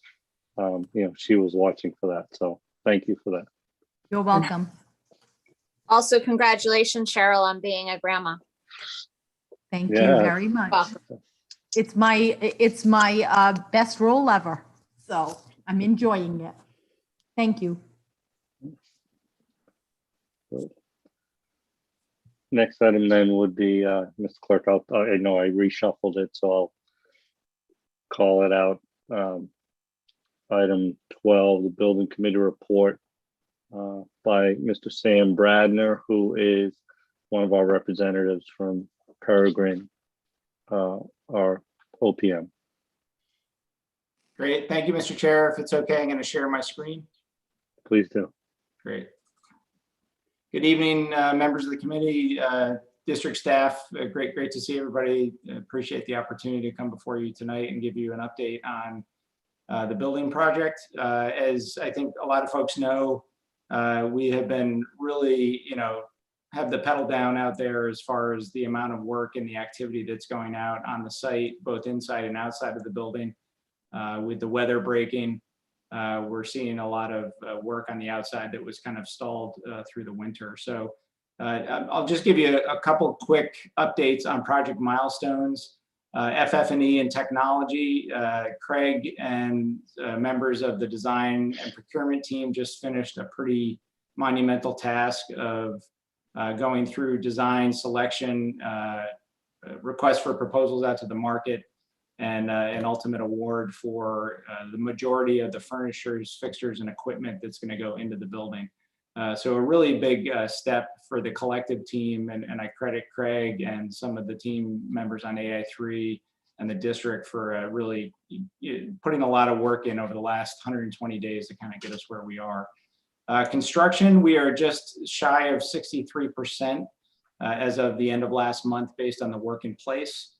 Speaker 1: she was watching for that. So thank you for that.
Speaker 21: You're welcome.
Speaker 6: Also, congratulations, Cheryl, on being a grandma.
Speaker 21: Thank you
Speaker 1: Yeah.
Speaker 21: very much. It's my best role ever, so I'm enjoying it. Thank you.
Speaker 1: Next item then would be, Mr. Clerk, I know I reshuffled it, so I'll call it out. Item 12, the building committee report by Mr. Sam Bradner, who is one of our representatives from Peregrine, our OPM.
Speaker 22: Great. Thank you, Mr. Chair. If it's okay, I'm going to share my screen.
Speaker 1: Please do.
Speaker 22: Great. Good evening, members of the committee, district staff. Great to see everybody. Appreciate the opportunity to come before you tonight and give you an update on the building project. As I think a lot of folks know, we have been really, have the pedal down out there as far as the amount of work and the activity that's going out on the site, both inside and outside of the building. With the weather breaking, we're seeing a lot of work on the outside that was kind of stalled through the winter. So I'll just give you a couple quick updates on project milestones. FF&E and technology, Craig and members of the design and procurement team just finished a pretty monumental task of going through design selection, requests for proposals out to the market, and an ultimate award for the majority of the furnitures, fixtures, and equipment that's going to go into the building. So a really big step for the collective team, and I credit Craig and some of the team members on AI3 and the district for really putting a lot of work in over the last 120 days to kind of get us where we are. Construction, we are just shy of 63% as of the end of last month based on the work in place.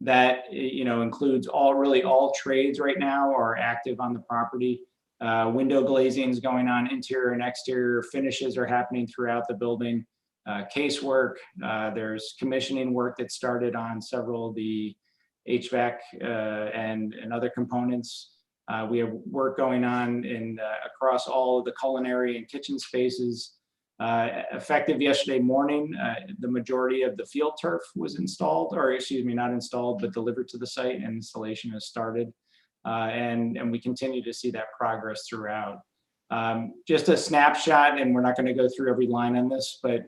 Speaker 22: That includes all trades right now are active on the property. Window glazing is going on, interior and exterior finishes are happening throughout the building. Casework, there's commissioning work that started on several of the HVAC and other components. We have work going on across all of the culinary and kitchen spaces. Effective yesterday morning, the majority of the field turf was installed, or excuse me, not installed, but delivered to the site, and installation has started. And we continue to see that progress throughout. Just a snapshot, and we're not going to go through every line on this, but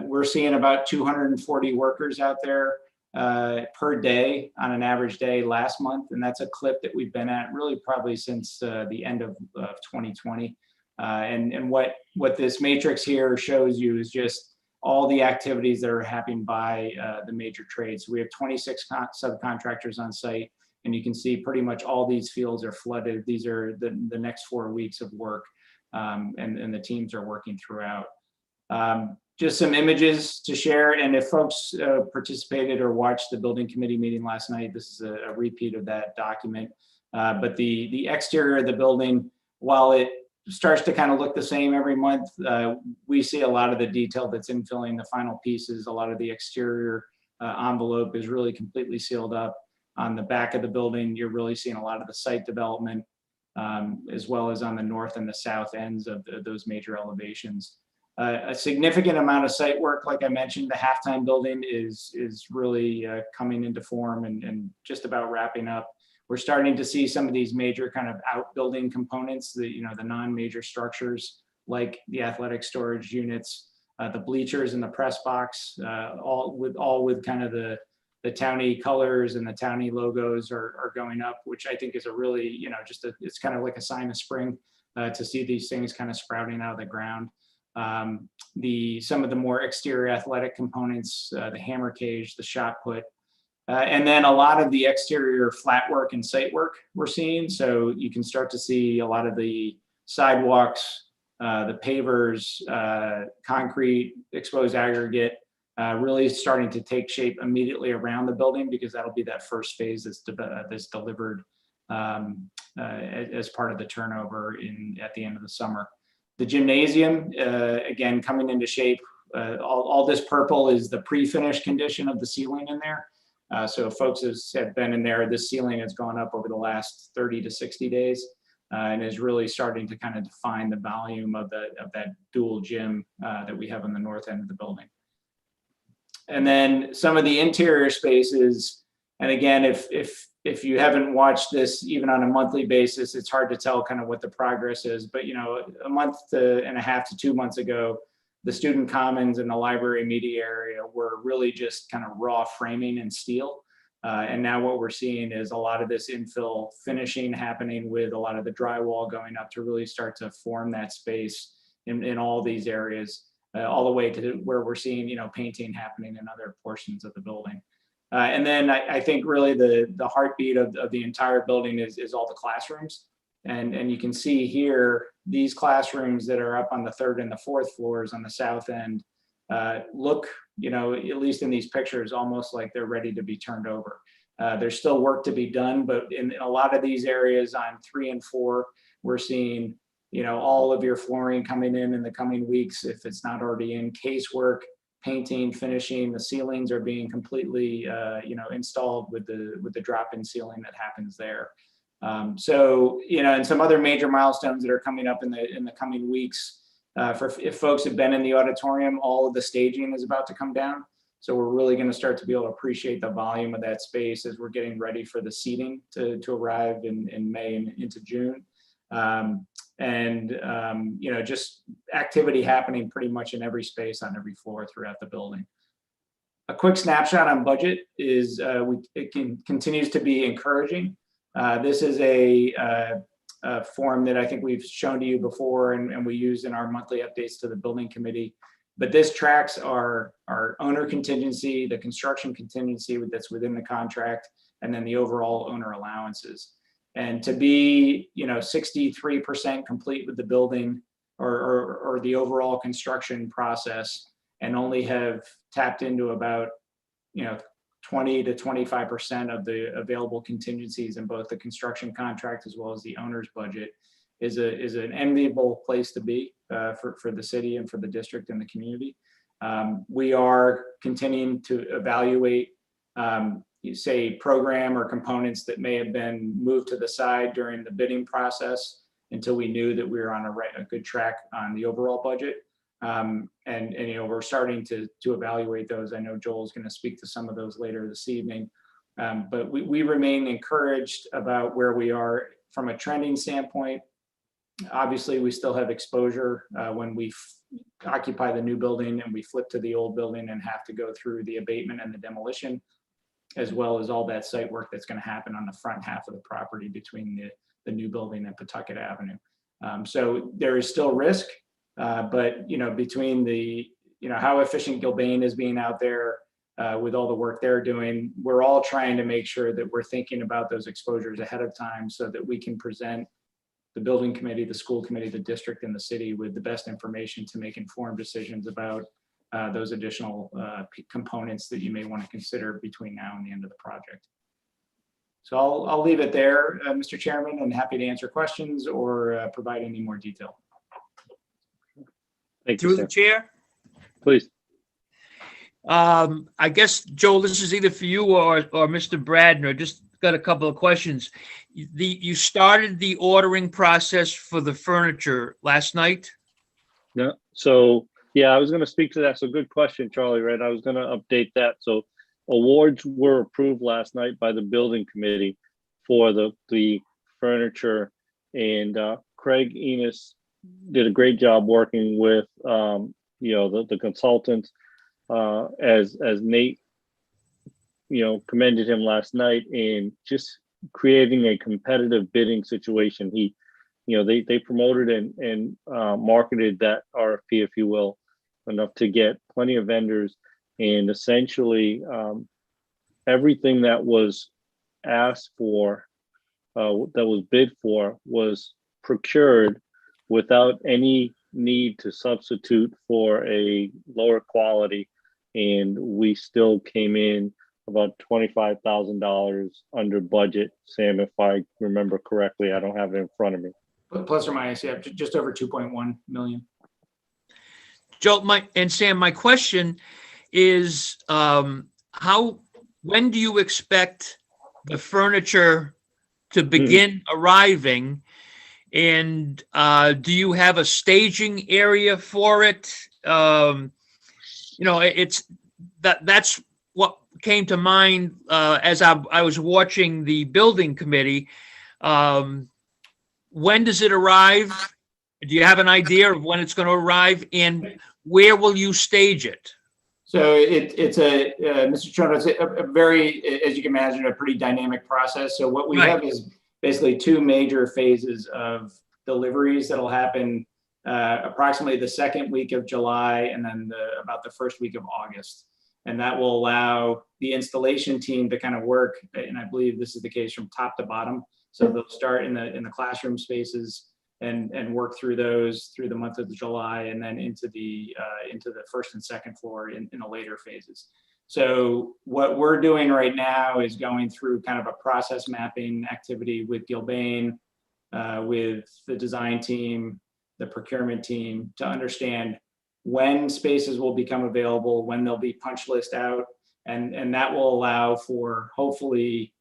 Speaker 22: we're seeing about 240 workers out there per day on an average day last month. And that's a clip that we've been at really probably since the end of 2020. And what this matrix here shows you is just all the activities that are happening by the major trades. So we have 26 subcontractors on site, and you can see pretty much all these fields are flooded. These are the next 4 weeks of work, and the teams are working throughout. Just some images to share, and if folks participated or watched the building committee meeting last night, this is a repeat of that document. But the exterior of the building, while it starts to kind of look the same every month, we see a lot of the detail that's infilling the final pieces. A lot of the exterior envelope is really completely sealed up. On the back of the building, you're really seeing a lot of the site development, as well as on the north and the south ends of those major elevations. A significant amount of site work, like I mentioned, the halftime building is really coming into form and just about wrapping up. We're starting to see some of these major kind of outbuilding components, the non-major structures like the athletic storage units, the bleachers and the press box, all with kind of the Townie colors and the Townie logos are going up, which I think is a really, it's kind of like a sign of spring to see these things kind of sprouting out of the ground. Some of the more exterior athletic components, the hammer cage, the shot put, and then a lot of the exterior flat work and site work we're seeing. So you can start to see a lot of the sidewalks, the pavers, concrete, exposed aggregate, really starting to take shape immediately around the building, because that'll be that first phase that's delivered as part of the turnover at the end of the summer. The gymnasium, again, coming into shape. All this purple is the pre-finished condition of the ceiling in there. So if folks have been in there, this ceiling has gone up over the last 30 to 60 days and is really starting to kind of define the volume of that dual gym that we have on the north end of the building. And then some of the interior spaces, and again, if you haven't watched this even on a monthly basis, it's hard to tell kind of what the progress is. But a month and a half to 2 months ago, the student commons and the library media area were really just kind of raw framing and steel. And now what we're seeing is a lot of this infill finishing happening, with a lot of the drywall going up to really start to form that space in all these areas, all the way to where we're seeing painting happening in other portions of the building. And then I think really the heartbeat of the entire building is all the classrooms. And you can see here, these classrooms that are up on the 3rd and the 4th floors on the south end look, at least in these pictures, almost like they're ready to be turned over. There's still work to be done, but in a lot of these areas on 3 and 4, we're seeing, all of your flooring coming in the coming weeks, if it's not already in, casework, painting, finishing. The ceilings are being completely, installed with the drop-in ceiling that happens there. So, and some other major milestones that are coming up in the coming weeks. If folks have been in the auditorium, all of the staging is about to come down. So we're really going to start to be able to appreciate the volume of that space as we're getting ready for the seating to arrive in May and into June. Just activity happening pretty much in every space on every floor throughout the building. A quick snapshot on budget is it continues to be encouraging. This is a form that I think we've shown to you before, and we use in our monthly updates to the building committee. But this tracks our owner contingency, the construction contingency that's within the contract, and then the overall owner allowances. And to be 63% complete with the building or the overall construction process, and only have tapped into about 20 to 25% of the available contingencies in both the construction contract as well as the owner's budget is an enviable place to be for the city and for the district and the community. We are continuing to evaluate say program or components that may have been moved to the side during the bidding process until we knew that we were on a good track on the overall budget. We're starting to evaluate those. I know Joel's going to speak to some of those later this evening, but we remain encouraged about where we are from a trending standpoint. Obviously, we still have exposure when we occupy the new building and we flip to the old building and have to go through the abatement and the demolition. as well as all that site work that's going to happen on the front half of the property between the new building and Pawtucket Avenue. So there is still risk, but between the how efficient Gilbane is being out there with all the work they're doing, we're all trying to make sure that we're thinking about those exposures ahead of time so that we can present the building committee, the school committee, the district, and the city with the best information to make informed decisions about those additional components that you may want to consider between now and the end of the project. So I'll leave it there, Mr. Chairman, and happy to answer questions or provide any more detail.
Speaker 1: Thank you,
Speaker 4: Through
Speaker 1: sir.
Speaker 4: the chair.
Speaker 1: Please.
Speaker 4: I guess, Joel, this is either for you or Mr. Bradner. Just got a couple of questions. You started the ordering process for the furniture last night?
Speaker 1: Yeah. So, yeah, I was going to speak to that. So good question, Charlie, right? I was going to update that. So awards were approved last night by the building committee for the furniture, and Craig Enos did a great job working with the consultants, as Nate commended him last night in just creating a competitive bidding situation. They promoted and marketed that RFP, if you will, enough to get plenty of vendors, and essentially everything that was asked for, that was bid for, was procured without any need to substitute for a lower quality, and we still came in about $25,000 under budget. Sam, if I remember correctly, I don't have it in front of me.
Speaker 22: Plus or minus, yeah, just over 2.1 million.
Speaker 4: Joe, and Sam, my question is, when do you expect the furniture to begin arriving? And do you have a staging area for it? That's what came to mind as I was watching the building committee. When does it arrive? Do you have an idea of when it's going to arrive, and where will you stage it?
Speaker 22: So it's Mr. Chono, it's a very, as you can imagine, a pretty dynamic process. So what we have is basically two major phases of deliveries that'll happen approximately the second week of July and then about the first week of August. And that will allow the installation team to kind of work, and I believe this is the case, from top to bottom. So they'll start in the classroom spaces and work through those through the month of July, and then into the first and second floor in the later phases. So what we're doing right now is going through kind of a process mapping activity with Gilbane, with the design team, the procurement team, to understand when spaces will become available, when they'll be punch list out, and that will allow for, hopefully,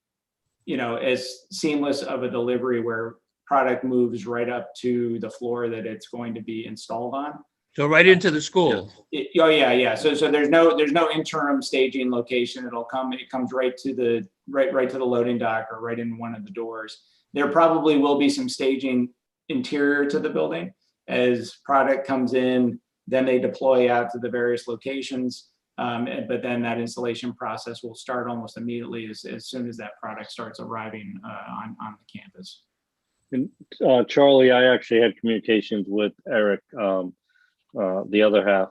Speaker 22: as seamless of a delivery where product moves right up to the floor that it's going to be installed on.
Speaker 4: So right into the school.
Speaker 22: Yeah. So there's no interim staging location. It comes right to the loading dock or right in one of the doors. There probably will be some staging interior to the building as product comes in, then they deploy out to the various locations. But then that installation process will start almost immediately as soon as that product starts arriving on the campus.
Speaker 1: And Charlie, I actually had communications with Eric, the other half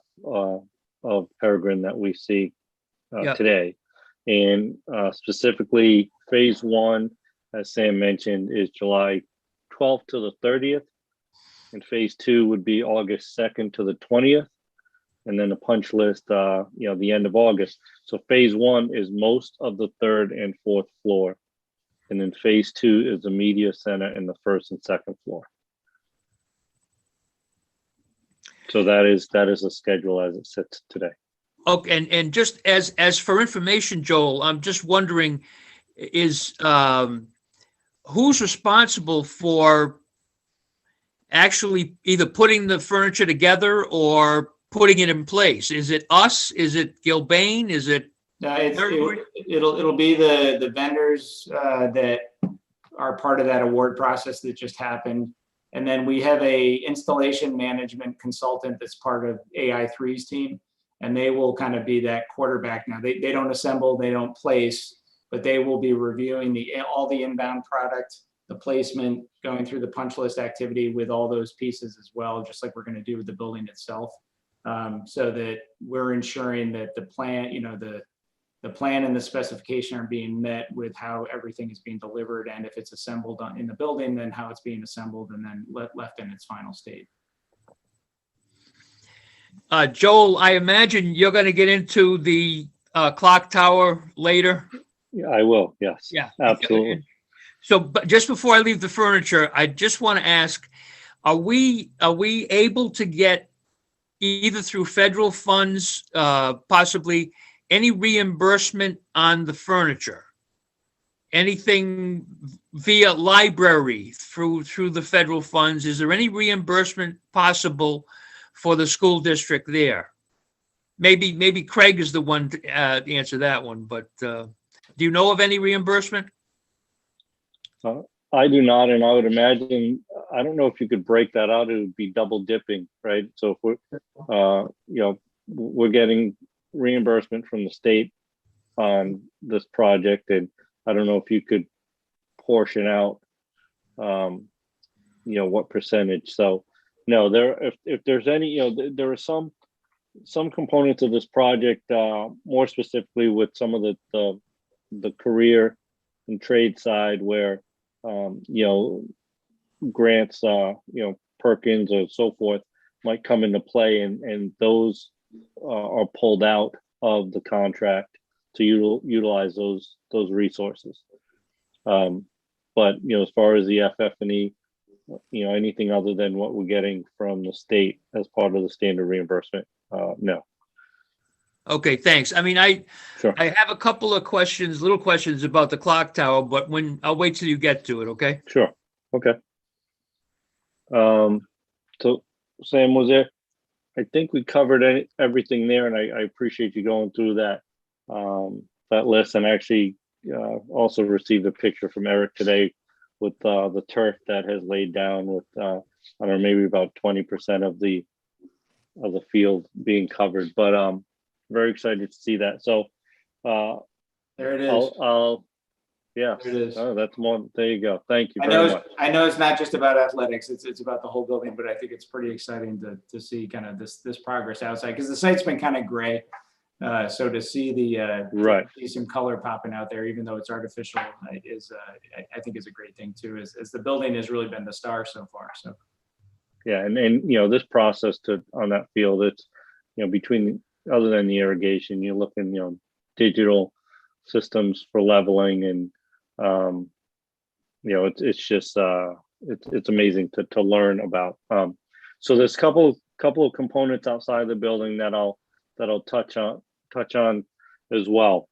Speaker 1: of Peregrine that we see today. And specifically, phase one, as Sam mentioned, is July 12th to the 30th. And phase two would be August 2nd to the 20th. And then the punch list, the end of August. So phase one is most of the third and fourth floor. And then phase two is the media center in the first and second floor. So that is the schedule as it sits today.
Speaker 4: Okay, and just as for information, Joel, I'm just wondering, is who's responsible for actually either putting the furniture together or putting it in place? Is it us? Is it Gilbane? Is it?
Speaker 22: No, it'll be the vendors that are part of that award process that just happened. And then we have a installation management consultant that's part of AI3's team, and they will kind of be that quarterback. Now they don't assemble, they don't place, but they will be reviewing all the inbound product, the placement, going through the punch list activity with all those pieces as well, just like we're going to do with the building itself. So that we're ensuring that the plan, the plan and the specification are being met with how everything is being delivered. And if it's assembled in the building, then how it's being assembled and then left in its final state.
Speaker 4: Joel, I imagine you're going to get into the clock tower later.
Speaker 1: Yeah, I will. Yes.
Speaker 4: Yeah,
Speaker 1: absolutely.
Speaker 4: So, but just before I leave the furniture, I just want to ask, are we able to get either through federal funds, possibly any reimbursement on the furniture? Anything via library through the federal funds? Is there any reimbursement possible for the school district there? Maybe Craig is the one to answer that one, but do you know of any reimbursement?
Speaker 1: I do not, and I would imagine, I don't know if you could break that out, it would be double dipping, right? So if we're, we're getting reimbursement from the state on this project, and I don't know if you could portion out, what percentage. So no, if there's any, there are some components of this project, more specifically with some of the career and trade side where, grants, Perkins or so forth might come into play, and those are pulled out of the contract to utilize those resources. But as far as the FF&E, anything other than what we're getting from the state as part of the standard reimbursement, no.
Speaker 4: Okay, thanks. I mean, I
Speaker 1: Sure.
Speaker 4: have a couple of little questions about the clock tower, but I'll wait till you get to it, okay?
Speaker 1: Sure. Okay. So Sam, I think we covered everything there, and I appreciate you going through that list, and actually also received a picture from Eric today with the turf that has laid down with I don't know, maybe about 20% of the field being covered, but very excited to see that. So
Speaker 22: there it is.
Speaker 1: Yeah,
Speaker 22: there it is.
Speaker 1: Oh, that's more. There you go. Thank you very much.
Speaker 22: I know it's not just about athletics, it's about the whole building, but I think it's pretty exciting to see kind of this progress outside, because the site's been kind of gray. So to see
Speaker 1: right,
Speaker 22: see some color popping out there, even though it's artificial, is I think is a great thing too. As the building has really been the star so far. So
Speaker 1: yeah, and this process on that field, it's between, other than the irrigation, you're looking digital systems for leveling, and it's just it's amazing to learn about. So there's a couple of components outside the building that I'll touch on as well.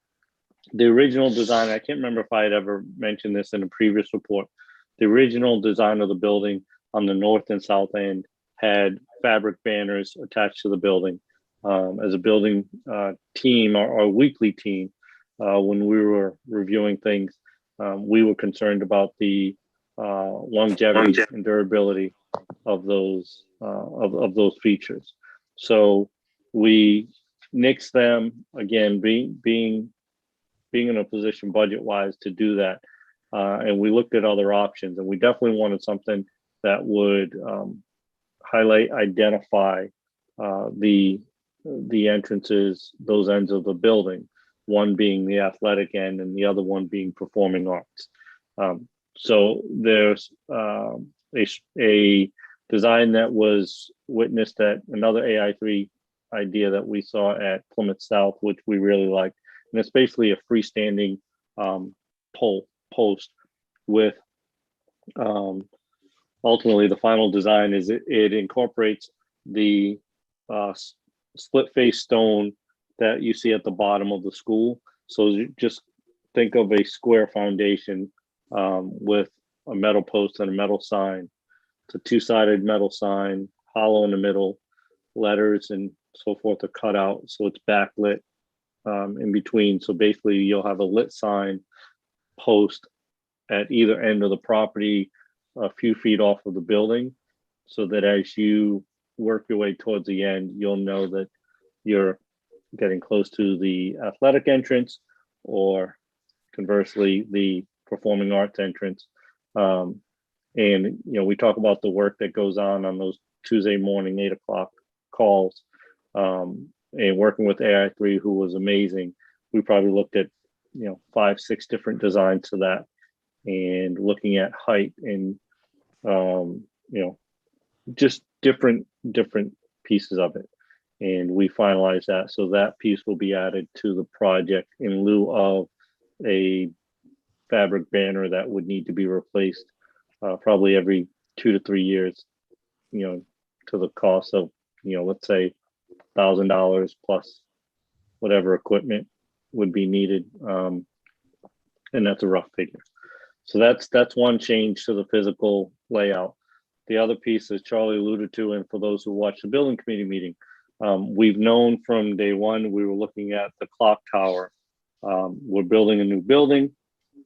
Speaker 1: The original design, I can't remember if I had ever mentioned this in a previous report. The original design of the building on the north and south end had fabric banners attached to the building. As a building team, our weekly team, when we were reviewing things, we were concerned about the longevity and durability of those features. So we nixed them, again, being in a position budget-wise to do that, and we looked at other options, and we definitely wanted something that would highlight, identify the entrances, those ends of the building, one being the athletic end and the other one being performing arts. So there's a design that was witnessed at another AI3 idea that we saw at Plymouth South, which we really liked. And it's basically a freestanding post with ultimately the final design is it incorporates the split face stone that you see at the bottom of the school. So you just think of a square foundation with a metal post and a metal sign. It's a two-sided metal sign, hollow in the middle, letters and so forth are cut out, so it's backlit in between. So basically you'll have a lit sign post at either end of the property, a few feet off of the building, so that as you work your way towards the end, you'll know that you're getting close to the athletic entrance or conversely, the performing arts entrance. And, we talk about the work that goes on those Tuesday morning, 8 o'clock calls. And working with AI3, who was amazing. We probably looked at, 5, 6 different designs to that, and looking at height and, just different pieces of it. And we finalized that. So that piece will be added to the project in lieu of a fabric banner that would need to be replaced probably every 2 to 3 years, to the cost of, let's say $1,000 plus whatever equipment would be needed. And that's a rough figure. So that's one change to the physical layout. The other piece, as Charlie alluded to, and for those who watched the building committee meeting, we've known from day one, we were looking at the clock tower. We're building a new building.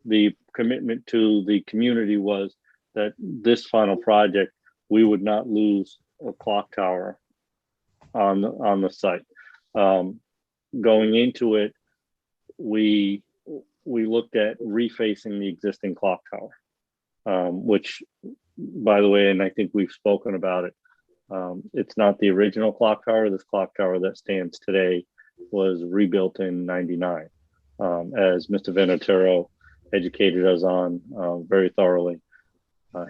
Speaker 1: The commitment to the community was that this final project, we would not lose a clock tower on the site. Going into it, we looked at refacing the existing clock tower, which, by the way, and I think we've spoken about it, it's not the original clock tower. This clock tower that stands today was rebuilt in '99, as Mr. Venatero educated us on very thoroughly.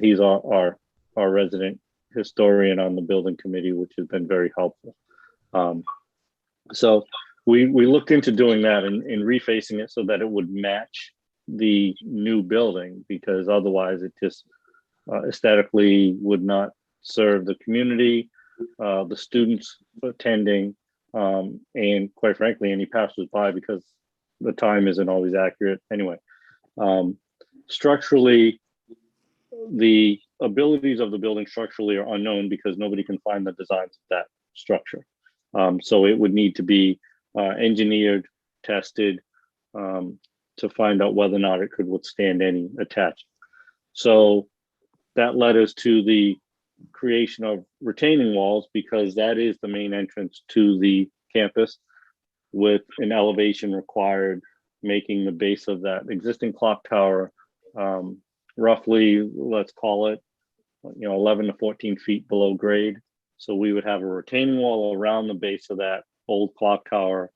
Speaker 1: He's our resident historian on the building committee, which has been very helpful. So we looked into doing that and refacing it so that it would match the new building, because otherwise it just aesthetically would not serve the community, the students attending, and quite frankly, any passersby, because the time isn't always accurate anyway. Structurally, the abilities of the building structurally are unknown because nobody can find the designs of that structure. So it would need to be engineered, tested, to find out whether or not it could withstand any attachment. So that led us to the creation of retaining walls, because that is the main entrance to the campus, with an elevation required, making the base of that existing clock tower roughly, let's call it, 11 to 14 feet below grade. So we would have a retaining wall around the base of that old clock tower,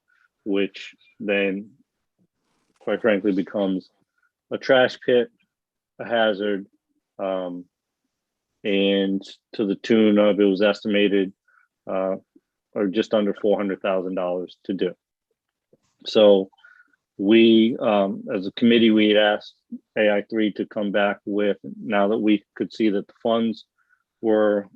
Speaker 1: which then, quite frankly, becomes a trash pit, a hazard, and to the tune of, it was estimated, or just under $400,000 to do. So we, as a committee, we had asked AI3 to come back with, now that we could see that the funds were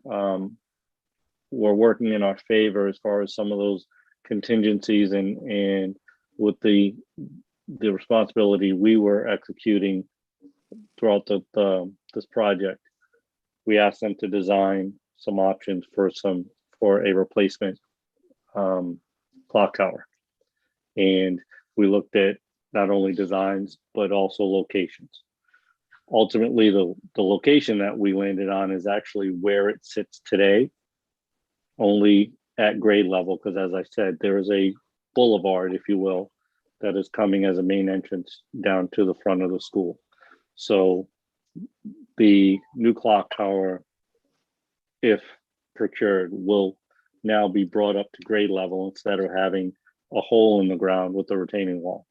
Speaker 1: working in our favor as far as some of those contingencies, and with the responsibility we were executing throughout this project, we asked them to design some options for a replacement clock tower. And we looked at not only designs, but also locations. Ultimately, the location that we landed on is actually where it sits today, only at grade level, because as I said, there is a boulevard, if you will, that is coming as a main entrance down to the front of the school. So the new clock tower, if procured, will now be brought up to grade level instead of having a hole in the ground with the retaining wall.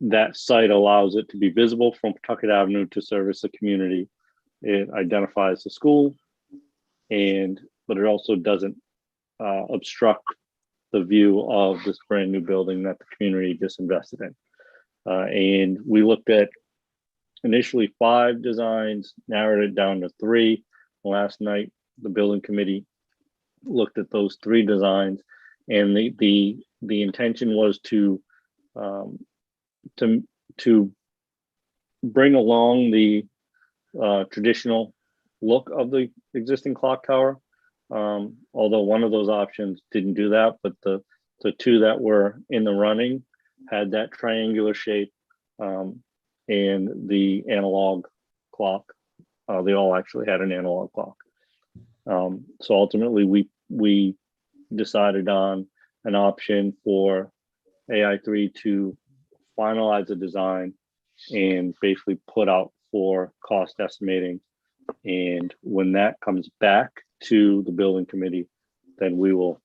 Speaker 1: That site allows it to be visible from Pawtucket Avenue to service the community. It identifies the school, but it also doesn't obstruct the view of this brand new building that the community just invested in. And we looked at initially 5 designs, narrowed it down to 3. Last night, the building committee looked at those 3 designs, and the intention was to bring along the traditional look of the existing clock tower. Although one of those options didn't do that, but the 2 that were in the running had that triangular shape, and the analog clock. They all actually had an analog clock. So ultimately, we decided on an option for AI3 to finalize the design and basically put out for cost estimating. And when that comes back to the building committee, then we will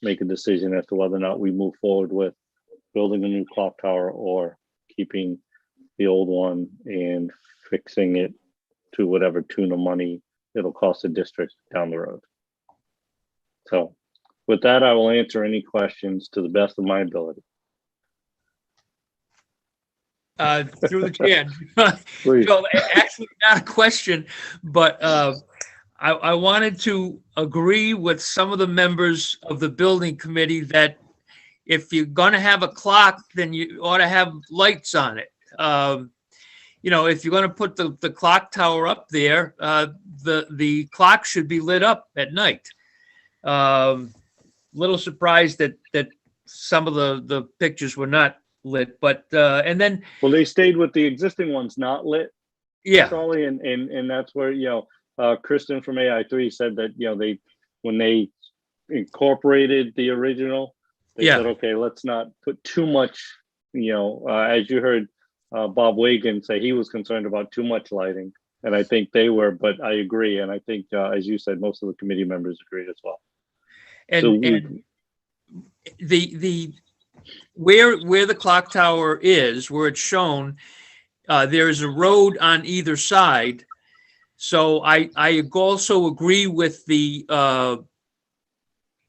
Speaker 1: make a decision as to whether or not we move forward with building a new clock tower or keeping the old one and fixing it to whatever tune of money it'll cost the district down the road. So with that, I will answer any questions to the best of my ability.
Speaker 4: Through the chair.
Speaker 1: Please.
Speaker 4: Joe, actually not a question, but I wanted to agree with some of the members of the building committee that if you're gonna have a clock, then you ought to have lights on it. You know, if you're gonna put the clock tower up there, the clock should be lit up at night. Little surprised that some of the pictures were not lit, but and then
Speaker 1: well, they stayed with the existing ones not lit.
Speaker 4: Yeah,
Speaker 1: Charlie, and that's where Kristen from AI3 said that they when they incorporated the original, they said, okay, let's not put too much. As you heard Bob Wagan say, he was concerned about too much lighting, and I think they were. But I agree, and I think as you said, most of the committee members agreed as well.
Speaker 4: And the where the clock tower is, where it's shown, there is a road on either side. So I also agree with the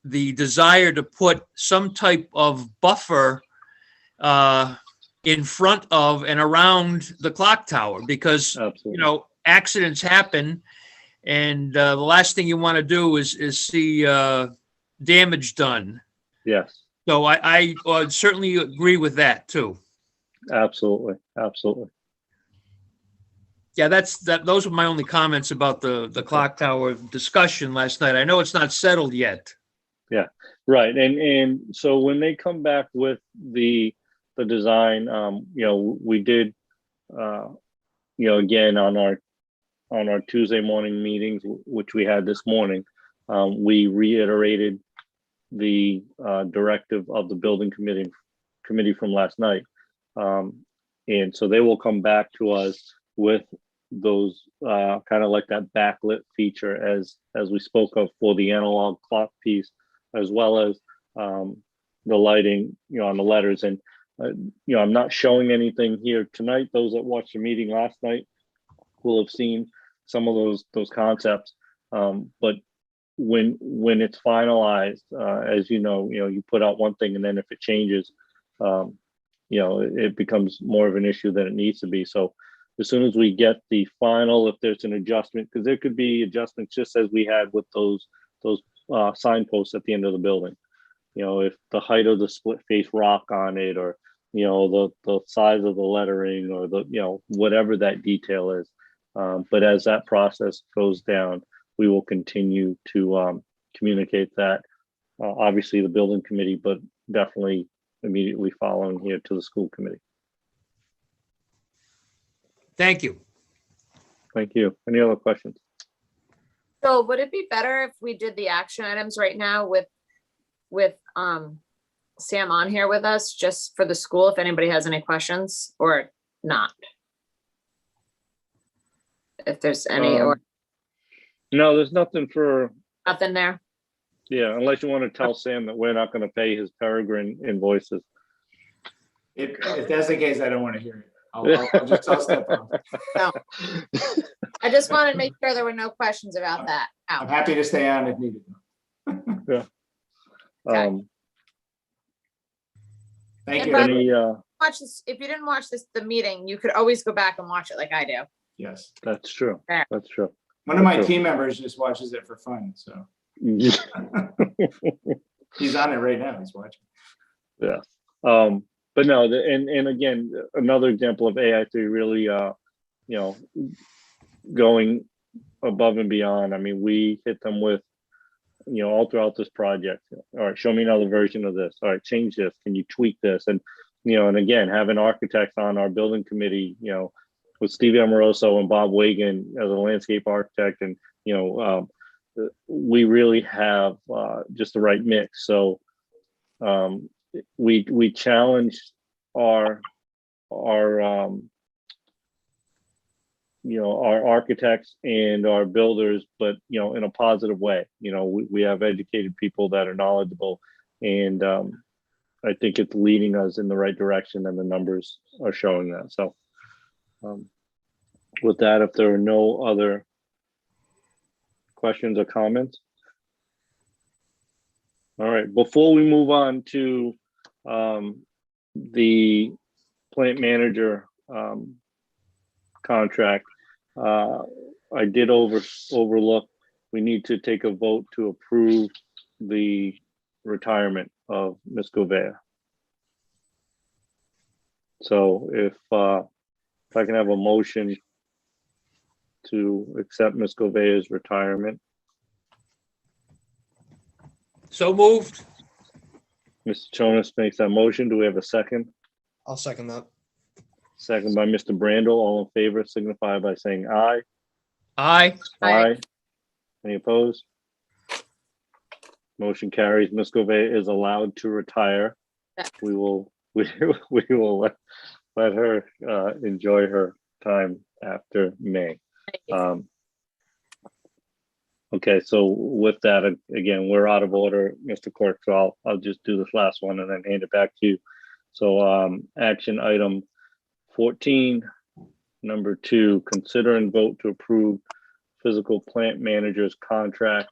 Speaker 4: desire to put some type of buffer in front of and around the clock tower, because accidents happen, and the last thing you want to do is see damage done.
Speaker 1: Yes.
Speaker 4: So I certainly agree with that too.
Speaker 1: Absolutely.
Speaker 4: Yeah, those were my only comments about the clock tower discussion last night. I know it's not settled yet.
Speaker 1: Yeah, right. And so when they come back with the design, we did, again on our Tuesday morning meetings, which we had this morning, we reiterated the directive of the building committee from last night. And so they will come back to us with those kind of like that backlit feature as we spoke of for the analog clock piece, as well as the lighting, on the letters. And I'm not showing anything here tonight. Those that watched the meeting last night will have seen some of those concepts. But when it's finalized, as you put out one thing, and then if it changes, it becomes more of an issue than it needs to be. So as soon as we get the final, if there's an adjustment, because there could be adjustments just as we had with those signposts at the end of the building. If the height of the split face rock on it, or the size of the lettering, or whatever that detail is. But as that process goes down, we will continue to communicate that. Obviously, the building committee, but definitely immediately following here to the school committee.
Speaker 4: Thank you.
Speaker 1: Thank you. Any other questions?
Speaker 6: So would it be better if we did the action items right now with Sam on here with us, just for the school, if anybody has any questions, or not? If there's any, or
Speaker 1: no, there's nothing for
Speaker 6: nothing there.
Speaker 1: Yeah, unless you want to tell Sam that we're not going to pay his Peregrine invoices.
Speaker 22: If that's the case, I don't want to hear it. I'll step up.
Speaker 6: No. I just wanted to make sure there were no questions about that.
Speaker 22: I'm happy to stay on if needed.
Speaker 1: Yeah.
Speaker 6: Okay.
Speaker 22: Thank
Speaker 6: you. Watch this. If you didn't watch the meeting, you could always go back and watch it like I do.
Speaker 22: Yes.
Speaker 1: That's true.
Speaker 6: Fair.
Speaker 1: That's true.
Speaker 22: One of my team members just watches it for fun, so. He's on it right now. He's watching.
Speaker 1: Yeah. But no, and again, another example of AI3 really, going above and beyond. I mean, we hit them with, all throughout this project. All right, show me another version of this. All right, change this. Can you tweak this? And, and again, having architects on our building committee, with Steve Amoroso and Bob Wagan as a landscape architect, and, we really have just the right mix. So we challenged our our architects and our builders, but, in a positive way. We have educated people that are knowledgeable, and I think it's leading us in the right direction, and the numbers are showing that. So with that, if there are no other questions or comments. All right, before we move on to the plant manager contract, I did overlook, we need to take a vote to approve the retirement of Ms. Gouveia. So if I can have a motion to accept Ms. Gouveia's retirement.
Speaker 2: So moved.
Speaker 1: Mr. Jonas makes that motion. Do we have a second?
Speaker 2: I'll second that.
Speaker 1: Second by Mr. Brandel. All in favor signify by saying aye.
Speaker 4: Aye.
Speaker 1: Aye. Any opposed? Motion carries. Ms. Gouveia is allowed to retire. We will let her enjoy her time after May. Okay, so with that, again, we're out of order, Mr. Clerk, so I'll just do this last one and then hand it back to you. So action item 14, number 2, consider and vote to approve physical plant manager's contract.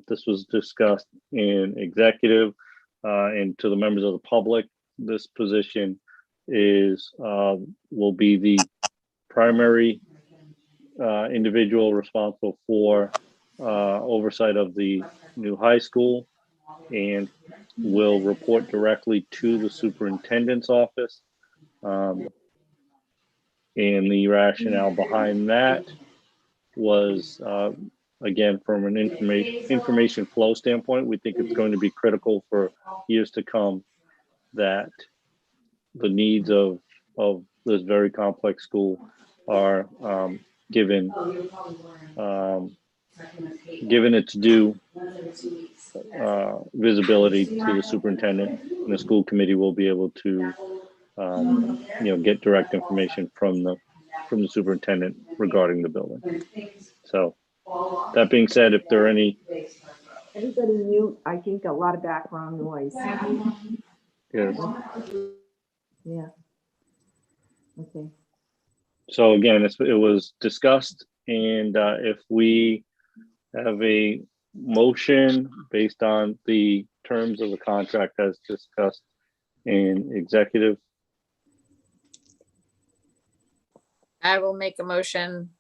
Speaker 1: This was discussed in executive, and to the members of the public, this position is will be the primary individual responsible for oversight of the new high school, and will report directly to the superintendent's office. And the rationale behind that was, again, from an information flow standpoint, we think it's going to be critical for years to come that the needs of this very complex school are given its due visibility to the superintendent, and the school committee will be able to get direct information from the superintendent regarding the building. So that being said, if there are any,
Speaker 8: Everybody mute. I think a lot of background noise.
Speaker 1: yes.
Speaker 8: Yeah. Okay.
Speaker 1: So again, it was discussed, and if we have a motion based on the terms of the contract as discussed in executive.
Speaker 6: I will make a motion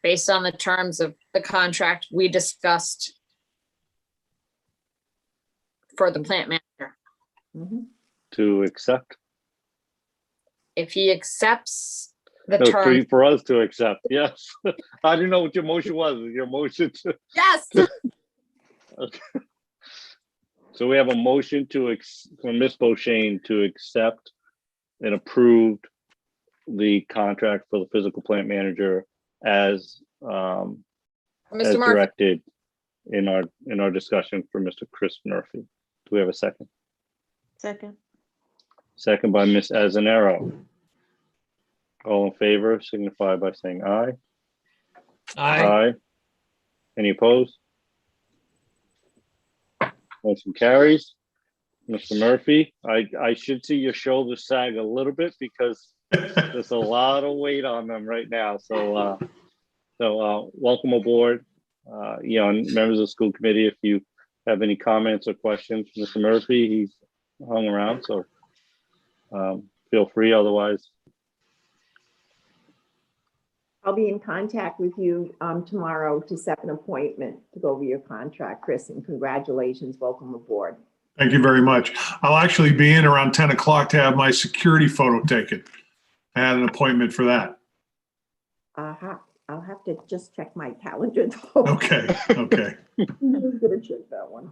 Speaker 6: based on the terms of the contract we discussed for the plant manager.
Speaker 1: To accept.
Speaker 6: If he accepts the
Speaker 1: No,
Speaker 6: terms.
Speaker 1: for us to accept, yes. I didn't know what your motion was. Your motion to.
Speaker 6: Yes.
Speaker 1: Okay. So we have a motion from Ms. Beauchene to accept and approve the contract for the physical plant manager as directed in our discussion for Mr. Chris Murphy. Do we have a second?
Speaker 18: Second.
Speaker 1: Second by Ms. Azanero. All in favor signify by saying aye.
Speaker 4: Aye.
Speaker 1: Any opposed? Motion carries. Mr. Murphy, I should see your shoulders sag a little bit because there's a lot of weight on them right now. So welcome aboard. And members of the school committee, if you have any comments or questions, Mr. Murphy, he's hung around, so feel free. Otherwise,
Speaker 8: I'll be in contact with you tomorrow to set an appointment to go over your contract, Chris, and congratulations. Welcome aboard.
Speaker 9: Thank you very much. I'll actually be in around 10 o'clock to have my security photo taken. I had an appointment for that.
Speaker 8: I'll have to just check my calendar though.
Speaker 9: Okay.
Speaker 8: I'm gonna check that one.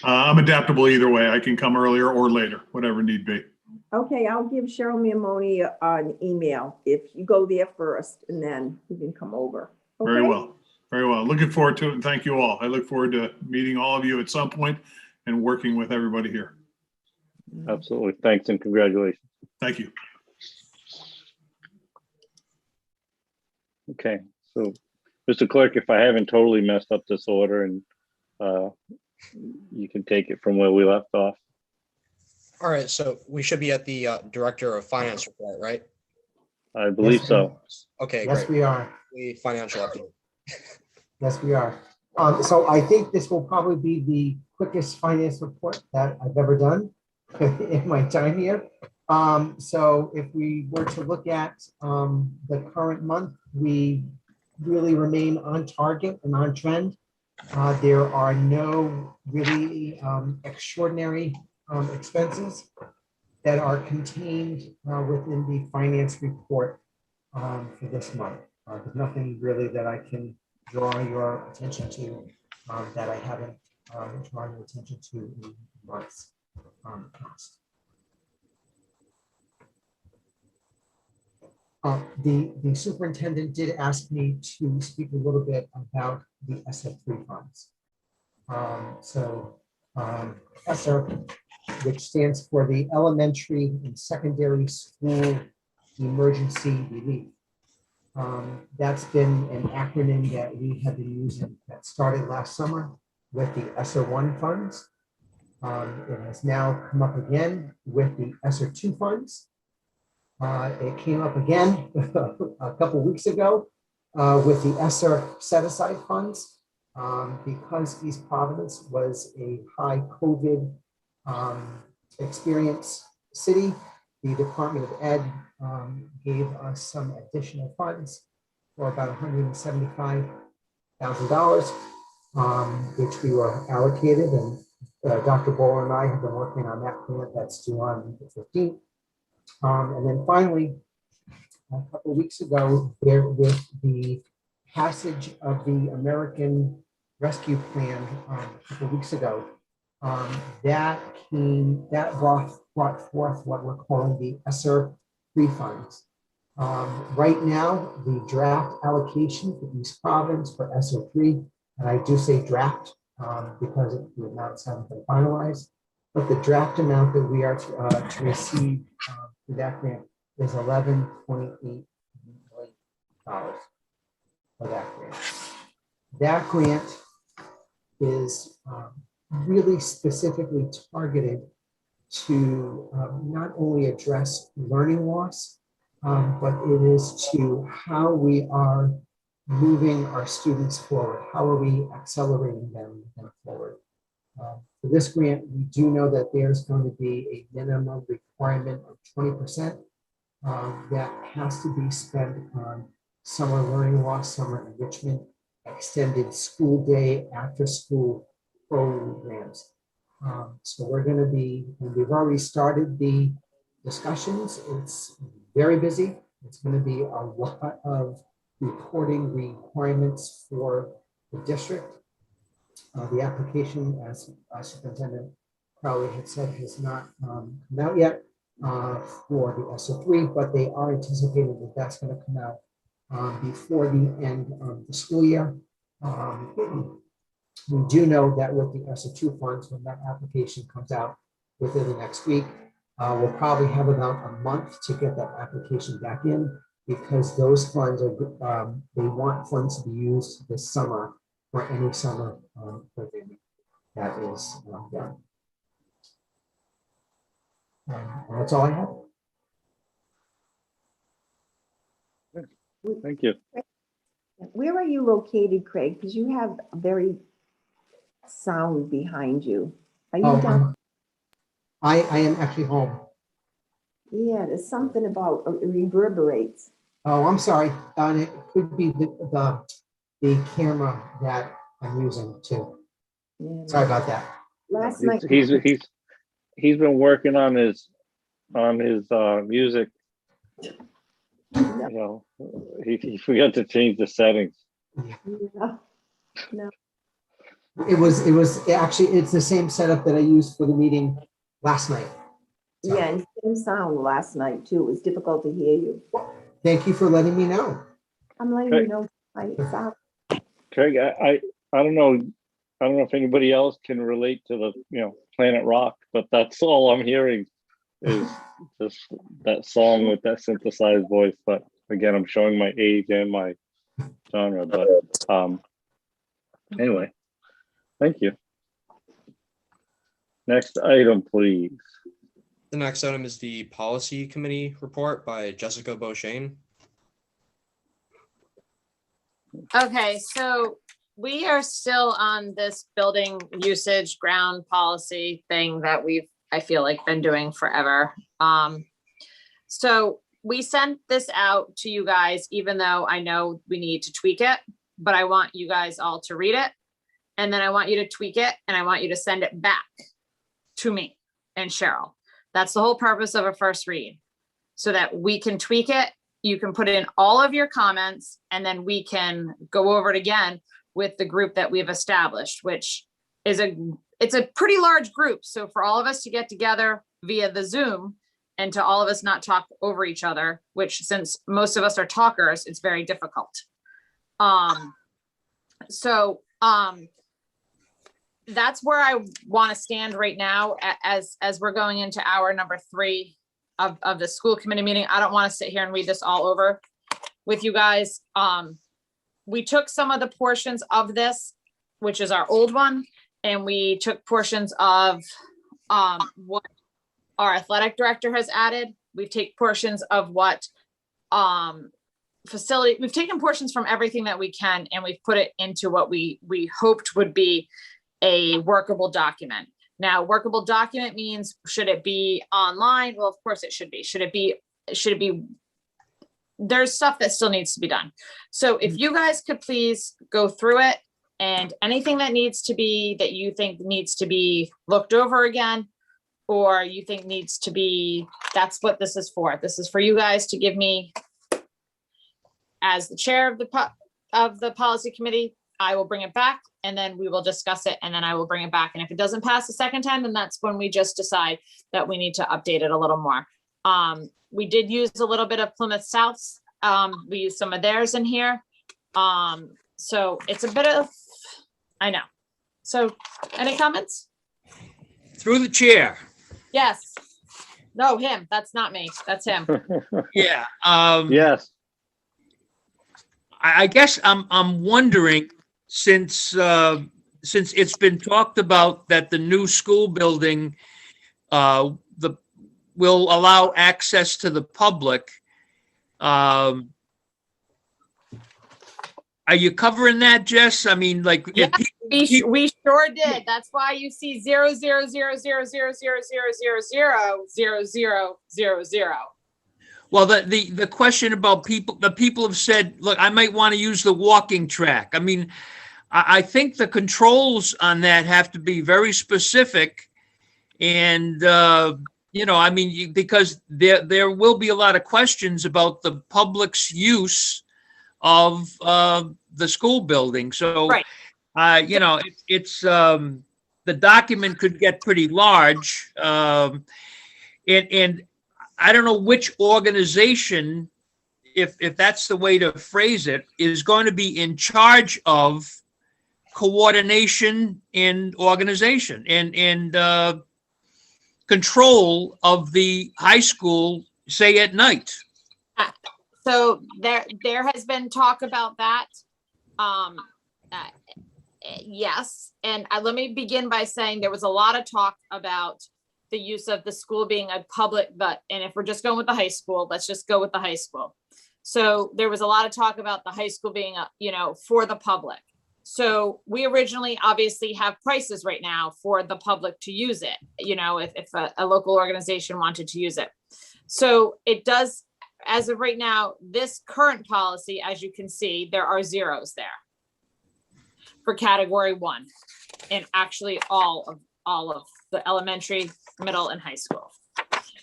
Speaker 9: I'm adaptable either way. I can come earlier or later, whatever need be.
Speaker 8: Okay, I'll give Cheryl Miamoni an email if you go there first, and then you can come over. Okay?
Speaker 9: Very well. Very well. Looking forward to it, and thank you all. I look forward to meeting all of you at some point and working with everybody here.
Speaker 1: Absolutely. Thanks and congratulations.
Speaker 9: Thank you.
Speaker 1: Okay, so, Mr. Clerk, if I haven't totally messed up this order, and you can take it from where we left off.
Speaker 2: All right, so we should be at the Director of Finance report, right?
Speaker 1: I believe so.
Speaker 2: Okay,
Speaker 7: Yes,
Speaker 2: great.
Speaker 7: we are.
Speaker 2: The financial update.
Speaker 7: Yes, we are. So I think this will probably be the quickest finance report that I've ever done in my time here. So if we were to look at the current month, we really remain on target and on trend. There are no really extraordinary expenses that are contained within the finance report for this month. There's nothing really that I can draw your attention to that I haven't drawn your attention to in months past. The superintendent did ask me to speak a little bit about the SF3 funds. ESSER, which stands for the Elementary and Secondary School Emergency Relief. That's been an acronym that we have been using that started last summer with the ESSER 1 funds. It has now come up again with the ESSER 2 funds. It came up again a couple weeks ago with the ESSER set-aside funds. Because East Providence was a high COVID experience city, the Department of Ed gave us some additional funds for about $175,000, which we were allocated, and Dr. Bowler and I have been working on that grant that's due on the 15th. And then finally, a couple of weeks ago, there with the passage of the American Rescue Plan a couple of weeks ago, that brought forth what we're calling the ESSER refunds. Right now, the draft allocation for East Providence for ESSER 3, and I do say draft because the amounts haven't been finalized, but the draft amount that we are to receive for that grant is $11.8 million for that grant. That grant is really specifically targeted to not only address learning loss, but it is to how we are moving our students forward. How are we accelerating them forward? For this grant, we do know that there's going to be a minimum requirement of 20% that has to be spent on summer learning loss, summer enrichment, extended school day, after school programs. So we're going to be, and we've already started the discussions. It's very busy. It's going to be a lot of reporting requirements for the district. The application, as Superintendent Crowley had said, has not come out yet for the ESSER 3, but they are anticipating that that's going to come out before the end of the school year. We do know that with the ESSER 2 funds, when that application comes out within the next week, we'll probably have about a month to get that application back in, because those funds are, they want funds to be used this summer for any summer programming that is done. And that's all I have.
Speaker 1: Thank you.
Speaker 8: Where are you located, Craig? Because you have a very sound behind you. Are you down?
Speaker 7: I am actually home.
Speaker 8: Yeah, there's something about it reverberates.
Speaker 7: Oh, I'm sorry. It could be the camera that I'm using too.
Speaker 8: Yeah.
Speaker 7: Sorry about that.
Speaker 8: Last night.
Speaker 1: He's been working on his music. You know, he forgot to change the settings.
Speaker 8: No.
Speaker 7: It was actually, it's the same setup that I used for the meeting last night. So.
Speaker 8: Yeah, and same sound last night too. It was difficult to hear you.
Speaker 7: Thank you for letting me know.
Speaker 8: I'm letting you know my sound.
Speaker 1: Craig, I don't know if anybody else can relate to the Planet Rock, but that's all I'm hearing is just that song with that synthesized voice. But again, I'm showing my age and my genre, but anyway, thank you. Next item, please.
Speaker 2: The next item is the policy committee report by Jessica Beauchesne.
Speaker 6: Okay, so we are still on this building usage ground policy thing that I feel like been doing forever. So we sent this out to you guys, even though I know we need to tweak it, but I want you guys all to read it. And then I want you to tweak it and I want you to send it back to me and Cheryl. That's the whole purpose of a first read, so that we can tweak it. You can put in all of your comments and then we can go over it again with the group that we've established, which is it's a pretty large group. So for all of us to get together via the Zoom and to all of us not talk over each other, which since most of us are talkers, it's very difficult. That's where I want to stand right now as we're going into hour number 3 of the school committee meeting. I don't want to sit here and read this all over with you guys. We took some of the portions of this, which is our old one, and we took portions of what our athletic director has added. We've taken portions of what we've taken portions from everything that we can, and we've put it into what we hoped would be a workable document. Now, workable document means, should it be online? Well, of course it should be. Should it be, there's stuff that still needs to be done. So if you guys could please go through it, and anything that you think needs to be looked over again, or you think needs to be, that's what this is for. This is for you guys to give me, as the chair of the policy committee, I will bring it back and then we will discuss it, and then I will bring it back. And if it doesn't pass the second time, then that's when we just decide that we need to update it a little more. We did use a little bit of Plymouth South's. We used some of theirs in here. So it's a bit of, I know. So any comments?
Speaker 4: Through the chair.
Speaker 6: Yes. No, him. That's not me. That's him.
Speaker 4: Yeah.
Speaker 1: Yes.
Speaker 4: I guess I'm wondering, since it's been talked about that the new school building will allow access to the public. Are you covering that, Jess? I mean, like,
Speaker 6: yeah, we sure did. That's why you see 0000000000000.
Speaker 4: Well, the question about the people have said, look, I might want to use the walking track. I mean, I think the controls on that have to be very specific, and I mean, because there will be a lot of questions about the public's use of the school building. So,
Speaker 6: right.
Speaker 4: It's the document could get pretty large, and I don't know which organization, if that's the way to phrase it, is going to be in charge of coordination and organization and control of the high school, say at night.
Speaker 6: So there has been talk about that. Yes, and let me begin by saying there was a lot of talk about the use of the school being a public, and if we're just going with the high school, let's just go with the high school. So there was a lot of talk about the high school being for the public. So we originally obviously have prices right now for the public to use it, if a local organization wanted to use it. So it does, as of right now, this current policy, as you can see, there are zeros there for category 1, and actually all of the elementary, middle, and high school.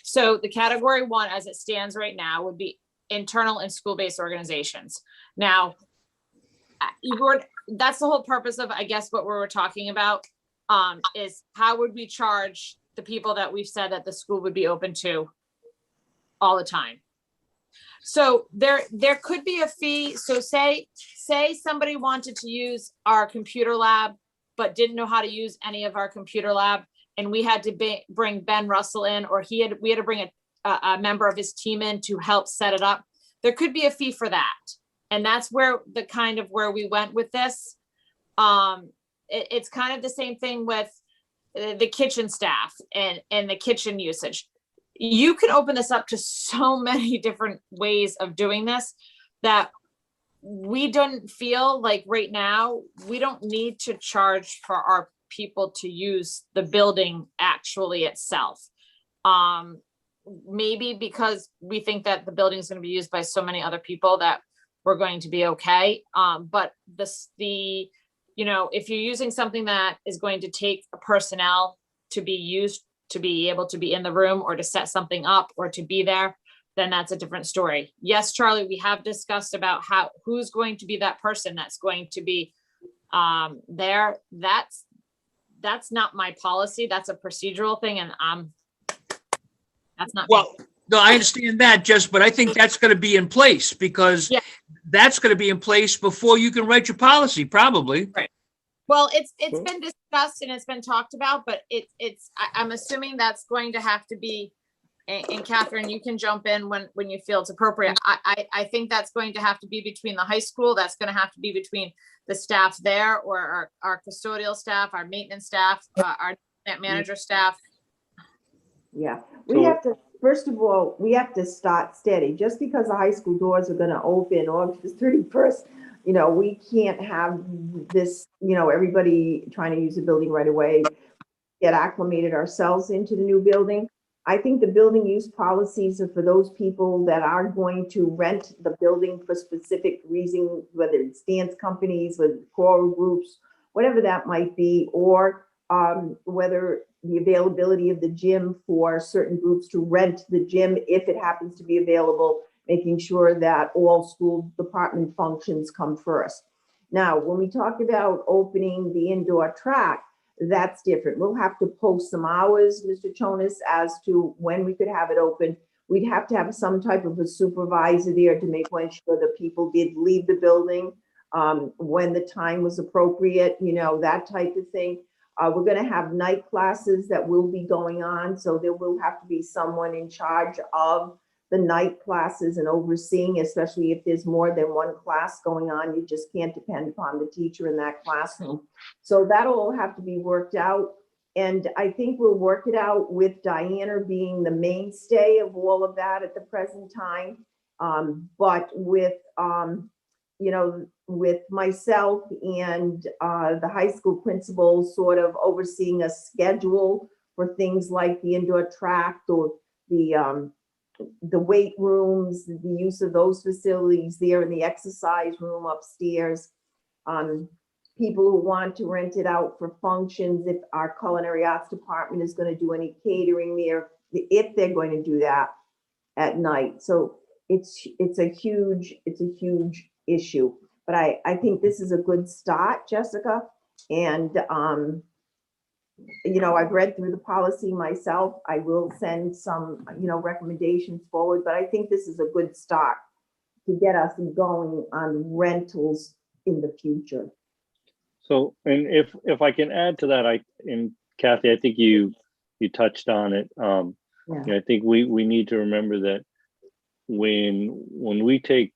Speaker 6: So the category 1 as it stands right now would be internal and school-based organizations. Now, that's the whole purpose of, I guess, what we were talking about, is how would we charge the people that we've said that the school would be open to all the time. So there could be a fee. So say somebody wanted to use our computer lab, but didn't know how to use any of our computer lab, and we had to bring Ben Russell in, or we had to bring a member of his team in to help set it up. There could be a fee for that. And that's where where we went with this. It's kind of the same thing with the kitchen staff and the kitchen usage. You can open this up to so many different ways of doing this that we don't feel like right now, we don't need to charge for our people to use the building actually itself. Maybe because we think that the building is going to be used by so many other people that we're going to be okay. But if you're using something that is going to take a personnel to be used to be able to be in the room or to set something up or to be there, then that's a different story. Yes, Charlie, we have discussed about who's going to be that person that's going to be there. That's not my policy. That's a procedural thing, and that's not.
Speaker 4: Well, no, I understand that, Jess, but I think that's going to be in place because that's going to be in place before you can write your policy, probably.
Speaker 6: Right. Well, it's been discussed and it's been talked about, but I'm assuming that's going to have to be, and Catherine, you can jump in when you feel it's appropriate. I think that's going to have to be between the high school. That's going to have to be between the staff there, or our custodial staff, our maintenance staff, our net manager staff.
Speaker 8: Yeah, we have to, first of all, we have to start steady. Just because the high school doors are going to open August 31st, we can't have this, everybody trying to use the building right away, get acclimated ourselves into the new building. I think the building use policies are for those people that are going to rent the building for specific reasons, whether it's dance companies, with choral groups, whatever that might be, or whether the availability of the gym for certain groups to rent the gym if it happens to be available, making sure that all school department functions come first. Now, when we talk about opening the indoor track, that's different. We'll have to post some hours, Mr. Chonis, as to when we could have it open. We'd have to have some type of a supervisor there to make sure that people did leave the building when the time was appropriate, that type of thing. We're going to have night classes that will be going on, so there will have to be someone in charge of the night classes and overseeing, especially if there's more than one class going on. You just can't depend upon the teacher in that classroom. So that'll all have to be worked out. And I think we'll work it out with Diana being the mainstay of all of that at the present time. But with, with myself and the high school principals sort of overseeing a schedule for things like the indoor track or the weight rooms, the use of those facilities there in the exercise room upstairs. People who want to rent it out for functions, if our culinary arts department is going to do any catering there, if they're going to do that at night. So it's a huge issue. But I think this is a good start, Jessica. And I've read through the policy myself. I will send some, recommendations forward, but I think this is a good start to get us going on rentals in the future.
Speaker 1: So, and if I can add to that, and Kathy, I think you touched on it. I think we need to remember that when we take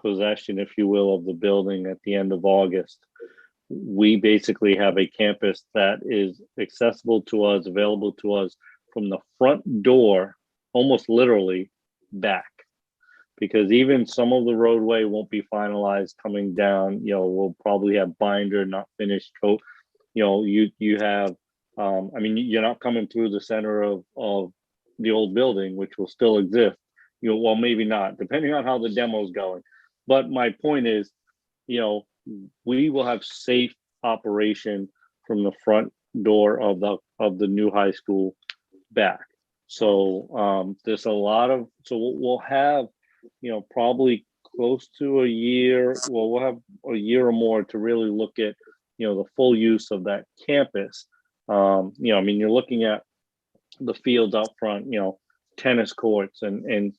Speaker 1: possession, if you will, of the building at the end of August, we basically have a campus that is accessible to us, available to us from the front door, almost literally back. Because even some of the roadway won't be finalized coming down. We'll probably have binder, not finished coat. You have, you're not coming through the center of the old building, which will still exist. Well, maybe not, depending on how the demo's going. But my point is, we will have safe operation from the front door of the new high school back. So there's a lot of, we'll have, probably close to a year. Well, we'll have a year or more to really look at, the full use of that campus. You're looking at the fields out front, tennis courts and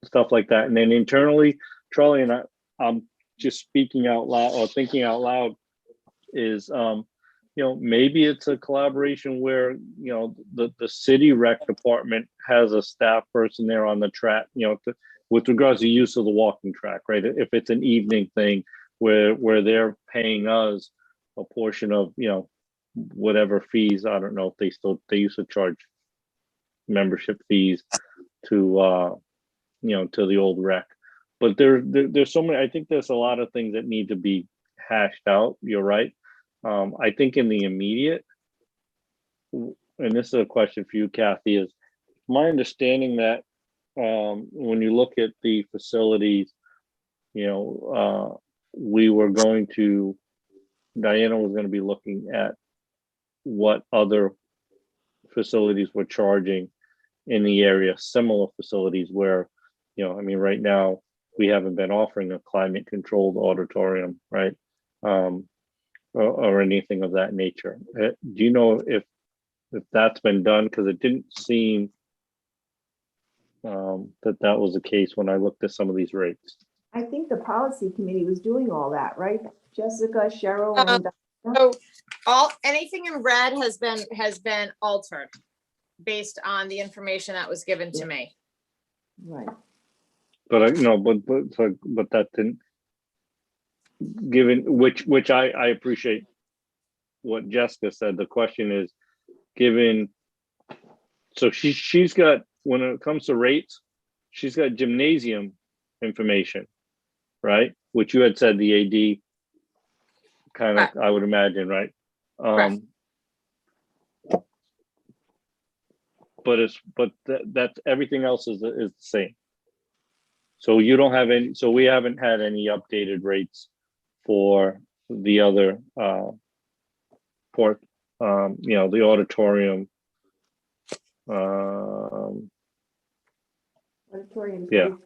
Speaker 1: stuff like that. And then internally, Charlie and I'm just speaking out loud or thinking out loud is, maybe it's a collaboration where, the city rec department has a staff person there on the track, with regards to use of the walking track, right? If it's an evening thing where they're paying us a portion of, whatever fees. I don't know if they used to charge membership fees to, to the old rec. But there's so many, I think there's a lot of things that need to be hashed out. You're right. I think in the immediate, and this is a question for you, Kathy, is my understanding that when you look at the facilities, we were going to, Diana was going to be looking at what other facilities were charging in the area, similar facilities where, right now we haven't been offering a climate controlled auditorium, right? Or anything of that nature. Do you know if that's been done? Because it didn't seem that was the case when I looked at some of these rates.
Speaker 8: I think the policy committee was doing all that, right? Jessica, Cheryl, and
Speaker 6: So anything in red has been altered based on the information that was given to me.
Speaker 8: right.
Speaker 1: But but that didn't, given which I appreciate what Jessica said. The question is, given, so she's got, when it comes to rates, she's got gymnasium information, right? Which you had said the AD kind of, I would imagine, right? But that's everything else is the same. So you don't have any, so we haven't had any updated rates for the other the auditorium.
Speaker 8: Auditorium.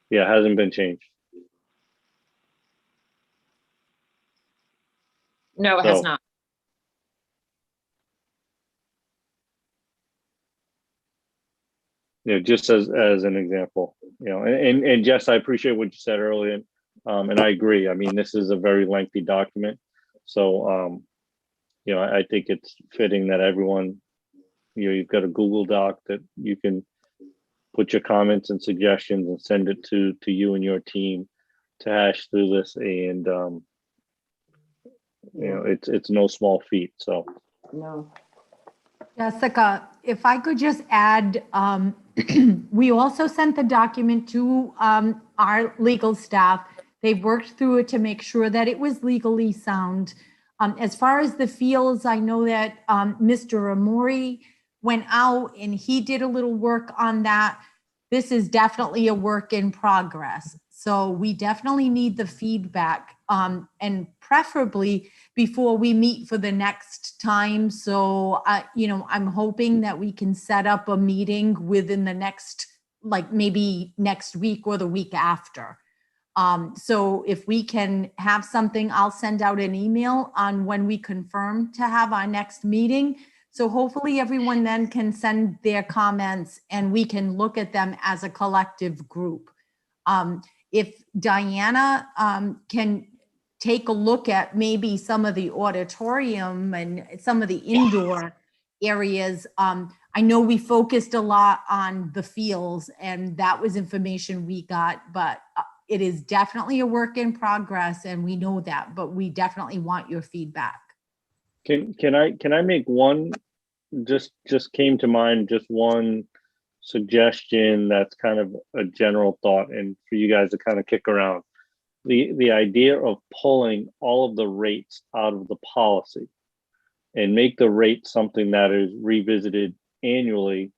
Speaker 1: Yeah, hasn't been changed.
Speaker 6: No, it has not.
Speaker 1: Just as an example, and Jess, I appreciate what you said earlier, and I agree. I mean, this is a very lengthy document, so I think it's fitting that everyone, you've got a Google Doc that you can put your comments and suggestions and send it to you and your team to hash through this, and it's no small feat. So
Speaker 8: no.
Speaker 21: Jessica, if I could just add, we also sent the document to our legal staff. They've worked through it to make sure that it was legally sound. As far as the fields, I know that Mr. Amori went out and he did a little work on that. This is definitely a work in progress. So we definitely need the feedback, and preferably before we meet for the next time. So, I'm hoping that we can set up a meeting within the next, like maybe next week or the week after. So if we can have something, I'll send out an email on when we confirm to have our next meeting. So hopefully everyone then can send their comments and we can look at them as a collective group. If Diana can take a look at maybe some of the auditorium and some of the indoor areas. I know we focused a lot on the fields and that was information we got, but it is definitely a work in progress and we know that, but we definitely want your feedback.
Speaker 1: Can I make one, just came to mind, just one suggestion that's kind of a general thought and for you guys to kind of kick around. The idea of pulling all of the rates out of the policy and make the rate something that is revisited annually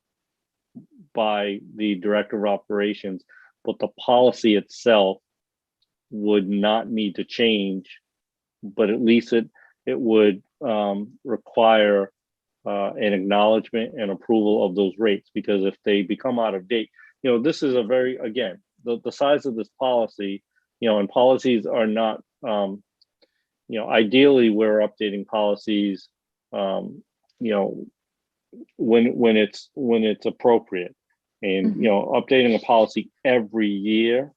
Speaker 1: by the director of operations, but the policy itself would not need to change, but at least it would require an acknowledgement and approval of those rates, because if they become out of date, this is a very, again, the size of this policy, and policies are not, ideally we're updating policies, when it's appropriate, and updating a policy every year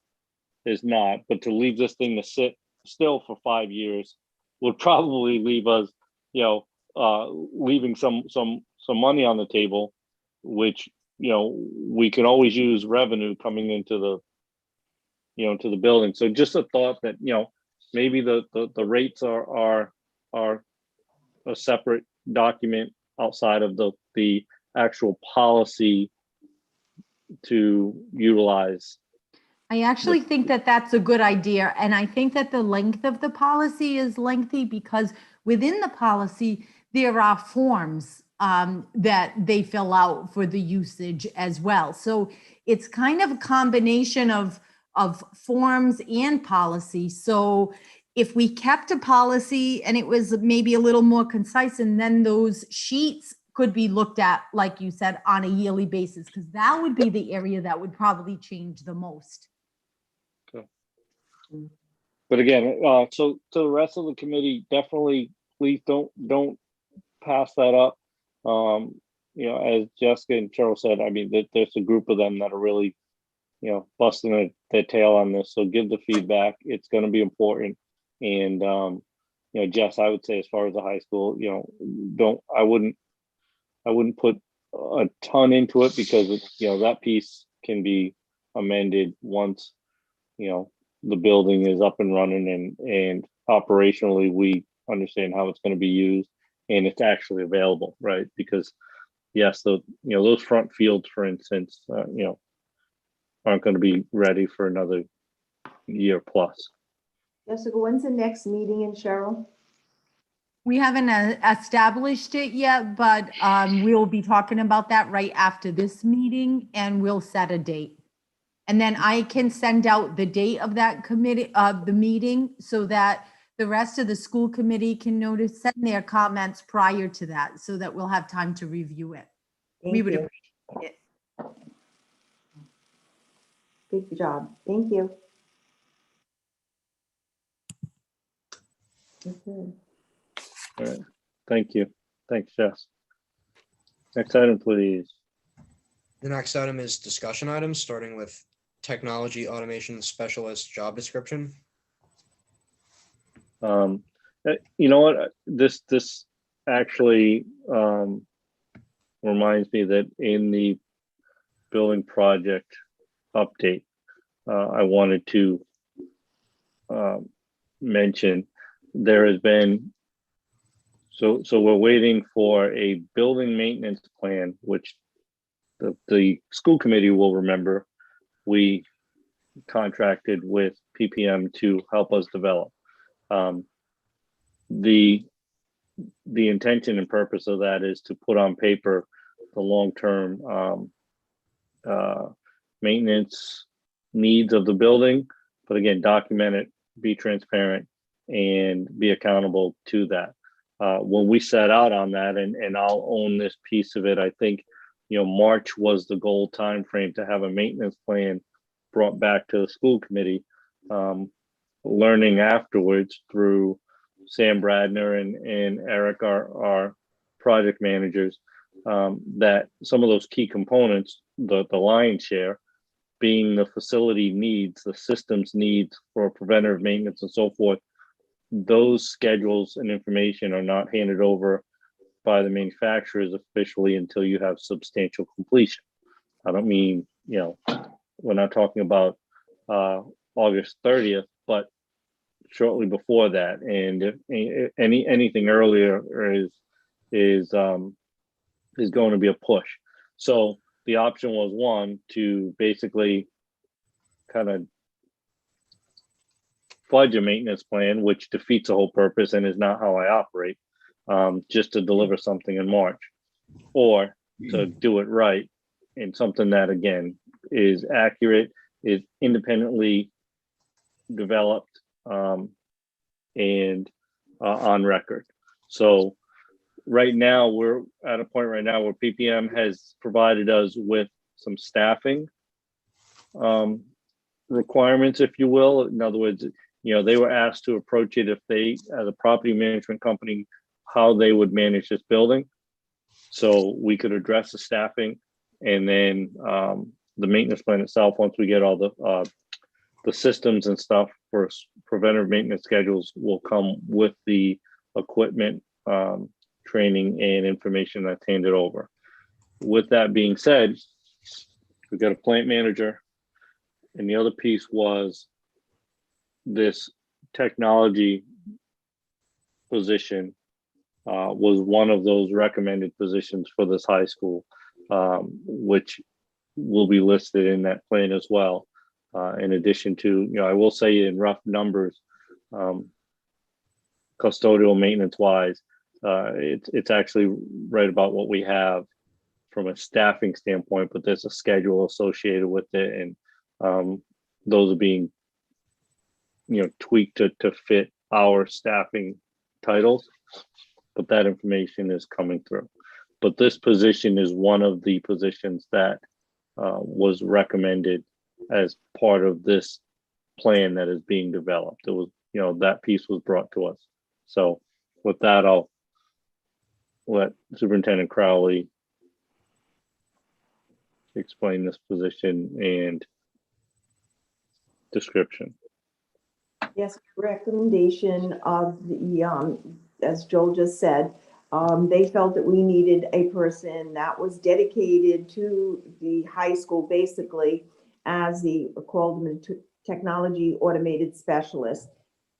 Speaker 1: is not. But to leave this thing to sit still for 5 years would probably leave us, leaving some money on the table, which, we can always use revenue coming into to the building. So just a thought that, maybe the rates are a separate document outside of the actual policy to utilize.
Speaker 21: I actually think that that's a good idea. And I think that the length of the policy is lengthy because within the policy, there are forms that they fill out for the usage as well. So it's kind of a combination of forms and policy. So if we kept a policy and it was maybe a little more concise, and then those sheets could be looked at, like you said, on a yearly basis, because that would be the area that would probably change the most.
Speaker 1: But again, so to the rest of the committee, definitely please don't pass that up. As Jessica and Cheryl said, I mean, there's a group of them that are really, busting their tail on this. So give the feedback. It's going to be important. And Jess, I would say as far as the high school, I wouldn't put a ton into it because that piece can be amended once the building is up and running and operationally we understand how it's going to be used and it's actually available, right? Because yes, those front fields, for instance, aren't going to be ready for another year plus.
Speaker 8: Jessica, when's the next meeting in Cheryl?
Speaker 21: We haven't established it yet, but we'll be talking about that right after this meeting and we'll set a date. And then I can send out the date of that committee, of the meeting, so that the rest of the school committee can send their comments prior to that, so that we'll have time to review it. We would appreciate it.
Speaker 8: Good job. Thank you.
Speaker 1: All right. Thank you. Thanks, Jess. Next item, please.
Speaker 2: The next item is discussion items, starting with technology automation specialist job description.
Speaker 1: You know what? This actually reminds me that in the building project update, I wanted to mention there has been, so we're waiting for a building maintenance plan, which the school committee will remember we contracted with PPM to help us develop. The intention and purpose of that is to put on paper the long-term maintenance needs of the building, but again, document it, be transparent, and be accountable to that. When we set out on that, and I'll own this piece of it, I think March was the goal time frame to have a maintenance plan brought back to the school committee. Learning afterwards through Sam Bradner and Eric, our project managers, that some of those key components, the lion's share, being the facility needs, the systems needs for preventative maintenance and so forth, those schedules and information are not handed over by the manufacturers officially until you have substantial completion. I don't mean, we're not talking about August 30th, but shortly before that. And if anything earlier is going to be a push. So the option was one, to basically kind of fudge a maintenance plan, which defeats the whole purpose and is not how I operate, just to deliver something in March, or to do it right and something that, again, is accurate, is independently developed, and on record. So right now, we're at a point right now where PPM has provided us with some staffing requirements, if you will. In other words, they were asked to approach it if they, as a property management company, how they would manage this building. So we could address the staffing, and then the maintenance plan itself, once we get all the the systems and stuff for preventive maintenance schedules will come with the equipment, training and information that's handed over. With that being said, we've got a plant manager, and the other piece was this technology position was one of those recommended positions for this high school, which will be listed in that plan as well. In addition to, I will say in rough numbers, custodial maintenance wise, it's actually right about what we have from a staffing standpoint, but there's a schedule associated with it, and those are being tweaked to fit our staffing titles, but that information is coming through. But this position is one of the positions that was recommended as part of this plan that is being developed. It was, that piece was brought to us. So with that, I'll let Superintendent Crowley explain this position and description.
Speaker 8: Yes, recommendation of the, as Joel just said, they felt that we needed a person that was dedicated to the high school, basically, as the called technology automated specialist.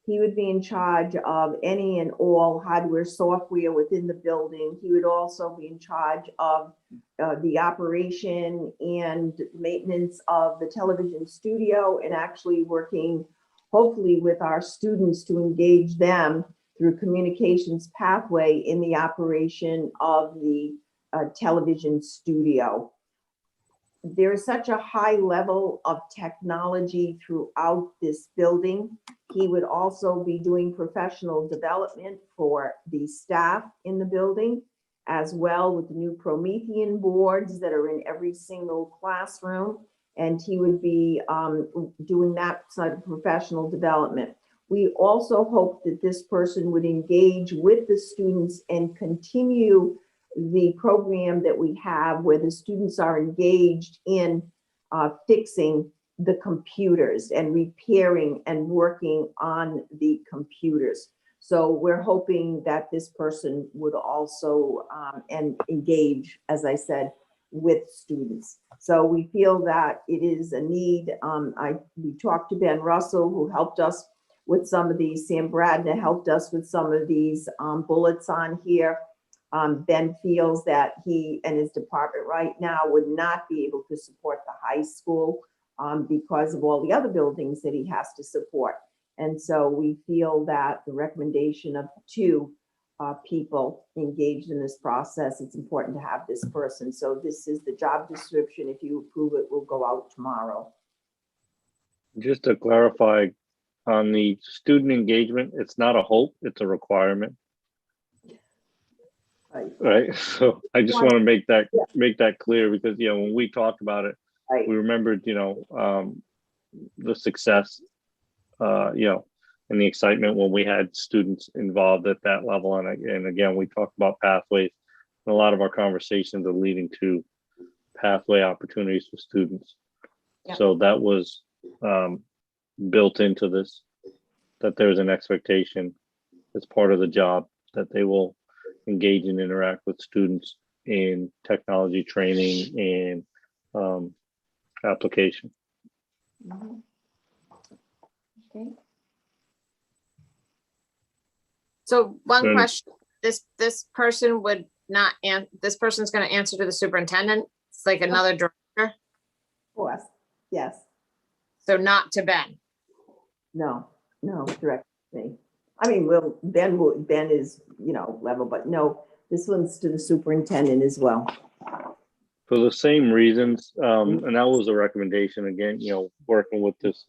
Speaker 8: He would be in charge of any and all hardware, software within the building. He would also be in charge of the operation and maintenance of the television studio, and actually working hopefully with our students to engage them through communications pathway in the operation of the television studio. There is such a high level of technology throughout this building. He would also be doing professional development for the staff in the building, as well with the new Promethean boards that are in every single classroom. And he would be doing that sort of professional development. We also hope that this person would engage with the students and continue the program that we have where the students are engaged in fixing the computers and repairing and working on the computers. So we're hoping that this person would also engage, as I said, with students. So we feel that it is a need. We talked to Ben Russell, who helped us with some of these. Sam Bradner helped us with some of these bullets on here. Ben feels that he and his department right now would not be able to support the high school because of all the other buildings that he has to support. And so we feel that the recommendation of two people engaged in this process, it's important to have this person. So this is the job description. If you approve it, will go out tomorrow.
Speaker 1: Just to clarify, on the student engagement, it's not a hope, it's a requirement. Right. So I just want to make that clear, because when we talked about it, we remembered the success and the excitement when we had students involved at that level. And again, we talked about pathways, and a lot of our conversations are leading to pathway opportunities for students. So that was built into this, that there's an expectation as part of the job that they will engage and interact with students in technology training and application.
Speaker 8: Okay.
Speaker 6: So one question, this person would not, this person's going to answer to the superintendent. It's like another director.
Speaker 8: Of course, yes.
Speaker 6: So not to Ben.
Speaker 8: No, direct to me. I mean, Ben is, level, but no, this one's to the superintendent as well.
Speaker 1: For the same reasons, and that was a recommendation again, working with this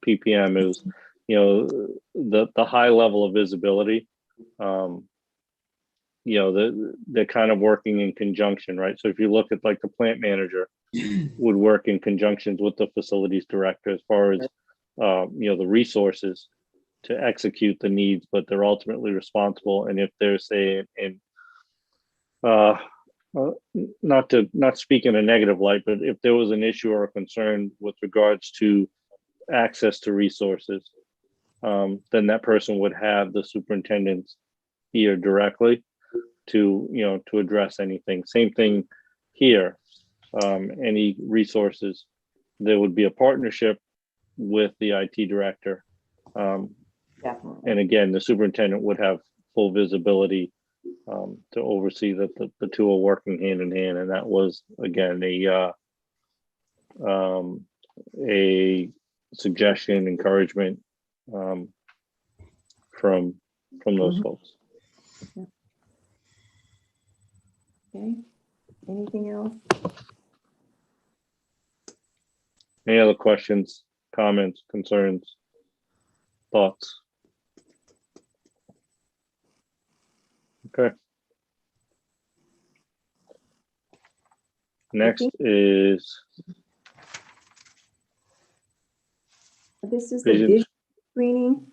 Speaker 1: PPM is, the high level of visibility, they're kind of working in conjunction, right? So if you look at like the plant manager would work in conjunctions with the facilities director as far as, the resources to execute the needs, but they're ultimately responsible. And if there's not speak in a negative light, but if there was an issue or a concern with regards to access to resources, then that person would have the superintendent's ear directly to, to address anything. Same thing here. Any resources, there would be a partnership with the IT director.
Speaker 8: Definitely.
Speaker 1: And again, the superintendent would have full visibility to oversee that the two are working hand in hand. And that was, again, a suggestion, encouragement from those folks.
Speaker 8: Okay, anything else?
Speaker 1: Any other questions, comments, concerns, thoughts? Okay. Next is
Speaker 8: This is the
Speaker 1: vision.
Speaker 8: vision screening.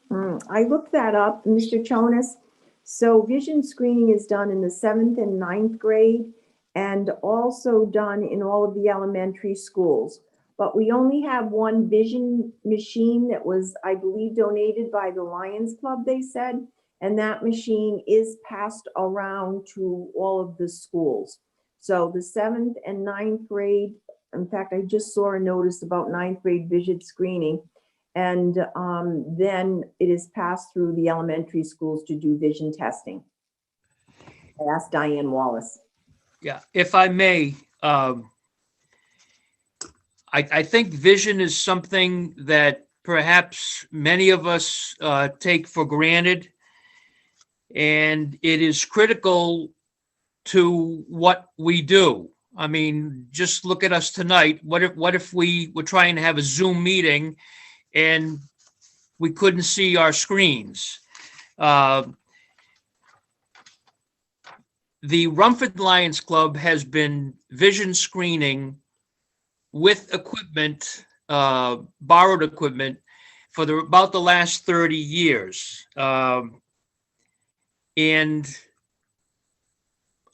Speaker 8: I looked that up, Mr. Chonis. So vision screening is done in the 7th and 9th grade and also done in all of the elementary schools. But we only have one vision machine that was, I believe, donated by the Lions Club, they said. And that machine is passed around to all of the schools. So the 7th and 9th grade, in fact, I just saw a notice about 9th grade vision screening. And then it is passed through the elementary schools to do vision testing. I asked Diane Wallace.
Speaker 4: Yeah, if I may, I think vision is something that perhaps many of us take for granted. And it is critical to what we do. I mean, just look at us tonight. What if we were trying to have a Zoom meeting and we couldn't see our screens? The Rumford Lions Club has been vision screening with equipment, borrowed equipment, for about the last 30 years. And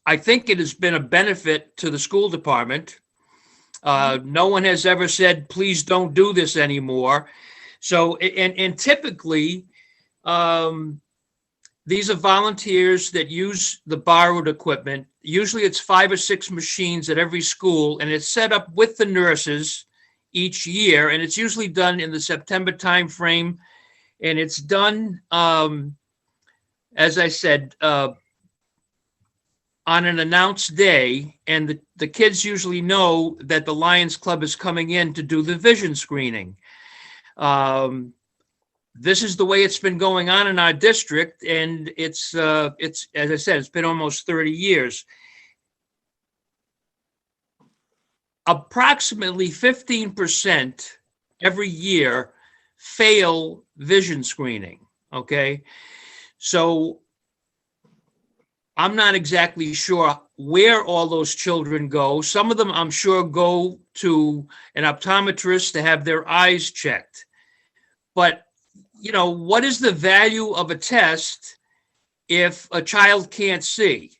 Speaker 4: I think it has been a benefit to the school department. No one has ever said, please don't do this anymore. So, and typically, these are volunteers that use the borrowed equipment. Usually it's 5 or 6 machines at every school, and it's set up with the nurses each year. And it's usually done in the September timeframe. And it's done, as I said, on an announced day, and the kids usually know that the Lions Club is coming in to do the vision screening. This is the way it's been going on in our district, and it's as I said, it's been almost 30 years. Approximately 15% every year fail vision screening, okay? So I'm not exactly sure where all those children go. Some of them, I'm sure, go to an optometrist to have their eyes checked. But, you know, what is the value of a test if a child can't see?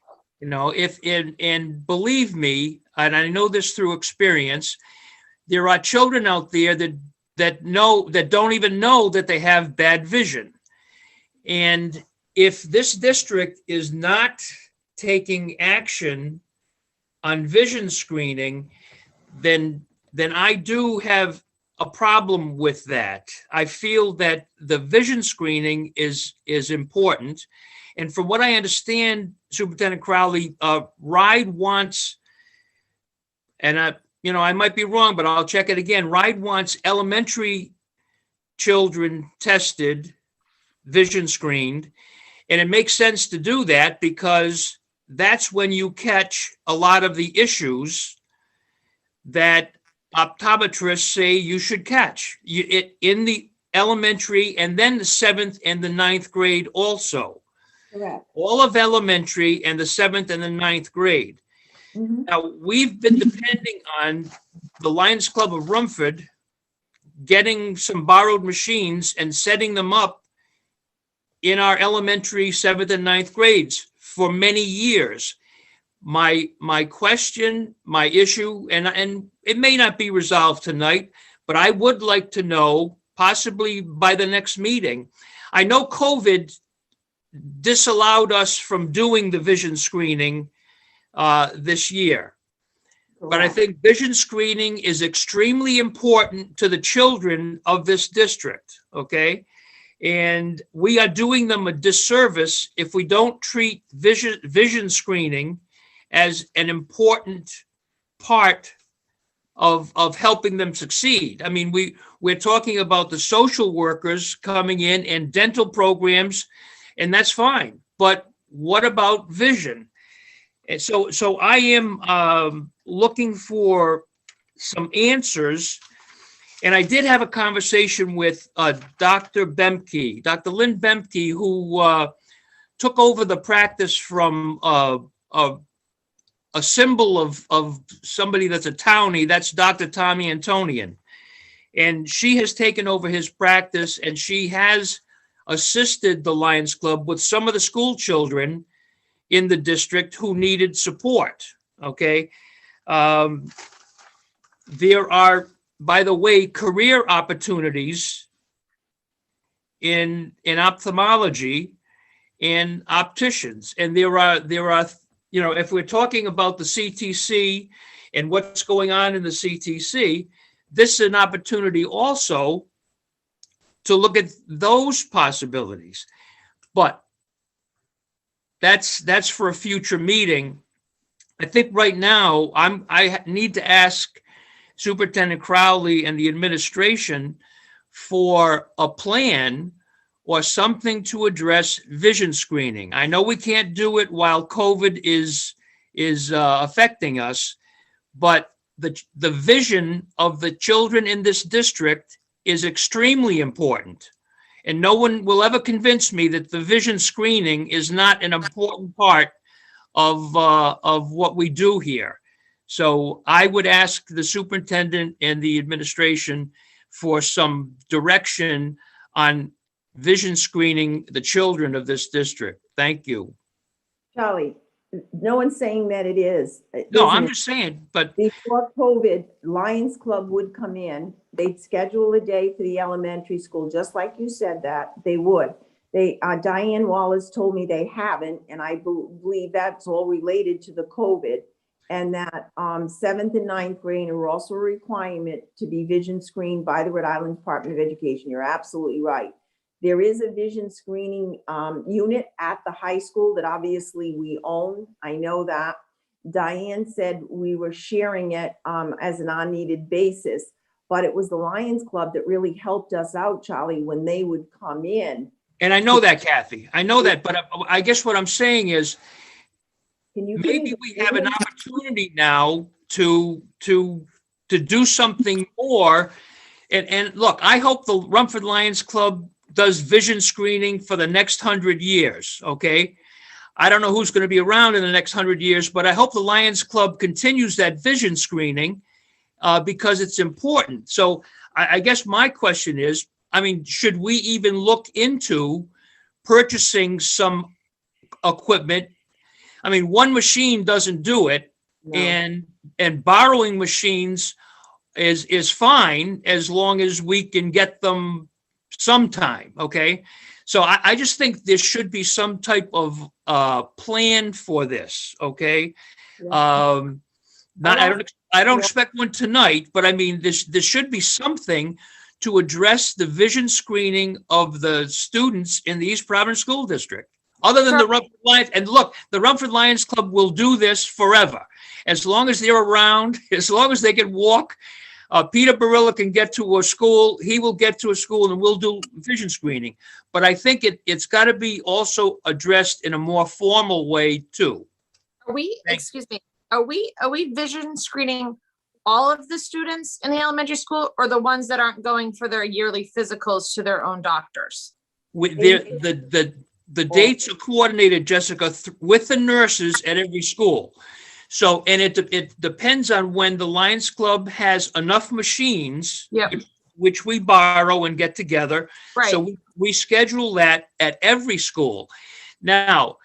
Speaker 4: You know, and believe me, and I know this through experience, there are children out there that don't even know that they have bad vision. And if this district is not taking action on vision screening, then I do have a problem with that. I feel that the vision screening is important. And from what I understand, Superintendent Crowley, RIDE wants, and I might be wrong, but I'll check it again. RIDE wants elementary children tested, vision screened. And it makes sense to do that because that's when you catch a lot of the issues that optometrists say you should catch in the elementary and then the 7th and the 9th grade also.
Speaker 8: Correct.
Speaker 4: All of elementary and the 7th and the 9th grade.
Speaker 8: Mm-hmm.
Speaker 4: Now, we've been depending on the Lions Club of Rumford getting some borrowed machines and setting them up in our elementary 7th and 9th grades for many years. My question, my issue, and it may not be resolved tonight, but I would like to know possibly by the next meeting. I know COVID disallowed us from doing the vision screening this year. But I think vision screening is extremely important to the children of this district, okay? And we are doing them a disservice if we don't treat vision screening as an important part of helping them succeed. I mean, we're talking about the social workers coming in and dental programs, and that's fine. But what about vision? And so I am looking for some answers. And I did have a conversation with Dr. Bemke, Dr. Lynn Bemke, who took over the practice from a symbol of somebody that's a townie. That's Dr. Tommy Antonian. And she has taken over his practice, and she has assisted the Lions Club with some of the school children in the district who needed support, okay? There are, by the way, career opportunities in ophthalmology and opticians. And there are, you know, if we're talking about the CTC and what's going on in the CTC, this is an opportunity also to look at those possibilities. But that's for a future meeting. I think right now I need to ask Superintendent Crowley and the administration for a plan or something to address vision screening. I know we can't do it while COVID is affecting us, but the vision of the children in this district is extremely important. And no one will ever convince me that the vision screening is not an important part of what we do here. So I would ask the superintendent and the administration for some direction on vision screening the children of this district. Thank you.
Speaker 8: Charlie, no one's saying that it is.
Speaker 4: No,
Speaker 8: isn't
Speaker 4: I'm
Speaker 8: it?
Speaker 4: just saying, but
Speaker 8: Before COVID, Lions Club would come in, they'd schedule a day for the elementary school, just like you said that, they would. Diane Wallace told me they haven't, and I believe that's all related to the COVID. And that 7th and 9th grade are also a requirement to be vision screened by the Rhode Island Department of Education. You're absolutely right. There is a vision screening unit at the high school that obviously we own. I know that. Diane said we were sharing it as an on-needed basis, but it was the Lions Club that really helped us out, Charlie, when they would come in.
Speaker 4: And I know that, Kathy. I know that, but I guess what I'm saying is maybe we have an opportunity now to do something more. And look, I hope the Rumford Lions Club does vision screening for the next 100 years, okay? I don't know who's going to be around in the next 100 years, but I hope the Lions Club continues that vision screening because it's important. So I guess my question is, I mean, should we even look into purchasing some equipment? I mean, one machine doesn't do it, no. and borrowing machines is fine as long as we can get them sometime, okay? So I just think there should be some type of plan for this, okay? Yeah. I don't expect one tonight, but I mean, there should be something to address the vision screening of the students in the East Providence School District, other than the Rumford Lions. And look, the Rumford Lions Club will do this forever. As long as they're around, as long as they can walk, Peter Barilla can get to a school, he will get to a school, and we'll do vision screening. But I think it's got to be also addressed in a more formal way too.
Speaker 6: Excuse me, are we vision screening all of the students in the elementary school, or the ones that aren't going for their yearly physicals to their own doctors?
Speaker 4: The dates are coordinated, Jessica, with the nurses at every school. So, and it depends on when the Lions Club has enough machines,
Speaker 6: yep.
Speaker 4: which we borrow and get together.
Speaker 6: Right.
Speaker 4: So we schedule that at every school. Now,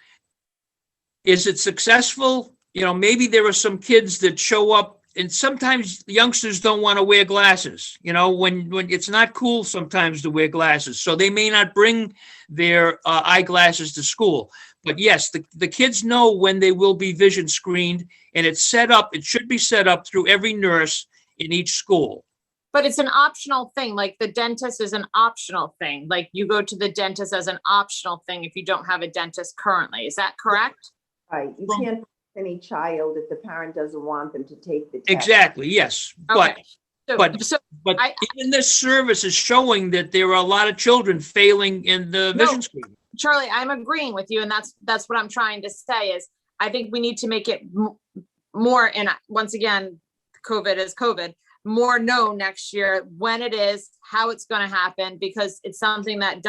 Speaker 4: is it successful? You know, maybe there are some kids that show up and sometimes youngsters don't want to wear glasses, when it's not cool sometimes to wear glasses. So they may not bring their eyeglasses to school. But yes, the kids know when they will be vision screened, and it should be set up through every nurse in each school.
Speaker 6: But it's an optional thing, like the dentist is an optional thing. Like you go to the dentist as an optional thing if you don't have a dentist currently. Is that correct?
Speaker 8: Right, you can't force any child if the parent doesn't want them to take the test.
Speaker 4: Exactly, yes.
Speaker 6: Okay.
Speaker 4: But
Speaker 6: So
Speaker 4: even this service is showing that there are a lot of children failing in the vision screening.
Speaker 6: Charlie, I'm agreeing with you, and that's what I'm trying to say is I think we need to make it more, and once again, COVID is COVID, more known next year when it is, how it's going to happen, because it's something that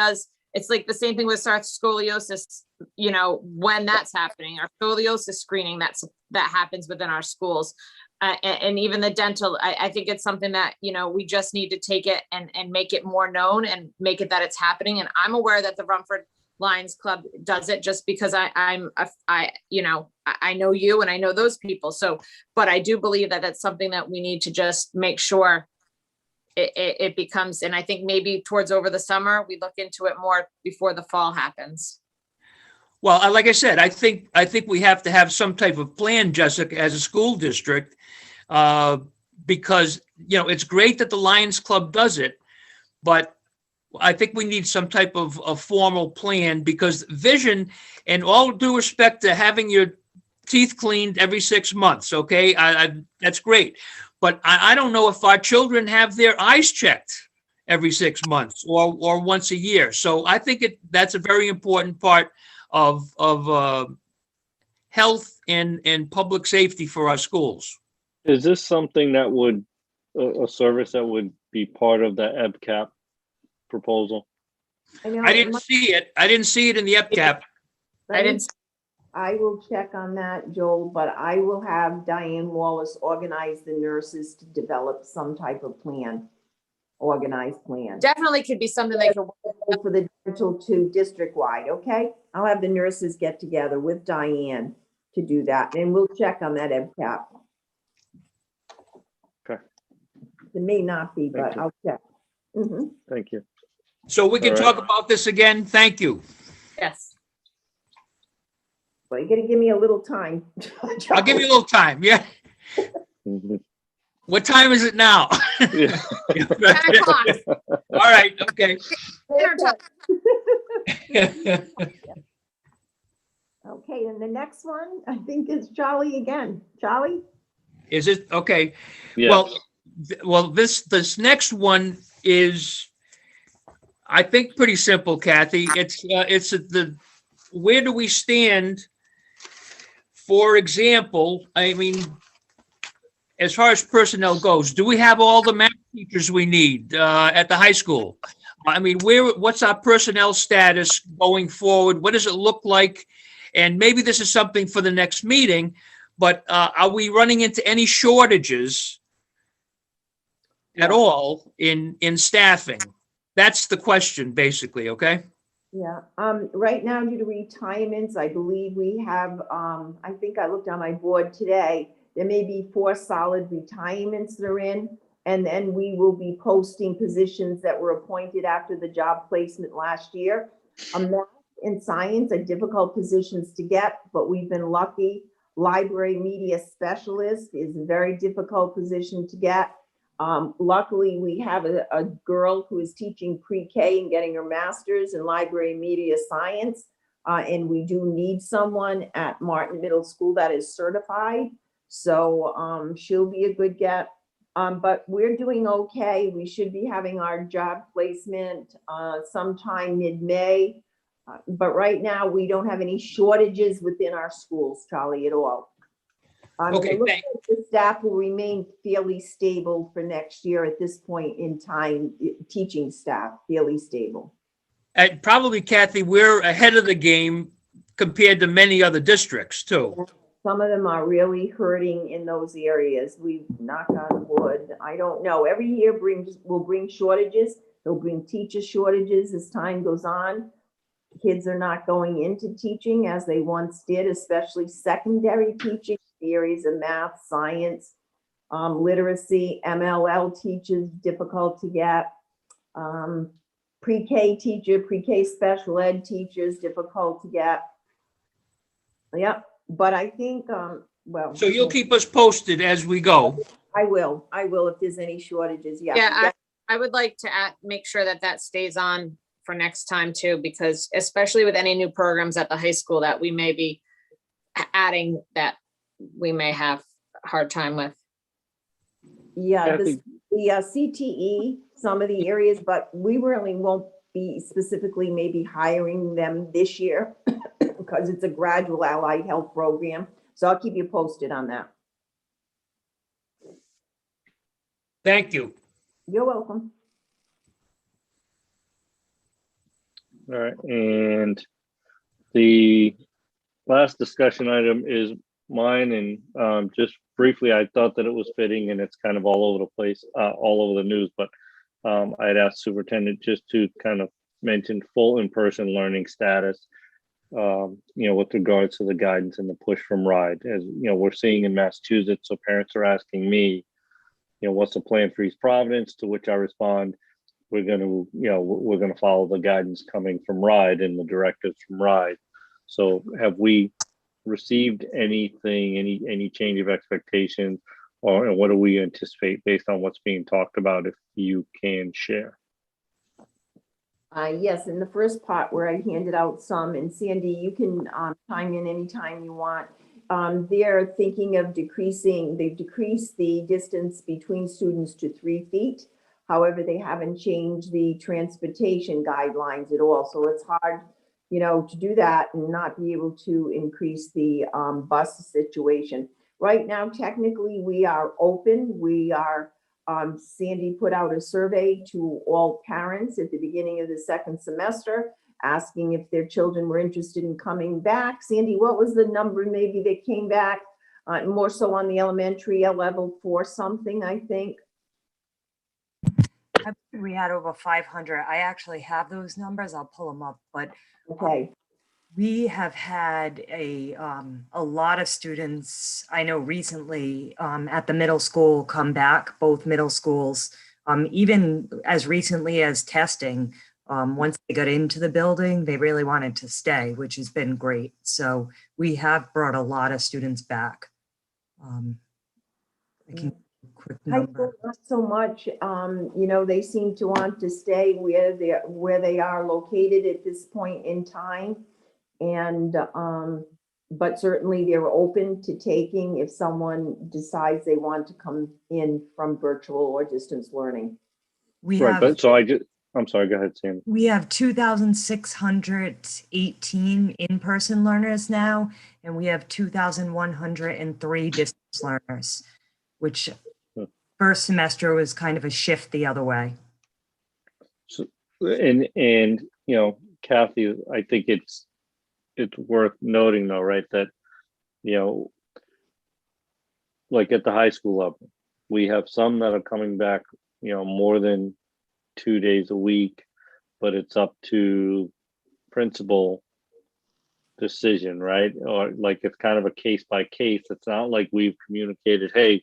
Speaker 6: it's like the same thing with scoliosis, when that's happening, our scoliosis screening that happens within our schools. And even the dental, I think it's something that, we just need to take it and make it more known and make it that it's happening. And I'm aware that the Rumford Lions Club does it just because I know you and I know those people. So, but I do believe that that's something that we need to just make sure it becomes, and I think maybe towards over the summer, we look into it more before the fall happens.
Speaker 4: Well, like I said, I think we have to have some type of plan, Jessica, as a school district, because, it's great that the Lions Club does it, but I think we need some type of a formal plan, because vision, and all due respect to having your teeth cleaned every 6 months, okay, that's great. But I don't know if our children have their eyes checked every 6 months or once a year. So I think that's a very important part of health and public safety for our schools.
Speaker 1: Is this something that would, a service that would be part of the EBCAP proposal?
Speaker 4: I didn't see it. I didn't see it in the EPCAP.
Speaker 8: I will check on that, Joel, but I will have Diane Wallace organize the nurses to develop some type of plan, organized plan.
Speaker 6: Definitely could be something they could
Speaker 8: work for the dental to district-wide, okay? I'll have the nurses get together with Diane to do that, and we'll check on that EBCAP.
Speaker 1: Okay.
Speaker 8: It may not be, but I'll check. Mhm.
Speaker 1: Thank you.
Speaker 4: So we can talk about this again. Thank you.
Speaker 6: Yes.
Speaker 8: Well, you gotta give me a little time.
Speaker 4: I'll give you a little time. Yeah. What time is it now?
Speaker 6: 10 o'clock.
Speaker 4: All right. Okay.
Speaker 6: Dinner time.
Speaker 8: Okay, and the next one, I think, is Charlie again. Charlie?
Speaker 4: Is it? Okay.
Speaker 1: Yes.
Speaker 4: Well, this next one is, I think, pretty simple, Kathy. It's where do we stand? For example, I mean, as far as personnel goes, do we have all the math teachers we need at the high school? I mean, what's our personnel status going forward? What does it look like? And maybe this is something for the next meeting, but are we running into any shortages at all in staffing? That's the question, basically, okay?
Speaker 8: Yeah, right now due to retirements, I believe we have, I think I looked on my board today, there may be 4 solid retirements that are in, and then we will be posting positions that were appointed after the job placement last year. Math and science are difficult positions to get, but we've been lucky. Library media specialist is a very difficult position to get. Luckily, we have a girl who is teaching pre-K and getting her master's in library media science. And we do need someone at Martin Middle School that is certified. So she'll be a good get. But we're doing okay. We should be having our job placement sometime mid-May. But right now, we don't have any shortages within our schools, Charlie, at all.
Speaker 4: Okay,
Speaker 8: the staff will remain fairly stable for next year at this point in time, teaching staff, fairly stable.
Speaker 4: And probably, Kathy, we're ahead of the game compared to many other districts, too.
Speaker 8: Some of them are really hurting in those areas. We knock on wood. I don't know. Every year will bring shortages. They'll bring teacher shortages as time goes on. Kids are not going into teaching as they once did, especially secondary teaching, the areas of math, science. Literacy, MLL teachers, difficult to get. Pre-K teacher, pre-K special ed teachers, difficult to get. Yep, but I think, well.
Speaker 4: So you'll keep us posted as we go.
Speaker 8: I will if there's any shortages, yeah.
Speaker 6: Yeah, I would like to make sure that that stays on for next time too, because especially with any new programs at the high school that we may be adding that we may have a hard time with.
Speaker 8: Yeah, the CTE, some of the areas, but we really won't be specifically maybe hiring them this year because it's a gradual allied health program. So I'll keep you posted on that.
Speaker 4: Thank you.
Speaker 8: You're welcome.
Speaker 1: All right, and the last discussion item is mine, and just briefly, I thought that it was fitting, and it's kind of all over the place, all over the news, but I had asked superintendent just to kind of mention full in-person learning status, you know, with regards to the guidance and the push from RIDE. As you know, we're seeing in Massachusetts, so parents are asking me, you know, what's the plan for East Providence? To which I respond, we're going to, you know, we're going to follow the guidance coming from RIDE and the directives from RIDE. So have we received anything, any change of expectations, or what do we anticipate based on what's being talked about, if you can share?
Speaker 8: Yes, in the first part where I handed out some, and Sandy, you can chime in anytime you want. They're thinking of they've decreased the distance between students to 3 feet. However, they haven't changed the transportation guidelines at all. So it's hard, you know, to do that and not be able to increase the bus situation. Right now, technically, we are open. We are, Sandy put out a survey to all parents at the beginning of the second semester, asking if their children were interested in coming back. Sandy, what was the number maybe that came back? More so on the elementary, a level 4 something, I think.
Speaker 19: We had over 500. I actually have those numbers. I'll pull them up, but
Speaker 8: okay.
Speaker 19: We have had a lot of students, I know recently at the middle school come back, both middle schools, even as recently as testing. Once they got into the building, they really wanted to stay, which has been great. So we have brought a lot of students back. I can quick number.
Speaker 8: Not so much. You know, they seem to want to stay where they are located at this point in time. And but certainly they're open to taking if someone decides they want to come in from virtual or distance learning.
Speaker 1: But so I'm sorry, go ahead, Sandy.
Speaker 19: We have 2,618 in-person learners now, and we have 2,103 distance learners, which first semester was kind of a shift the other way.
Speaker 1: So, and you know, Kathy, I think it's worth noting though, right, that, you know, like at the high school level, we have some that are coming back, you know, more than 2 days a week, but it's up to principal decision, right? Or like it's kind of a case by case. It's not like we've communicated, hey,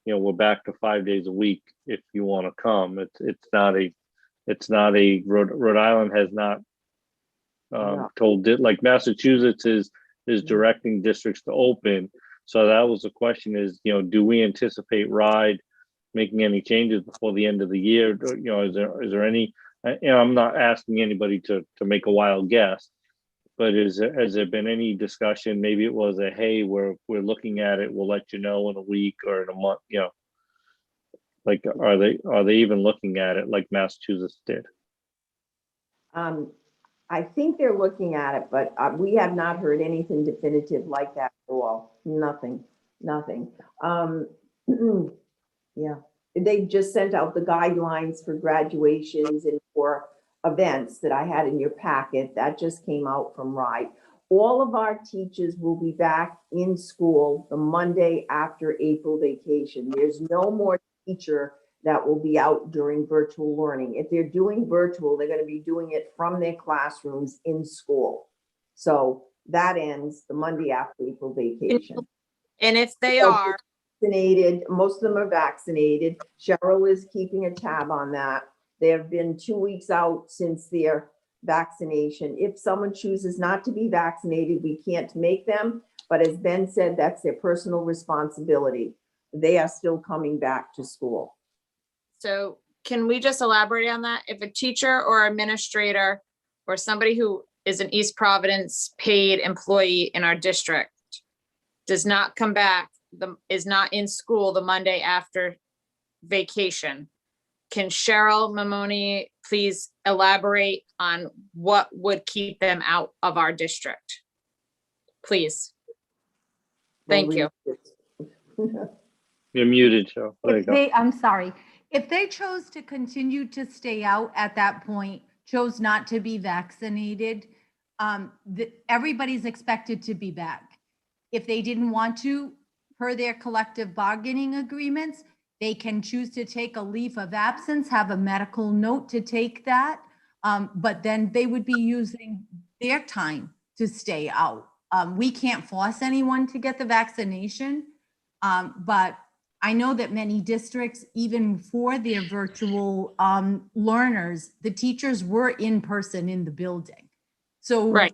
Speaker 1: you know, we're back to 5 days a week if you want to come. It's not a Rhode Island has not told it, like Massachusetts is directing districts to open. So that was the question is, you know, do we anticipate RIDE making any changes before the end of the year? You know, is there any, you know, I'm not asking anybody to make a wild guess, but has there been any discussion? Maybe it was a, hey, we're looking at it, we'll let you know in a week or in a month, you know, like, are they even looking at it like Massachusetts did?
Speaker 8: I think they're looking at it, but we have not heard anything definitive like that at all. Nothing. Yeah, they just sent out the guidelines for graduations and for events that I had in your packet. That just came out from RIDE. All of our teachers will be back in school the Monday after April vacation. There's no more teacher that will be out during virtual learning. If they're doing virtual, they're going to be doing it from their classrooms in school. So that ends the Monday after April vacation.
Speaker 6: And if they are,
Speaker 8: vaccinated. Most of them are vaccinated. Cheryl is keeping a tab on that. They have been 2 weeks out since their vaccination. If someone chooses not to be vaccinated, we can't make them. But as Ben said, that's their personal responsibility. They are still coming back to school.
Speaker 6: So can we just elaborate on that? If a teacher or administrator or somebody who is an East Providence paid employee in our district does not come back, is not in school the Monday after vacation, can Cheryl Mamoni please elaborate on what would keep them out of our district? Please. Thank you.
Speaker 1: You're muted, Cheryl. There you
Speaker 21: If
Speaker 1: go.
Speaker 21: they, I'm sorry, if they chose to continue to stay out at that point, chose not to be vaccinated, everybody's expected to be back. If they didn't want to, per their collective bargaining agreements, they can choose to take a leave of absence, have a medical note to take that. But then they would be using their time to stay out. We can't force anyone to get the vaccination. But I know that many districts, even for their virtual learners, the teachers were in person in the building. So we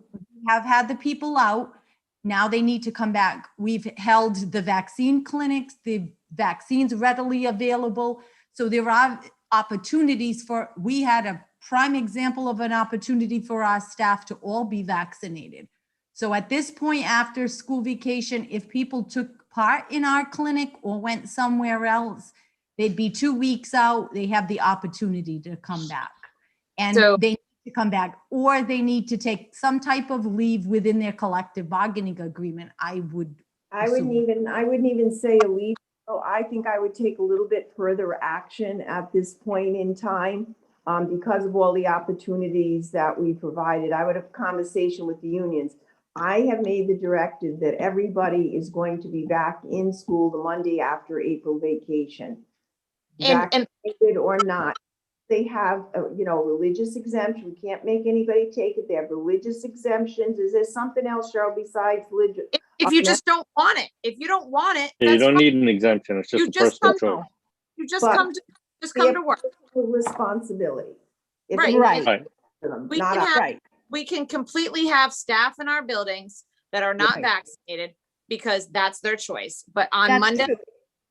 Speaker 21: have had the people out. Now they need to come back. We've held the vaccine clinics, the vaccines readily available. So there are opportunities we had a prime example of an opportunity for our staff to all be vaccinated. So at this point after school vacation, if people took part in our clinic or went somewhere else, they'd be 2 weeks out. They have the opportunity to come back. And they need to come back, or they need to take some type of leave within their collective bargaining agreement. I wouldn't
Speaker 8: even say a leave. So I think I would take a little bit further action at this point in time because of all the opportunities that we provided. I would have a conversation with the unions. I have made the directive that everybody is going to be back in school the Monday after April vacation. Vaccinated or not. They have, religious exemption. We can't make anybody take it. They have religious exemptions. Is there something else, Cheryl, besides religion?
Speaker 6: If you just don't want it, if you don't want it,
Speaker 1: Yeah, you
Speaker 6: that's
Speaker 1: don't
Speaker 6: fine.
Speaker 1: need an exemption. It's just
Speaker 6: You
Speaker 1: a
Speaker 6: just
Speaker 1: personal
Speaker 6: come,
Speaker 1: choice.
Speaker 6: you just
Speaker 8: But
Speaker 6: come to work.
Speaker 8: Responsibility. It's
Speaker 6: Right.
Speaker 1: Right.
Speaker 6: We can completely have staff in our buildings that are not
Speaker 8: Right.
Speaker 6: vaccinated because that's their choice. But on
Speaker 8: That's
Speaker 6: Monday
Speaker 8: true.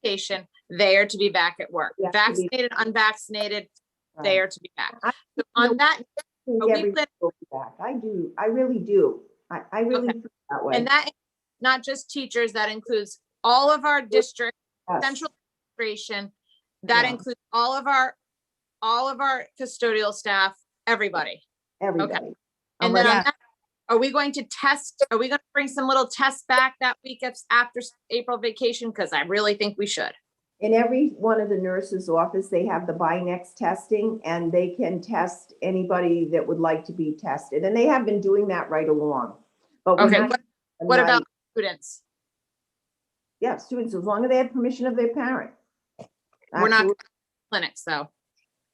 Speaker 6: vacation, they are to be back at work.
Speaker 8: They have to be-
Speaker 6: Vaccinated, unvaccinated, they
Speaker 8: Right.
Speaker 6: are to be back.
Speaker 8: I
Speaker 6: So on that,
Speaker 8: think
Speaker 6: are we
Speaker 8: everybody
Speaker 6: plan-
Speaker 8: will be back. I do. I really do. I really
Speaker 6: Okay.
Speaker 8: feel that way.
Speaker 6: and that not just teachers, that includes all of our district,
Speaker 8: Yes.
Speaker 6: central administration, that
Speaker 8: Yeah.
Speaker 6: includes all of our custodial staff, everybody.
Speaker 8: Everybody.
Speaker 6: And then on
Speaker 21: Yeah.
Speaker 6: that, are we going to bring some little tests back that week after April vacation? Because I really think we should.
Speaker 8: In every one of the nurses' office, they have the Binex testing, and they can test anybody that would like to be tested. And they have been doing that right along. But we're
Speaker 6: Okay,
Speaker 8: not-
Speaker 6: what about students?
Speaker 8: Yeah, students, as long as they have permission of their parent.
Speaker 6: We're not
Speaker 8: Absolutely.
Speaker 6: clinics, though.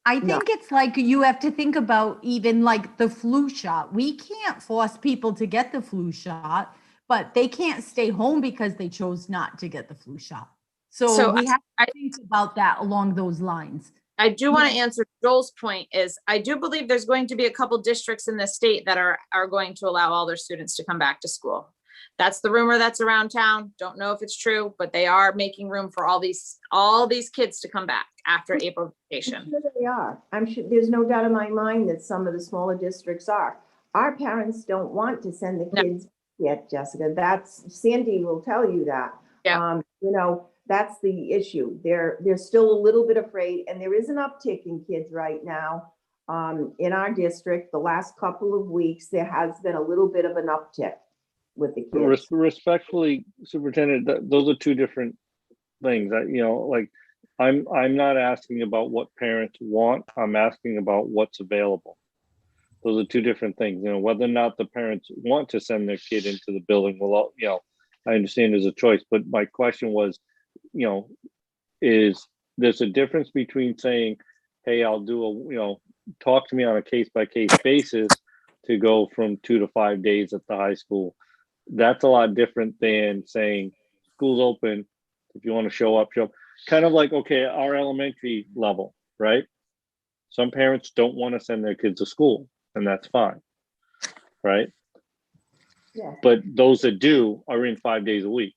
Speaker 21: I think it's like you have to think about even like the flu shot. We can't force people to get the flu shot, but they can't stay home because they chose not to get the flu shot. So we have to think about that along those lines.
Speaker 6: I do want to answer Joel's point is I do believe there's going to be a couple districts in the state that are going to allow all their students to come back to school. That's the rumor that's around town. Don't know if it's true, but they are making room for all these kids to come back after April vacation.
Speaker 8: I'm sure they are. I'm sure there's no doubt in my mind that some of the smaller districts are. Our parents don't want to send the kids yet, Jessica. Sandy will tell you that.
Speaker 6: Yeah.
Speaker 8: That's the issue. They're still a little bit afraid, and there is an uptick in kids right now. In our district, the last couple of weeks, there has been a little bit of an uptick with the kids.
Speaker 1: Respectfully, Superintendent, those are two different things. I'm not asking about what parents want. I'm asking about what's available. Those are two different things. Whether or not the parents want to send their kid into the building, well, I understand there's a choice, but my question was, is there's a difference between saying, hey, I'll do talk to me on a case-by-case basis to go from 2 to 5 days at the high school. That's a lot different than saying school's open, If you want to show up, show up. Kind of like, okay, our elementary level, right? Some parents don't want to send their kids to school, and that's fine, right?
Speaker 8: Yeah.
Speaker 1: But those that do are in 5 days a week,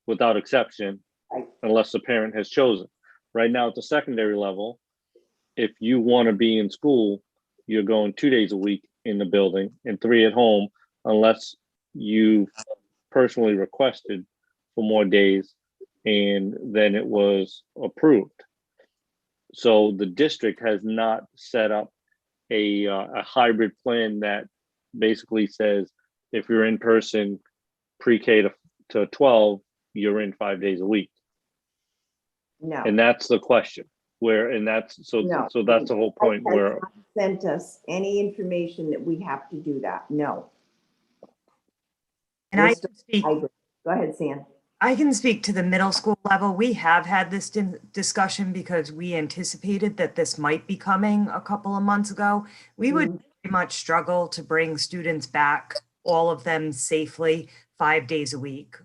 Speaker 1: without exception,
Speaker 8: Right.
Speaker 1: unless the parent has chosen. Right now at the secondary level, if you want to be in school, you're going 2 days a week in the building and 3 at home, unless you personally requested for more days and then it was approved. So the district has not set up a hybrid plan that basically says if you're in person pre-K to 12, you're in 5 days a week.
Speaker 8: No.
Speaker 1: And that's the question and that's so that's the whole point
Speaker 8: Has
Speaker 1: where
Speaker 8: not sent us any information that we have to do that. No.
Speaker 19: And
Speaker 8: We're
Speaker 19: I
Speaker 8: still
Speaker 19: can speak,
Speaker 8: hybrid. Go ahead, Sam.
Speaker 19: I can speak to the middle school level. We have had this discussion because we anticipated that this might be coming a couple of months ago. We would very much struggle to bring students back, all of them safely, 5 days a week.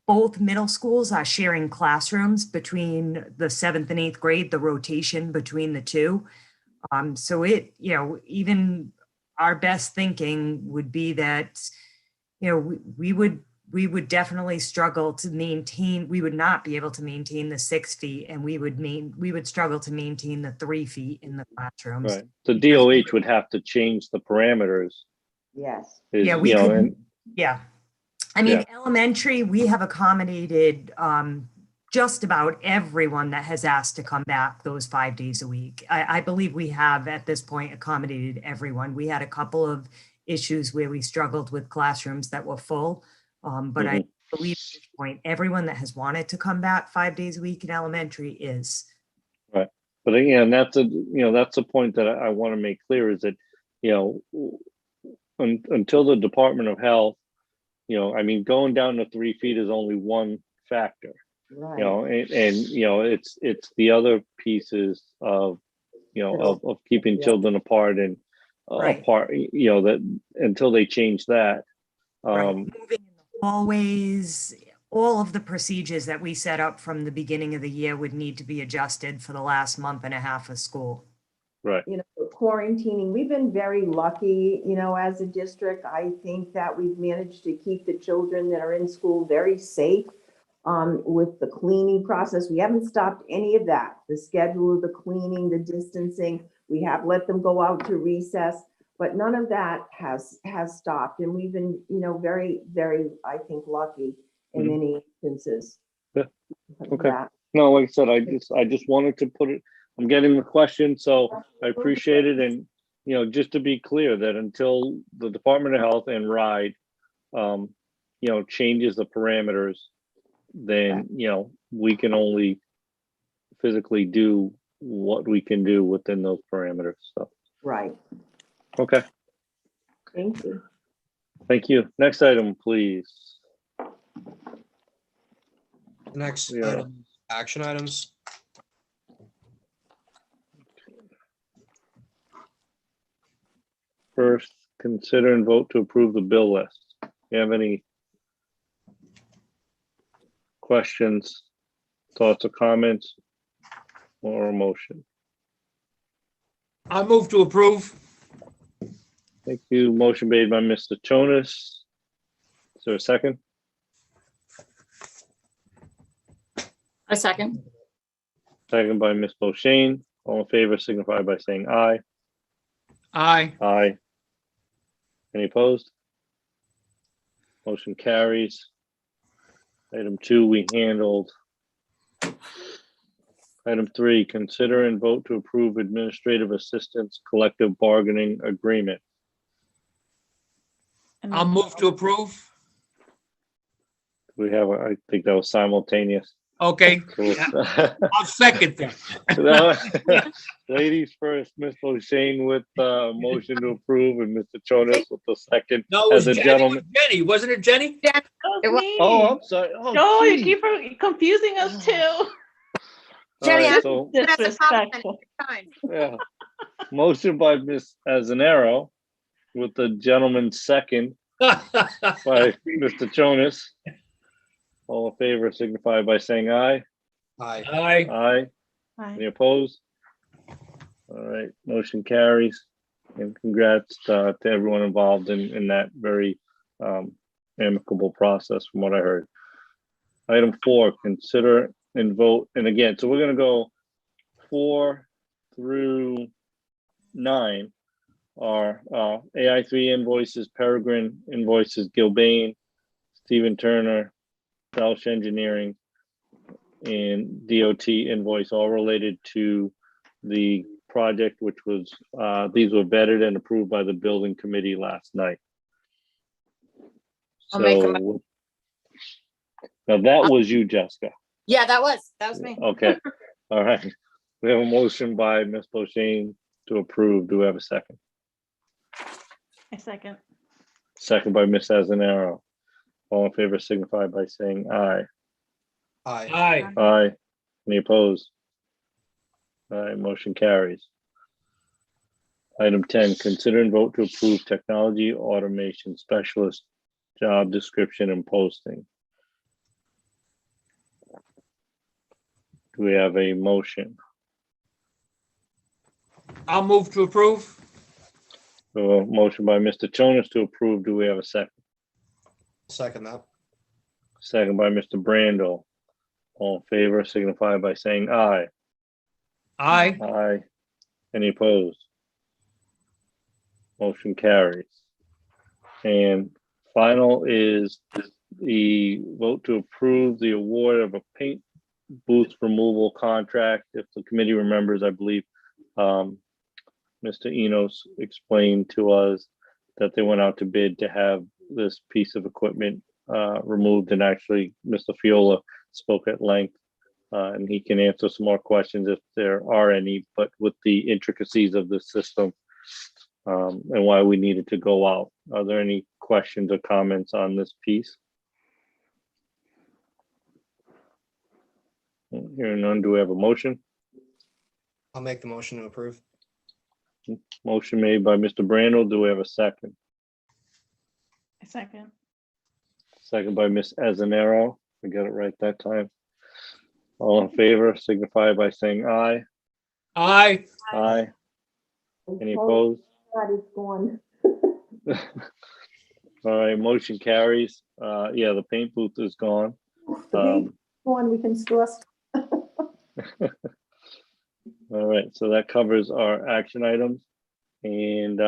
Speaker 19: Both middle schools are sharing classrooms between the 7th and 8th grade, the rotation between the two. So even our best thinking would be that, we would definitely struggle to maintain, we would not be able to maintain the 6 feet, and we would struggle to maintain the 3 feet in the classrooms.
Speaker 1: right, the DOH would have to change the parameters.
Speaker 8: Yes.
Speaker 19: Yeah, we could. Yeah. I mean, elementary, we have accommodated just about everyone that has asked to come back those 5 days a week. I believe we have at this point accommodated everyone. We had a couple of issues where we struggled with classrooms that were full. But I believe at this point, everyone that has wanted to come back 5 days a week in elementary is.
Speaker 1: Right. But again, that's the point that I want to make clear is that, until the Department of Health, I mean, going down to 3 feet is only one factor,
Speaker 8: Right.
Speaker 1: it's the other pieces of, of keeping children apart and apart, that until they change that.
Speaker 19: Moving in the hallways, all of the procedures that we set up from the beginning of the year would need to be adjusted for the last month and a half of school.
Speaker 1: Right.
Speaker 8: Quarantining, we've been very lucky, as a district. I think that we've managed to keep the children that are in school very safe with the cleaning process. We haven't stopped any of that. The schedule of the cleaning, the distancing, we have let them go out to recess, but none of that has stopped. And we've been, very, very, I think, lucky in many instances.
Speaker 1: Yeah. Okay. No, like I said, I just wanted to put it, I'm getting the question, so I appreciate it. And, just to be clear that until the Department of Health and RIDE, changes the parameters, then, we can only physically do what we can do within those parameters. So,
Speaker 8: right.
Speaker 1: Okay.
Speaker 8: Thank you.
Speaker 1: Thank you. Next item, please.
Speaker 2: Next item, action items.
Speaker 1: First, consider and vote to approve the bill list. Do you have any questions, thoughts, or comments, or a motion?
Speaker 4: I move to approve.
Speaker 1: Thank you. Motion made by Mr. Jonas. Is there a second?
Speaker 6: A second.
Speaker 1: Second by Ms. Boshain. All in favor signify by saying aye.
Speaker 4: Aye.
Speaker 1: Aye. Any opposed? Motion carries. Item 2, we handled. Item 3, consider and vote to approve administrative assistance collective bargaining agreement.
Speaker 4: I'll move to approve.
Speaker 1: We have, I think that was simultaneous.
Speaker 4: Okay.
Speaker 1: Cool.
Speaker 4: I'll second that.
Speaker 1: Ladies first, Ms. Boshain with motion to approve, and Mr. Jonas with the second.
Speaker 4: No, it was
Speaker 1: as a
Speaker 4: Jenny,
Speaker 1: gentleman.
Speaker 4: Jenny, wasn't it Jenny?
Speaker 18: It was me.
Speaker 1: Oh, I'm sorry. Oh,
Speaker 18: no, you
Speaker 1: geez.
Speaker 18: keep confusing us too.
Speaker 6: Jenny,
Speaker 1: right,
Speaker 6: I'm
Speaker 1: so-
Speaker 18: Disrespectful.
Speaker 1: Yeah. Motion by Ms. Azanero with the gentleman second by Mr. Jonas. All in favor signify by saying aye.
Speaker 2: Aye.
Speaker 4: Aye.
Speaker 1: Aye. Any opposed? All right, motion carries. And congrats to everyone involved in that very amicable process from what I heard. Item 4, consider and vote. And again, so we're going to go 4 through 9 are AI3 invoices, Peregrine invoices, Gilbane, Stephen Turner, Belch Engineering, and DOT invoice, all related to the project, which was, these were vetted and approved by the building committee last night.
Speaker 6: I'll make a
Speaker 1: So now that was you, Jessica.
Speaker 6: Yeah, that was me.
Speaker 1: Okay, all right. We have a motion by Ms. Boshane to approve. Do we have a second?
Speaker 18: A second.
Speaker 1: Second by Ms. Azanaro. All in favor signify by saying aye.
Speaker 2: Aye.
Speaker 4: Aye.
Speaker 1: Aye. Any opposed? All right, motion carries. Item 10, consider and vote to approve technology automation specialist job description and posting. Do we have a motion?
Speaker 4: I'll move to approve.
Speaker 1: So a motion by Mr. Jonas to approve. Do we have a second?
Speaker 2: Second that.
Speaker 1: Second by Mr. Brandel. All in favor signify by saying aye.
Speaker 4: Aye.
Speaker 1: Aye. Any opposed? Motion carries. And final is the vote to approve the award of a paint booth removal contract. If the committee remembers, I believe Mr. Enos explained to us that they went out to bid to have this piece of equipment removed, and actually Mr. Fiola spoke at length, and he can answer some more questions if there are any, but with the intricacies of the system and why we needed to go out. Are there any questions or comments on this piece? Hearing none, do we have a motion?
Speaker 2: I'll make the motion to approve.
Speaker 1: Motion made by Mr. Brandel. Do we have a second?
Speaker 18: A second.
Speaker 1: Second by Ms. Azanaro. We got it right that time. All in favor signify by saying aye.
Speaker 4: Aye.
Speaker 1: Aye. Any opposed?
Speaker 8: That is gone.
Speaker 1: All right, motion carries. Yeah, the paint booth is gone.
Speaker 8: Gone, we can store.
Speaker 1: All right, so that covers our action items. And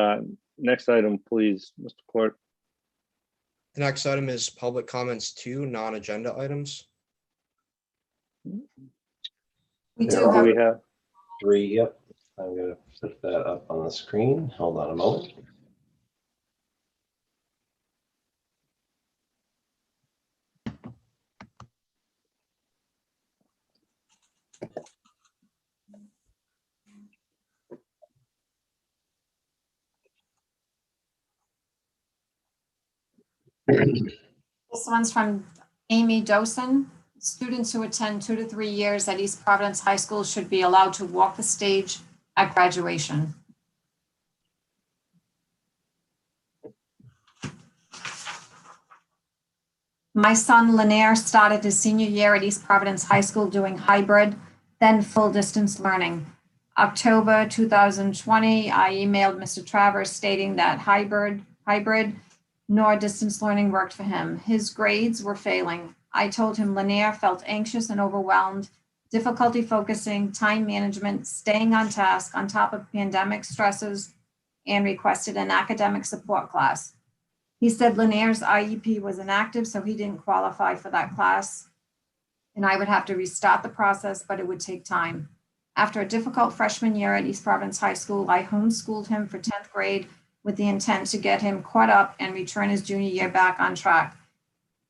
Speaker 1: next item, please, Mr. Clerk.
Speaker 2: The next item is public comments to non-agenda items.
Speaker 6: We
Speaker 1: Do
Speaker 6: do have,
Speaker 1: we have?
Speaker 3: 3, yep. I'm gonna put that up on the screen. Hold on a moment.
Speaker 6: this one's from Amy Dosen. Students who attend 2 to 3 years at East Providence High School should be allowed to walk the stage at graduation. My son Lanier started his senior year at East Providence High School doing hybrid, then full distance learning. October 2020, I emailed Mr. Travers stating that hybrid nor distance learning worked for him. His grades were failing. I told him Lanier felt anxious and overwhelmed, difficulty focusing, time management, staying on task on top of pandemic stresses, and requested an academic support class. He said Lanier's IEP was inactive, so he didn't qualify for that class, and I would have to restart the process, but it would take time. After a difficult freshman year at East Providence High School, I homeschooled him for 10th grade with the intent to get him caught up and return his junior year back on track.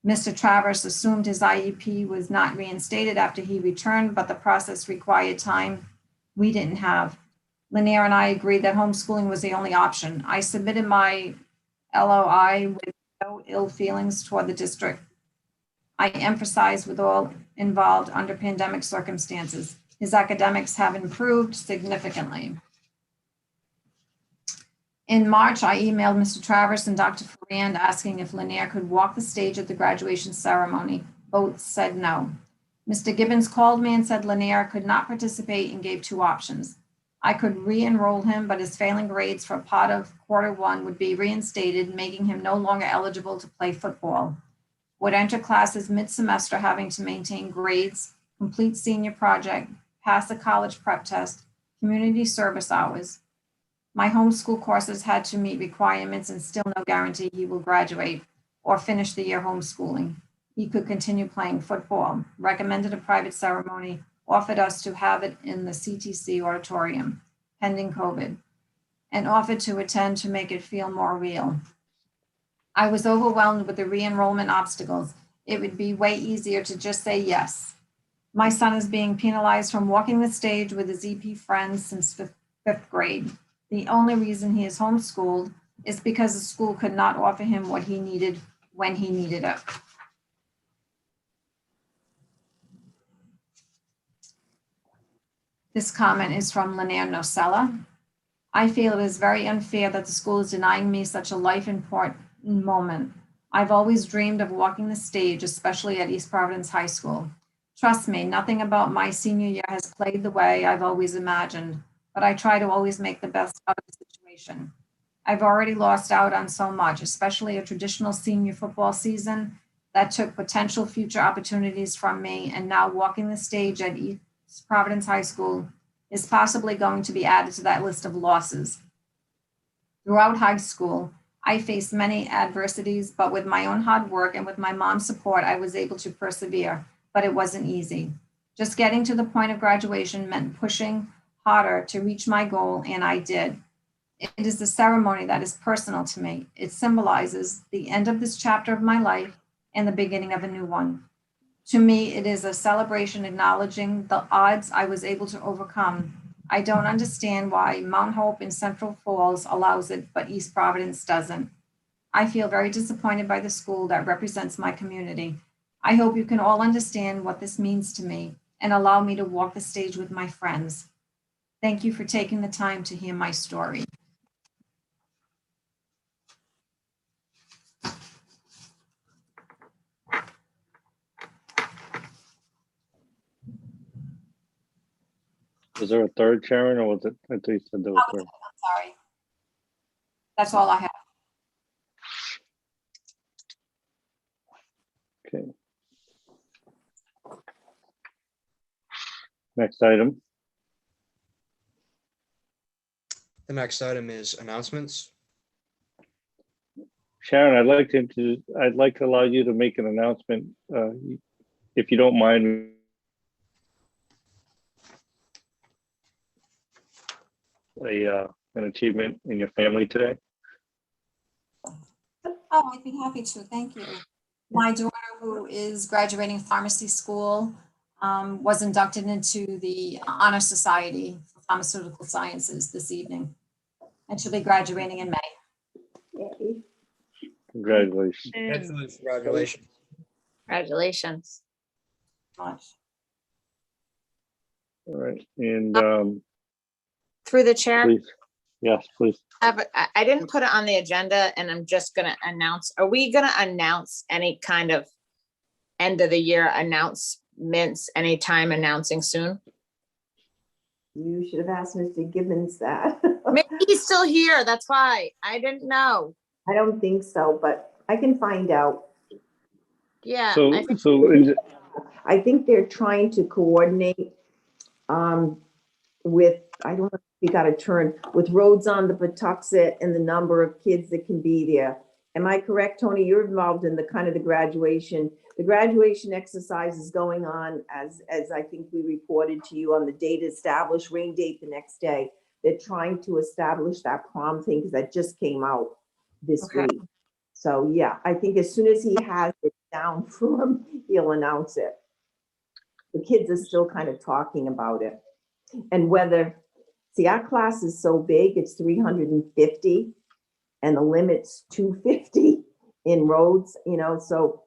Speaker 6: Mr. Travers assumed his IEP was not reinstated after he returned, but the process required time we didn't have. Lanier and I agreed that homeschooling was the only option. I submitted my LOI with no ill feelings toward the district. I emphasized with all involved under pandemic circumstances. His academics have improved significantly. In March, I emailed Mr. Travers and Dr. Ferrand asking if Lanier could walk the stage at the graduation ceremony. Both said no. Mr. Gibbons called me and said Lanier could not participate and gave two options. I could re-enroll him, but his failing grades for part of Q1 would be reinstated, making him no longer eligible to play football. Would enter classes mid-semester having to maintain grades, complete senior project, pass the college prep test, community service hours. My homeschool courses had to meet requirements and still no guarantee he will graduate or finish the year homeschooling. He could continue playing football, recommended a private ceremony, offered us to have it in the CTC auditorium, pending COVID, and offered to attend to make it feel more real. I was overwhelmed with the re-enrollment obstacles. It would be way easier to just say yes. My son is being penalized from walking the stage with his EP friends since fifth grade. The only reason he is homeschooled is because the school could not offer him what he needed when he needed it. This comment is from Lanier Nocella. I feel it is very unfair that the school is denying me such a life important moment. I've always dreamed of walking the stage, especially at East Providence High School. Trust me, nothing about my senior year has played the way I've always imagined, but I try to always make the best out of the situation. I've already lost out on so much, especially a traditional senior football season that took potential future opportunities from me, and now walking the stage at East Providence High School is possibly going to be added to that list of losses. Throughout high school, I faced many adversities, but with my own hard work and with my mom's support, I was able to persevere, but it wasn't easy. Just getting to the point of graduation meant pushing harder to reach my goal, and I did. It is the ceremony that is personal to me. It symbolizes the end of this chapter of my life and the beginning of a new one. To me, it is a celebration acknowledging the odds I was able to overcome. I don't understand why Mount Hope in Central Falls allows it, but East Providence doesn't. I feel very disappointed by the school that represents my community. I hope you can all understand what this means to me and allow me to walk the stage with my friends. Thank you for taking the time to hear my story.
Speaker 1: Was there a third, Sharon, or was it? I think you said there was third.
Speaker 6: I'm sorry. That's all I have.
Speaker 1: Okay. Next item.
Speaker 2: The next item is announcements.
Speaker 1: Sharon, I'd like to allow you to make an announcement, if you don't mind. An achievement in your family today.
Speaker 6: Oh, I'd be happy to. Thank you. My daughter, who is graduating pharmacy school, was inducted into the Honor Society for Pharmaceutical Sciences this evening, and she'll be graduating in May.
Speaker 1: Congratulations.
Speaker 2: Congratulations. Congratulations.
Speaker 6: Congratulations. Much.
Speaker 1: All right, and
Speaker 6: Through the chair.
Speaker 1: please, yes, please.
Speaker 6: I didn't put it on the agenda, and I'm just going to announce, are we going to announce any kind of end of the year announcements anytime announcing soon?
Speaker 8: You should have asked Mr. Gibbons that.
Speaker 6: Maybe he's still here. That's why I didn't know.
Speaker 8: I don't think so, but I can find out.
Speaker 6: Yeah.
Speaker 8: I think they're trying to coordinate with, I don't know if you got a turn, with roads on the Patuxent and the number of kids that can be there. Am I correct, Tony? You're involved in the kind of the graduation. The graduation exercise is going on as I think we reported to you on the date established, rain date the next day. They're trying to establish that prom thing because that just came out this week. So yeah, I think as soon as he has it down for him, he'll announce it. The kids are still kind of talking about it. And whether, see, our class is so big, it's 350 and the limit's 250 in roads, you know, so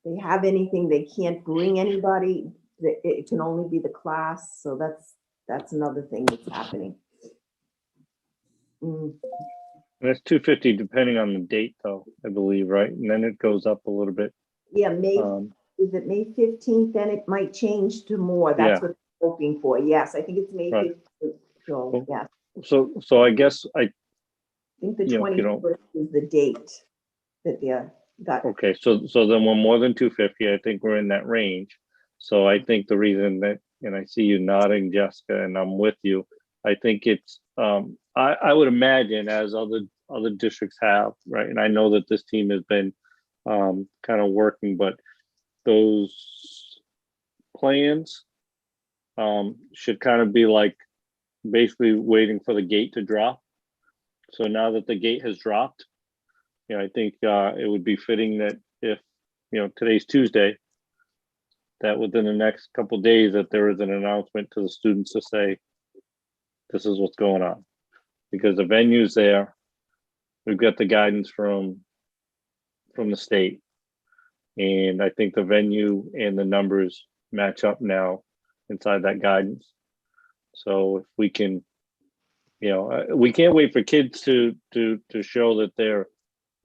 Speaker 8: they have anything, they can't bring anybody, it can only be the class. So that's another thing that's happening.
Speaker 1: That's 250 depending on the date though, I believe, right? And then it goes up a little bit.
Speaker 8: Yeah, May Is it May 15th? Then it might change to more. That's
Speaker 1: Yeah.
Speaker 8: what I'm hoping for. Yes, I think it's May
Speaker 1: Right.
Speaker 8: 15th. So, yes,
Speaker 1: So I guess
Speaker 8: I think the
Speaker 1: you know, if you don't,
Speaker 8: 21st is the date that they got.
Speaker 1: okay, so then we're more than 250. I think we're in that range. So I think the reason that, and I see you nodding, Jessica, and I'm with you. I think it's I would imagine, as other districts have, right? And I know that this team has been kind of working, but those plans should kind of be like basically waiting for the gate to drop. So now that the gate has dropped, you know, I think it would be fitting that if, you know, today's Tuesday, that within the next couple of days that there is an announcement to the students to say, this is what's going on. Because the venue's there, we've got the guidance from the state. And I think the venue and the numbers match up now inside that guidance. So if we can, you know, we can't wait for kids to show that they're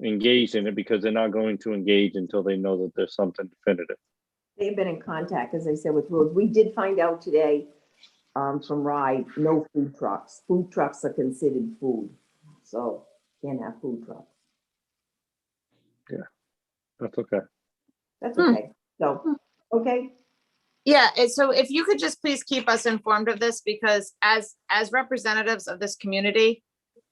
Speaker 1: engaged in it, because they're not going to engage until they know that there's something definitive.
Speaker 8: They've been in contact, as I said, with Rose. We did find out today from RIDE, no food trucks. Food trucks are considered food, so can't have food trucks.
Speaker 1: Yeah, that's okay.
Speaker 8: That's okay. So, okay.
Speaker 6: Yeah, so if you could just please keep us informed of this, because as representatives of this community,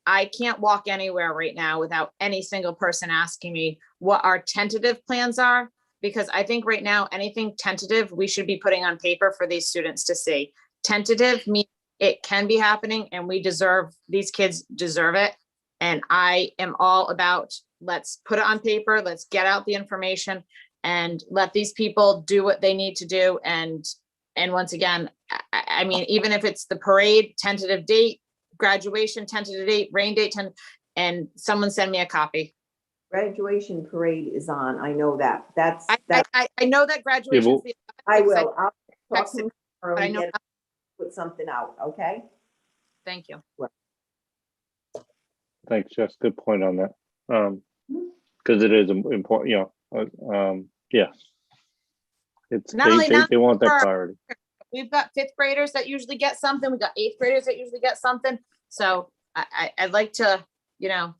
Speaker 6: I can't walk anywhere right now without any single person asking me what our tentative plans are, because I think right now, anything tentative, we should be putting on paper for these students to see. Tentative means it can be happening, and these kids deserve it. And I am all about, let's put it on paper, let's get out the information, and let these people do what they need to do. And once again, I mean, even if it's the parade, tentative date, graduation, tentative date, rain date, and someone send me a copy.
Speaker 8: Graduation parade is on. I know that.
Speaker 6: I know that graduation.
Speaker 8: I will. I'll talk
Speaker 6: Text
Speaker 8: to
Speaker 6: it,
Speaker 8: him
Speaker 6: but
Speaker 8: tomorrow
Speaker 6: I
Speaker 8: and
Speaker 6: know.
Speaker 8: put something out, okay?
Speaker 6: Thank you.
Speaker 1: Thanks, Jess. Good point on that. Because it is important, you know, yeah. It's
Speaker 6: Not only
Speaker 1: they want that clarity.
Speaker 6: We've got fifth graders that usually get something. We've got eighth graders that usually get something. So I'd like to, you know,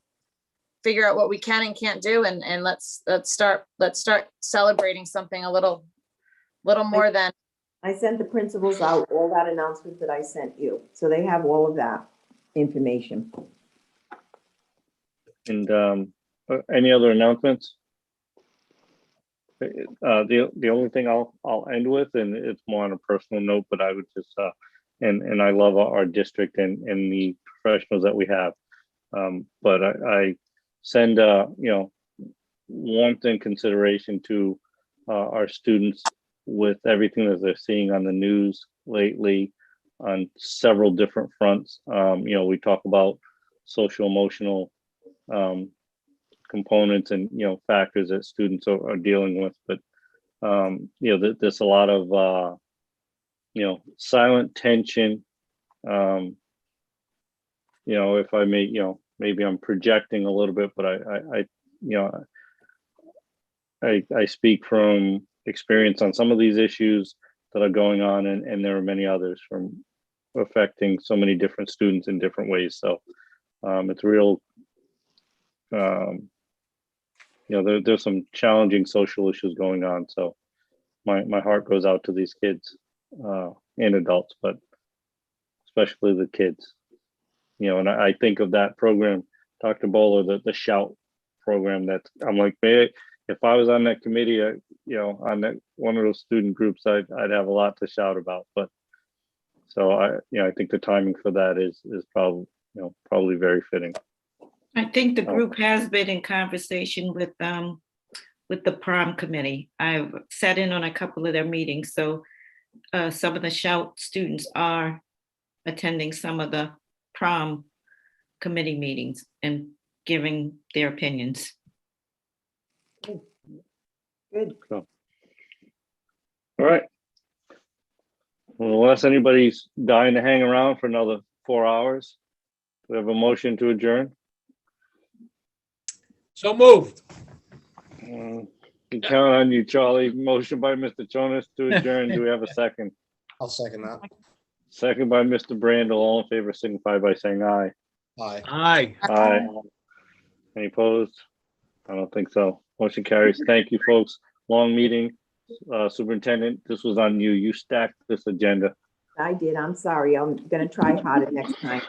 Speaker 6: figure out what we can and can't do, and let's start celebrating something a little more than.
Speaker 8: I sent the principals out all that announcement that I sent you, so they have all of that information.
Speaker 1: And any other announcements? The only thing I'll end with, and it's more on a personal note, but I would just and I love our district and the professionals that we have, but I send you know, warmth and consideration to our students with everything that they're seeing on the news lately on several different fronts. You know, we talk about social emotional components and, you know, factors that students are dealing with, but you know, there's a lot of you know, silent tension. You know, if I may, you know, maybe I'm projecting a little bit, but I you know, I speak from experience on some of these issues that are going on, and there are many others from affecting so many different students in different ways. So it's real, you know, there's some challenging social issues going on. So my heart goes out to these kids and adults, but especially the kids. You know, and I think of that program, Dr. Bowler, the Shout program. That I'm like, man, if I was on that committee, you know, on that one of those student groups, I'd have a lot to shout about. But so you know, I think the timing for that is probably, you know, probably very fitting.
Speaker 17: I think the group has been in conversation with the prom committee. I've sat in on a couple of their meetings, so some of the Shout students are attending some of the prom committee meetings and giving their opinions.
Speaker 8: Good.
Speaker 1: So, all right. Well, unless anybody's dying to hang around for another 4 hours, we have a motion to adjourn.
Speaker 4: So moved.
Speaker 1: Can count on you, Charlie. Motion by Mr. Jonas to adjourn. Do we have a second?
Speaker 2: I'll second that.
Speaker 1: Second by Mr. Brandel. All in favor signify by saying aye.
Speaker 2: Aye.
Speaker 4: Aye.
Speaker 1: Aye. Any opposed? I don't think so. Motion carries. Thank you, folks. Long meeting. Superintendent, this was on you. You stacked this agenda.
Speaker 8: I did. I'm sorry. I'm gonna try harder next time.